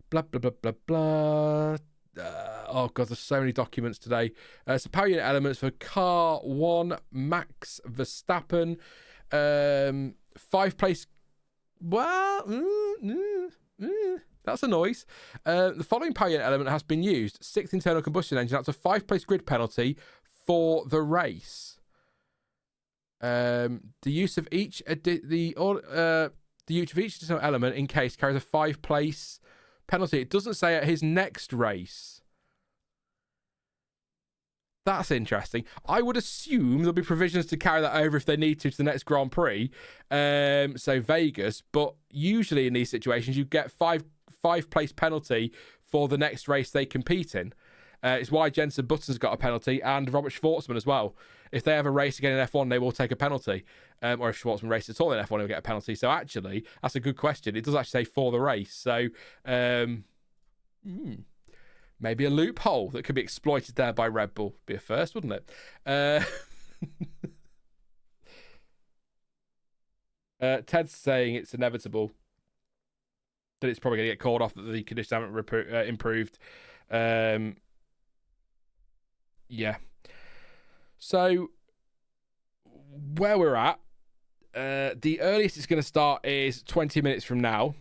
Blah, blah, blah, blah, blah. Oh god, there's so many documents today. So power unit elements for car 1, Max Verstappen. 5 place. Well, that's a noise. The following power unit element has been used: 6th internal combustion engine. That's a 5-place grid penalty for the race. The use of each the use of each additional element in case carries a 5-place penalty. It doesn't say at his next race. That's interesting. I would assume there'll be provisions to carry that over if they need to the next Grand Prix, so Vegas. But usually in these situations, you get five place penalty for the next race they compete in. It's why Jenson Button's got a penalty, and Robert Schwartzman as well. If they have a race again in F1, they will take a penalty. Or if Schwartzman races at all in F1, he'll get a penalty. So actually, that's a good question. It does actually say for the race. So maybe a loophole that could be exploited there by Red Bull. Be a first, wouldn't it? Ted's saying it's inevitable that it's probably going to get called off, that the conditions haven't improved. Yeah. So, where we're at, the earliest it's going to start is 20 minutes from now.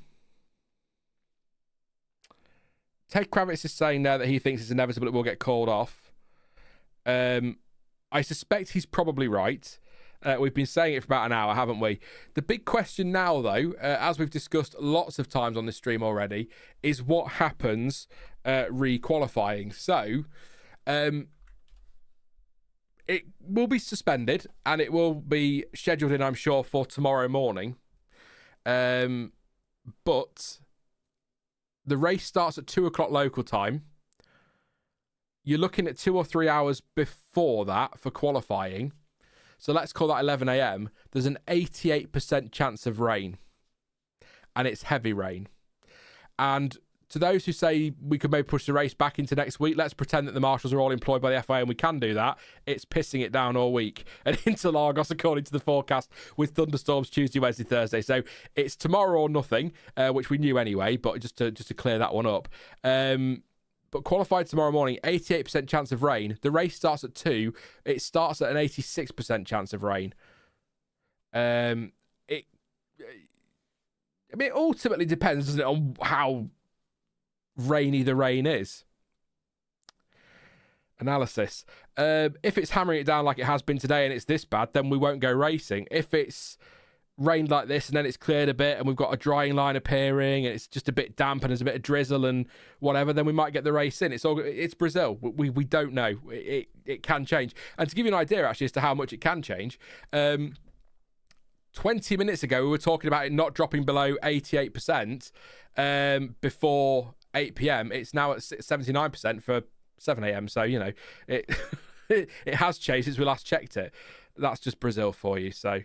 Ted Kravitz is saying now that he thinks it's inevitable it will get called off. I suspect he's probably right. We've been saying it for about an hour, haven't we? The big question now, though, as we've discussed lots of times on this stream already, is what happens re-qualifying. So, it will be suspended, and it will be scheduled in, I'm sure, for tomorrow morning. But the race starts at 2 o'clock local time. You're looking at 2 or 3 hours before that for qualifying. So let's call that 11 a.m. There's an 88% chance of rain. And it's heavy rain. And to those who say we could maybe push the race back into next week, let's pretend that the marshals are all employed by the FIA and we can do that. It's pissing it down all week. And Interlagos, according to the forecast, with thunderstorms Tuesday, Wednesday, Thursday. So it's tomorrow or nothing, which we knew anyway, but just to clear that one up. But qualified tomorrow morning, 88% chance of rain. The race starts at 2. It starts at an 86% chance of rain. It ultimately depends, doesn't it, on how rainy the rain is. Analysis. If it's hammering it down like it has been today and it's this bad, then we won't go racing. If it's rained like this and then it's cleared a bit and we've got a drying line appearing and it's just a bit damp and there's a bit of drizzle and whatever, then we might get the race in. It's Brazil. We don't know. It can change. And to give you an idea actually as to how much it can change, 20 minutes ago we were talking about it not dropping below 88% before 8 p.m. It's now at 79% for 7 a.m. So, you know, it has changed since we last checked it. That's just Brazil for you. So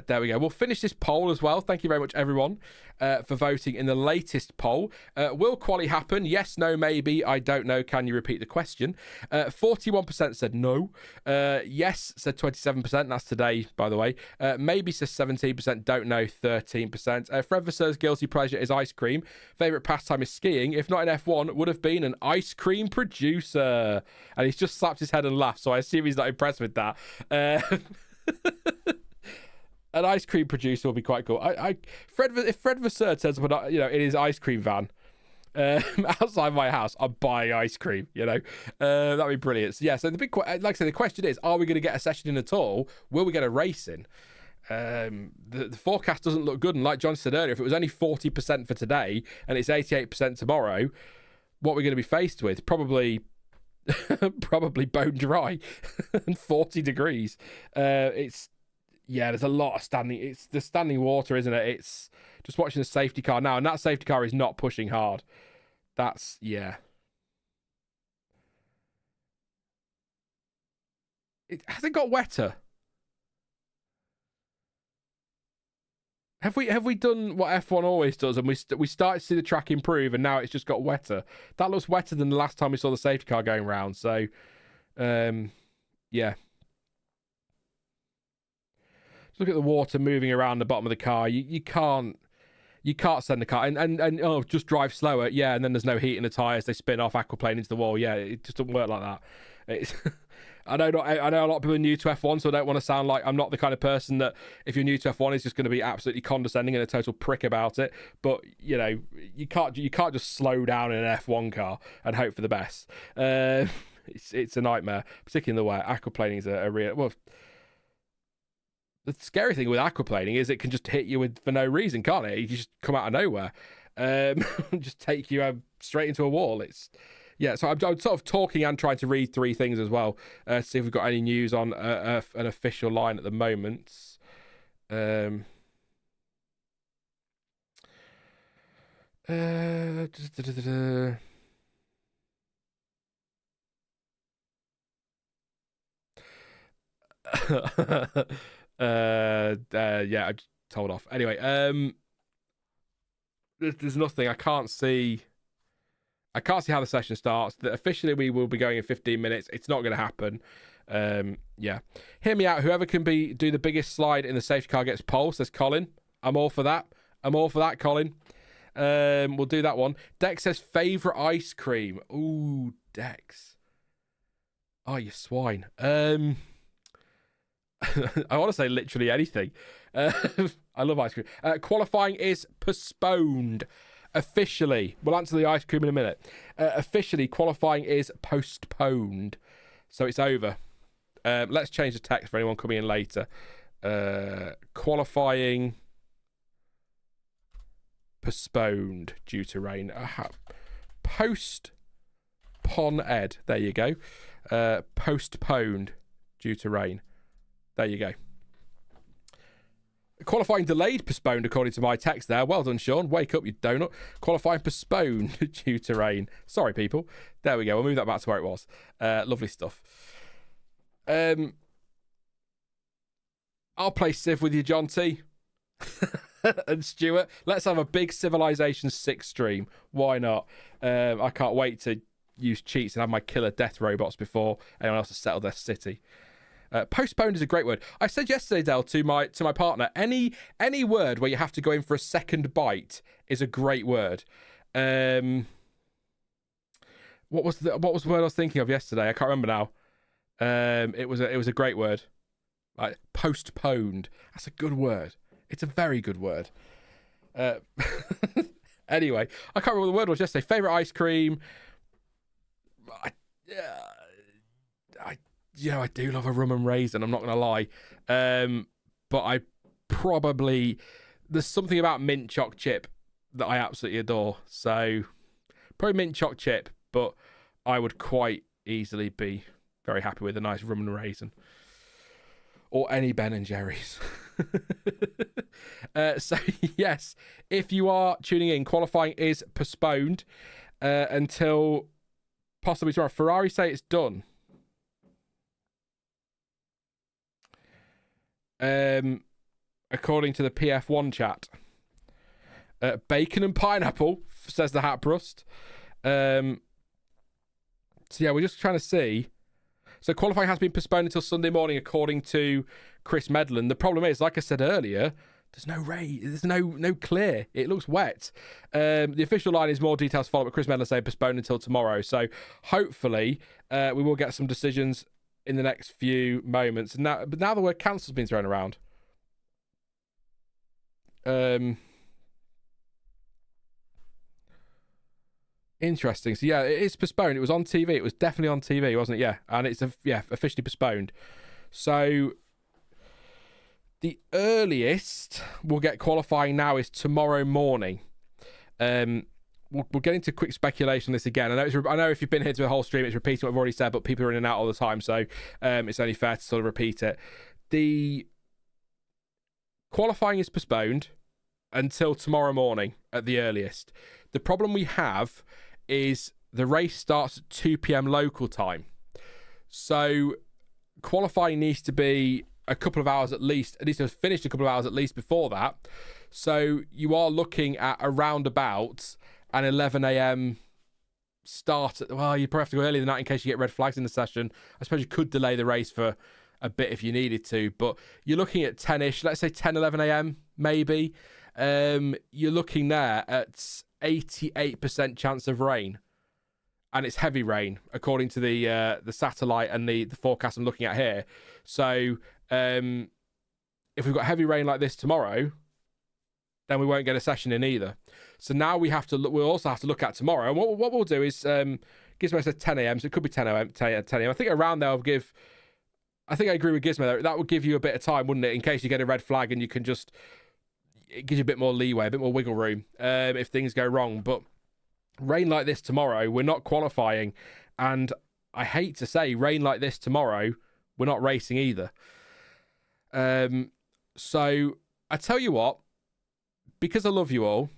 there we go. We'll finish this poll as well. Thank you very much, everyone, for voting in the latest poll. Will quali happen? Yes, no, maybe. I don't know. Can you repeat the question? 41% said no. Yes, said 27%. That's today, by the way. Maybe says 17%. Don't know, 13%. Fred Vasseurs' guilty pleasure is ice cream. Favourite pastime is skiing. If not in F1, would have been an ice cream producer. And he's just slapped his head and laughed, so I assume he's not impressed with that. An ice cream producer will be quite cool. If Fred Vasseur turns up, in his ice cream van outside my house, I'm buying ice cream. That'd be brilliant. So, yeah. So like I said, the question is: are we going to get a session in at all? Will we get a race in? The forecast doesn't look good, and like John said earlier, if it was only 40% for today and it's 88% tomorrow, what we're going to be faced with probably bone dry and 40 degrees. It's Yeah, there's a lot of standing. It's the standing water, isn't it? It's just watching the safety car now, and that safety car is not pushing hard. That's, yeah. Has it got wetter? Have we done what F1 always does, and we started to see the track improve, and now it's just got wetter? That looks wetter than the last time we saw the safety car going round. So, yeah. Look at the water moving around the bottom of the car. You can't send the car and oh, just drive slower. Yeah, and then there's no heat in the tyres. They spin off, aquaplane into the wall. Yeah, it just doesn't work like that. It's I know a lot of people are new to F1, so I don't want to sound like I'm not the kind of person that, if you're new to F1, is just going to be absolutely condescending and a total prick about it. But you know, you can't just slow down in an F1 car and hope for the best. It's a nightmare, particularly in the way aquaplaning is a real well. The scary thing with aquaplaning is it can just hit you for no reason, can't it? You just come out of nowhere, just take you straight into a wall. So I'm sort of talking and trying to read three things as well, to see if we've got any news on an official line at the moment. Yeah, I just told off. Anyway, there's nothing. I can't see how the session starts. Officially, we will be going in 15 minutes. It's not going to happen. Yeah. Hear me out. Whoever can do the biggest slide in the safety car gets pole, says Colin. I'm all for that. Colin. We'll do that one. Dex says favourite ice cream. Ooh, Dex. Oh, you swine. I want to say literally anything. I love ice cream. Qualifying is postponed. Officially, we'll answer the ice cream in a minute. Officially, qualifying is postponed. So it's over. Let's change the text for anyone coming in later. Qualifying postponed due to rain. Post-pon-ed. There you go. Postponed due to rain. There you go. Qualifying delayed, postponed, according to my text there. Well done, Sean. Wake up, you donut. Qualifying postponed due to rain. Sorry, people. There we go. We'll move that back to where it was. Lovely stuff. I'll play Civ with you, John T. And Stuart. Let's have a big Civilization 6 stream. Why not? I can't wait to use cheats and have my killer death robots before anyone else has settled their city. Postponed is a great word. I said yesterday, Del, to my partner, any word where you have to go in for a second bite is a great word. What was the word I was thinking of yesterday? I can't remember now. It was a great word. Like postponed. That's a good word. It's a very good word. Anyway, I can't remember what the word was yesterday. Favorite ice cream. I do love a rum and raisin, I'm not going to lie. But I probably... There's something about mint choc chip that I absolutely adore. So, probably mint choc chip, but I would quite easily be very happy with a nice rum and raisin. Or any Ben & Jerry's. So, yes, if you are tuning in, qualifying is postponed until possibly tomorrow. Ferrari say it's done. According to the PF1 chat, bacon and pineapple, says the Haprust. So yeah, we're just trying to see. So qualifying has been postponed until Sunday morning, according to Chris Medland. The problem is, like I said earlier, there's no rain, there's no clear. It looks wet. The official line is more details to follow, but Chris Medland saying postponed until tomorrow. So hopefully we will get some decisions in the next few moments. But now the word cancel's been thrown around. Interesting. So yeah, it is postponed. It was on TV. It was definitely on TV, wasn't it? Yeah, and it's officially postponed. So the earliest we'll get qualifying now is tomorrow morning. We'll get into quick speculation on this again. I know if you've been here to the whole stream, it's repeating what I've already said, but people are in and out all the time, so it's only fair to sort of repeat it. The qualifying is postponed until tomorrow morning at the earliest. The problem we have is the race starts at 2 p.m. local time. So qualifying needs to be a couple of hours at least. It needs to have finished a couple of hours at least before that. So you are looking at around about an 11 a.m. start. Well, you probably have to go earlier than that in case you get red flags in the session. I suppose you could delay the race for a bit if you needed to. But you're looking at 10-ish, let's say 10, 11 a.m. maybe. You're looking there at 88% chance of rain. And it's heavy rain, according to the satellite and the forecast I'm looking at here. So if we've got heavy rain like this tomorrow, then we won't get a session in either. So now we have to look. We'll also have to look at tomorrow. And what we'll do is, Gizmo said 10 a.m., so it could be 10 a.m. I think around there, I think I agree with Gizmo there. That would give you a bit of time, wouldn't it, in case you get a red flag and you can just, it gives you a bit more leeway, a bit more wiggle room if things go wrong. But rain like this tomorrow, we're not qualifying. And I hate to say, rain like this tomorrow, we're not racing either. So I tell you what, because I love you all,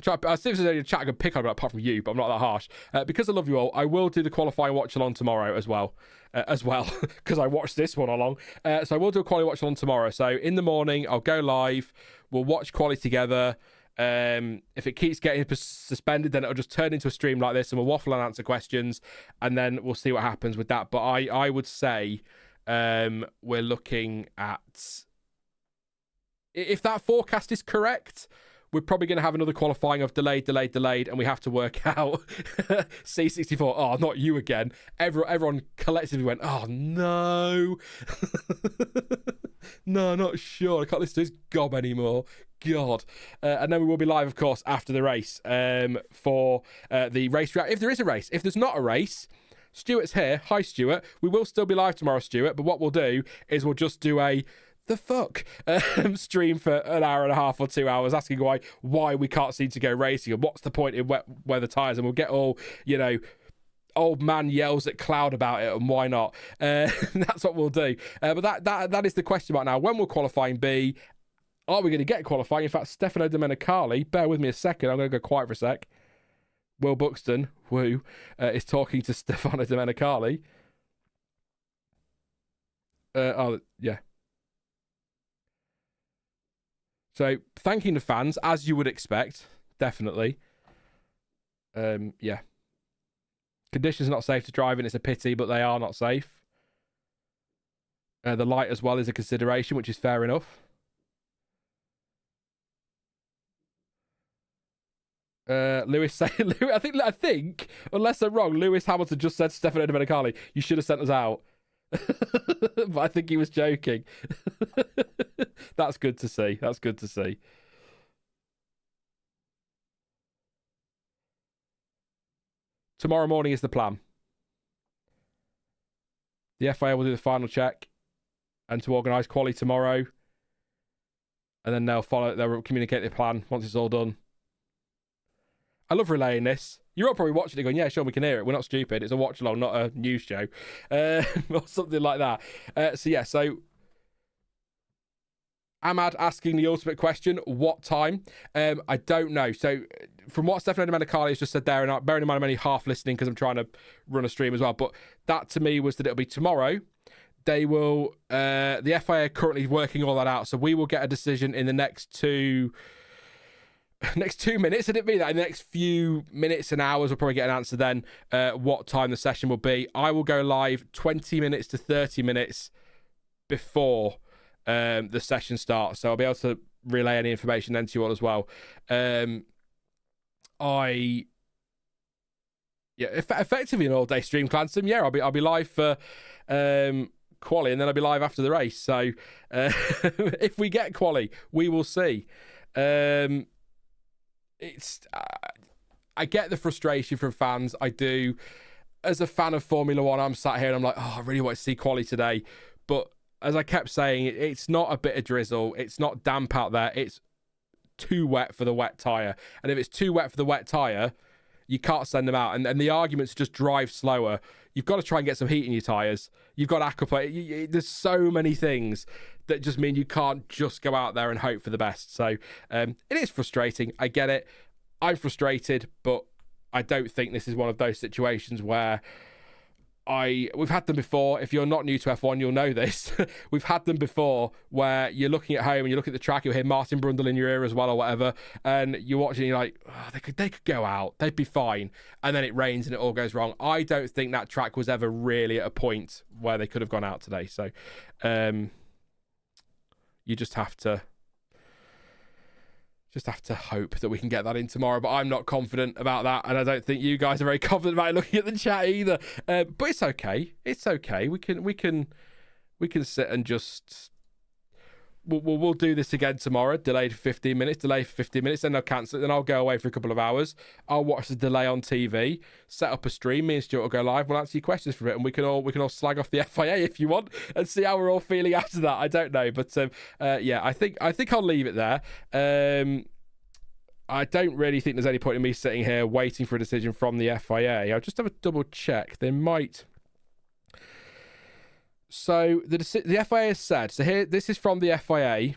I see if there's any chat I can pick on apart from you, but I'm not that harsh. Because I love you all, I will do the qualifying watch along tomorrow as well, because I watched this one along. So I will do a qualifying watch along tomorrow. So in the morning, I'll go live. We'll watch quali together. If it keeps getting suspended, then it'll just turn into a stream like this, and we'll waffle and answer questions, and then we'll see what happens with that. But I would say we're looking at, if that forecast is correct, we're probably going to have another qualifying of delayed, and we have to work out C64. Oh, not you again. Everyone collectively went, oh, no. No, not sure. I can't listen to this gob anymore. God. And then we will be live, of course, after the race for the race. If there is a race. If there's not a race, Stuart's here. Hi, Stuart. We will still be live tomorrow, Stuart, but what we'll do is we'll just do a the fuck stream for an hour and a half or 2 hours, asking why we can't seem to go racing and what's the point in wet weather tyres, and we'll get all, old man yells at cloud about it and why not. That's what we'll do. But that is the question right now. When will qualifying be? Are we going to get qualifying? In fact, Stefano Domenicali, bear with me a second, I'm going to go quiet for a sec. Will Buxton, is talking to Stefano Domenicali. Yeah. So, thanking the fans, as you would expect, definitely. Yeah. Conditions not safe to drive in, it's a pity, but they are not safe. The light as well is a consideration, which is fair enough. Lewis saying, I think, unless I'm wrong, Lewis Hamilton just said Stefano Domenicali, you should have sent us out. But I think he was joking. That's good to see. That's good to see. Tomorrow morning is the plan. The FIA will do the final check and to organise quali tomorrow. And then they'll communicate their plan once it's all done. I love relaying this. You're all probably watching it going, yeah, sure, we can hear it. We're not stupid. It's a watch along, not a news show. Or something like that. So Ahmad asking the ultimate question, what time? I don't know. So from what Stefano Domenicali has just said there, and bearing in mind I'm only half listening because I'm trying to run a stream as well, but that to me was that it'll be tomorrow. They will, the FIA are currently working all that out. So we will get a decision in the next 2 minutes. Did it be that in the next few minutes and hours we'll probably get an answer then what time the session will be. I will go live 20 minutes to 30 minutes before the session starts, so I'll be able to relay any information then to you all as well. Effectively an all-day stream, Clanson. Yeah, I'll be live for quali, and then I'll be live after the race. So if we get quali, we will see. I get the frustration from fans. I do. As a fan of Formula One, I'm sat here and I'm like, oh, I really want to see quali today. But as I kept saying, it's not a bit of drizzle. It's not damp out there. It's too wet for the wet tyre. And if it's too wet for the wet tyre, you can't send them out. And the arguments just drive slower. You've got to try and get some heat in your tyres. You've got aquaplane. There's so many things that just mean you can't just go out there and hope for the best. So it is frustrating. I get it. I'm frustrated, but I don't think this is one of those situations where we've had them before. If you're not new to F1, you'll know this. We've had them before where you're looking at home and you look at the track, you'll hear Martin Brundle in your ear as well or whatever, and you're watching and you're like, oh, they could go out, they'd be fine, and then it rains and it all goes wrong. I don't think that track was ever really at a point where they could have gone out today. So you just have to hope that we can get that in tomorrow, but I'm not confident about that, and I don't think you guys are very confident about it looking at the chat either. But it's okay. It's okay. We can sit and just we'll do this again tomorrow. Delayed for 15 minutes. Then I'll cancel it. Then I'll go away for a couple of hours. I'll watch the delay on TV. Set up a stream. Me and Stuart will go live. We'll answer your questions for it, and we can all slag off the FIA if you want, and see how we're all feeling after that. I don't know, but yeah, I think I'll leave it there. I don't really think there's any point in me sitting here waiting for a decision from the FIA. I'll just have a double check. They might. So the FIA has said, so here, this is from the FIA.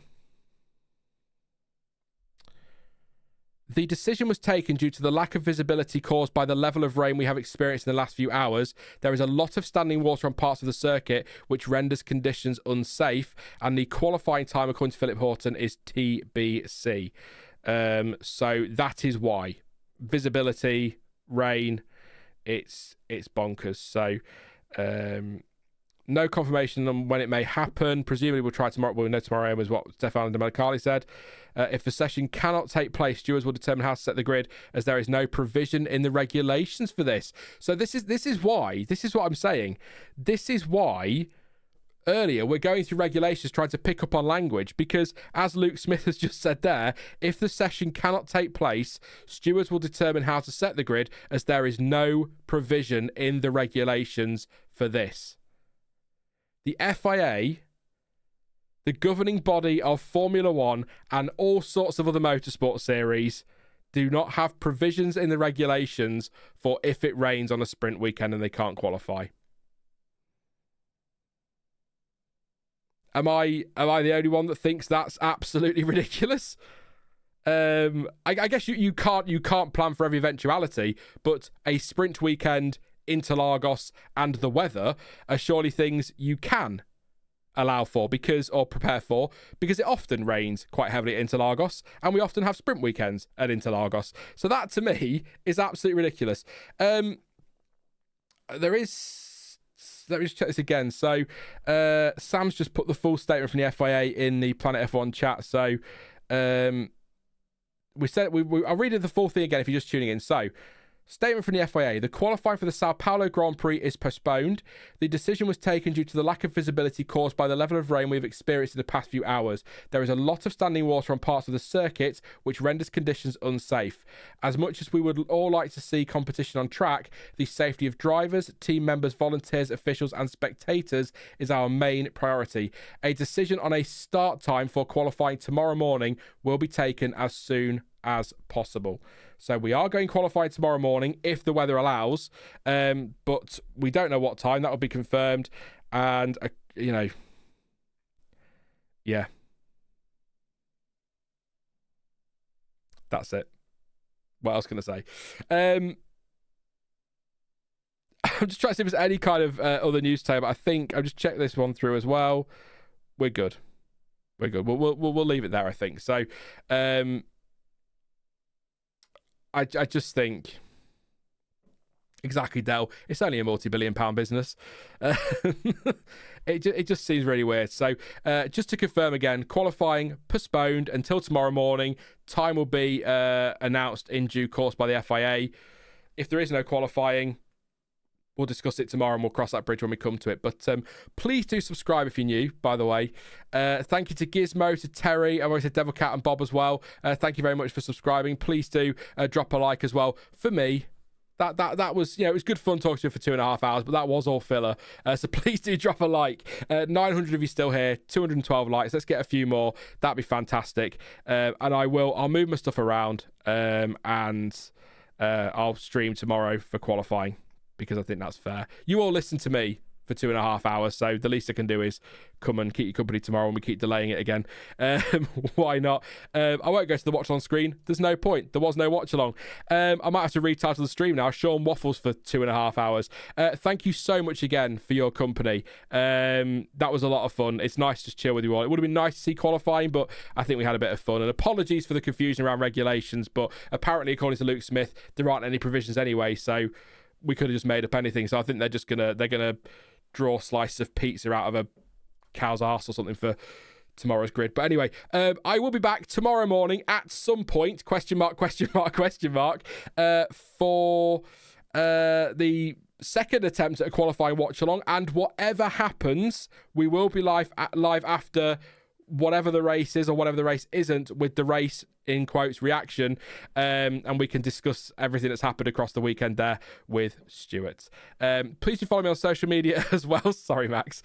The decision was taken due to the lack of visibility caused by the level of rain we have experienced in the last few hours. There is a lot of standing water on parts of the circuit, which renders conditions unsafe, and the qualifying time, according to Philip Horton, is TBC. So that is why. Visibility, rain, it's bonkers. So no confirmation on when it may happen. Presumably we'll try tomorrow. We'll know tomorrow, was what Stefano Domenicali said. If the session cannot take place, stewards will determine how to set the grid, as there is no provision in the regulations for this. So this is why. This is what I'm saying. This is why earlier we're going through regulations trying to pick up on language, because as Luke Smith has just said there, if the session cannot take place, stewards will determine how to set the grid, as there is no provision in the regulations for this. The FIA, the governing body of Formula One and all sorts of other motorsport series, do not have provisions in the regulations for if it rains on a sprint weekend and they can't qualify. Am I the only one that thinks that's absolutely ridiculous? I guess you can't plan for every eventuality, but a sprint weekend, Interlagos, and the weather are surely things you can allow for or prepare for, because it often rains quite heavily at Interlagos, and we often have sprint weekends at Interlagos. So that to me is absolutely ridiculous. Let me just check this again. So Sam's just put the full statement from the FIA in the Planet F1 chat. So I'll read the full thing again if you're just tuning in. So, statement from the FIA. The qualifying for the Sao Paulo Grand Prix is postponed. The decision was taken due to the lack of visibility caused by the level of rain we've experienced in the past few hours. There is a lot of standing water on parts of the circuit, which renders conditions unsafe. As much as we would all like to see competition on track, the safety of drivers, team members, volunteers, officials and spectators is our main priority. A decision on a start time for qualifying tomorrow morning will be taken as soon as possible. So we are going qualifying tomorrow morning if the weather allows, but we don't know what time. That will be confirmed, and yeah, that's it. What else can I say? I'm just trying to see if there's any kind of other news today, but I think I've just checked this one through as well. We're good. We'll leave it there, I think. So I just think, exactly, Del, it's only a multi-billion-pound business. It just seems really weird. So just to confirm again, qualifying postponed until tomorrow morning. Time will be announced in due course by the FIA. If there is no qualifying, we'll discuss it tomorrow and we'll cross that bridge when we come to it. But please do subscribe if you're new, by the way. Thank you to Gizmo, to Terry, I've always said Devil Cat and Bob as well. Thank you very much for subscribing. Please do drop a like as well. For me, that was, it was good fun talking to you for 2.5 hours, but that was all filler. So please do drop a like. 900 of you still here, 212 likes. Let's get a few more. That'd be fantastic. And I'll move my stuff around and I'll stream tomorrow for qualifying. because I think that's fair. You all listen to me for 2.5 hours, so the least I can do is come and keep you company tomorrow when we keep delaying it again. Why not? I won't go to the watch along screen. There's no point. There was no watch along. I might have to retitle the stream now. Sean waffles for 2.5 hours. Thank you so much again for your company. That was a lot of fun. It's nice to just chill with you all. It would have been nice to see qualifying, but I think we had a bit of fun. And apologies for the confusion around regulations, but apparently, according to Luke Smith, there aren't any provisions anyway, so we could have just made up anything. So I think they're gonna draw slices of pizza out of a cow's arse or something for tomorrow's grid. But anyway, I will be back tomorrow morning at some point, for the second attempt at a qualifying watch along, and whatever happens, we will be live after whatever the race is or whatever the race isn't, with the race in quotes reaction, and we can discuss everything that's happened across the weekend there with Stuart. Please do follow me on social media as well. Sorry, Max.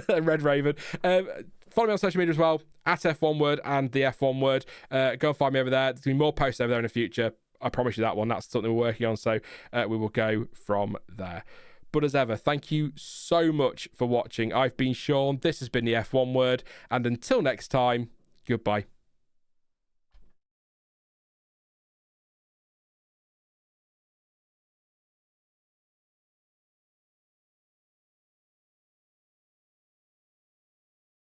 Red Raven. Follow me on social media as well, at F1 Word and the F1 Word. Go and find me over there. There's going to be more posts over there in the future. I promise you that one. That's something we're working on, so we will go from there. But as ever, thank you so much for watching. I've been Sean. This has been the F1 Word. And until next time, goodbye.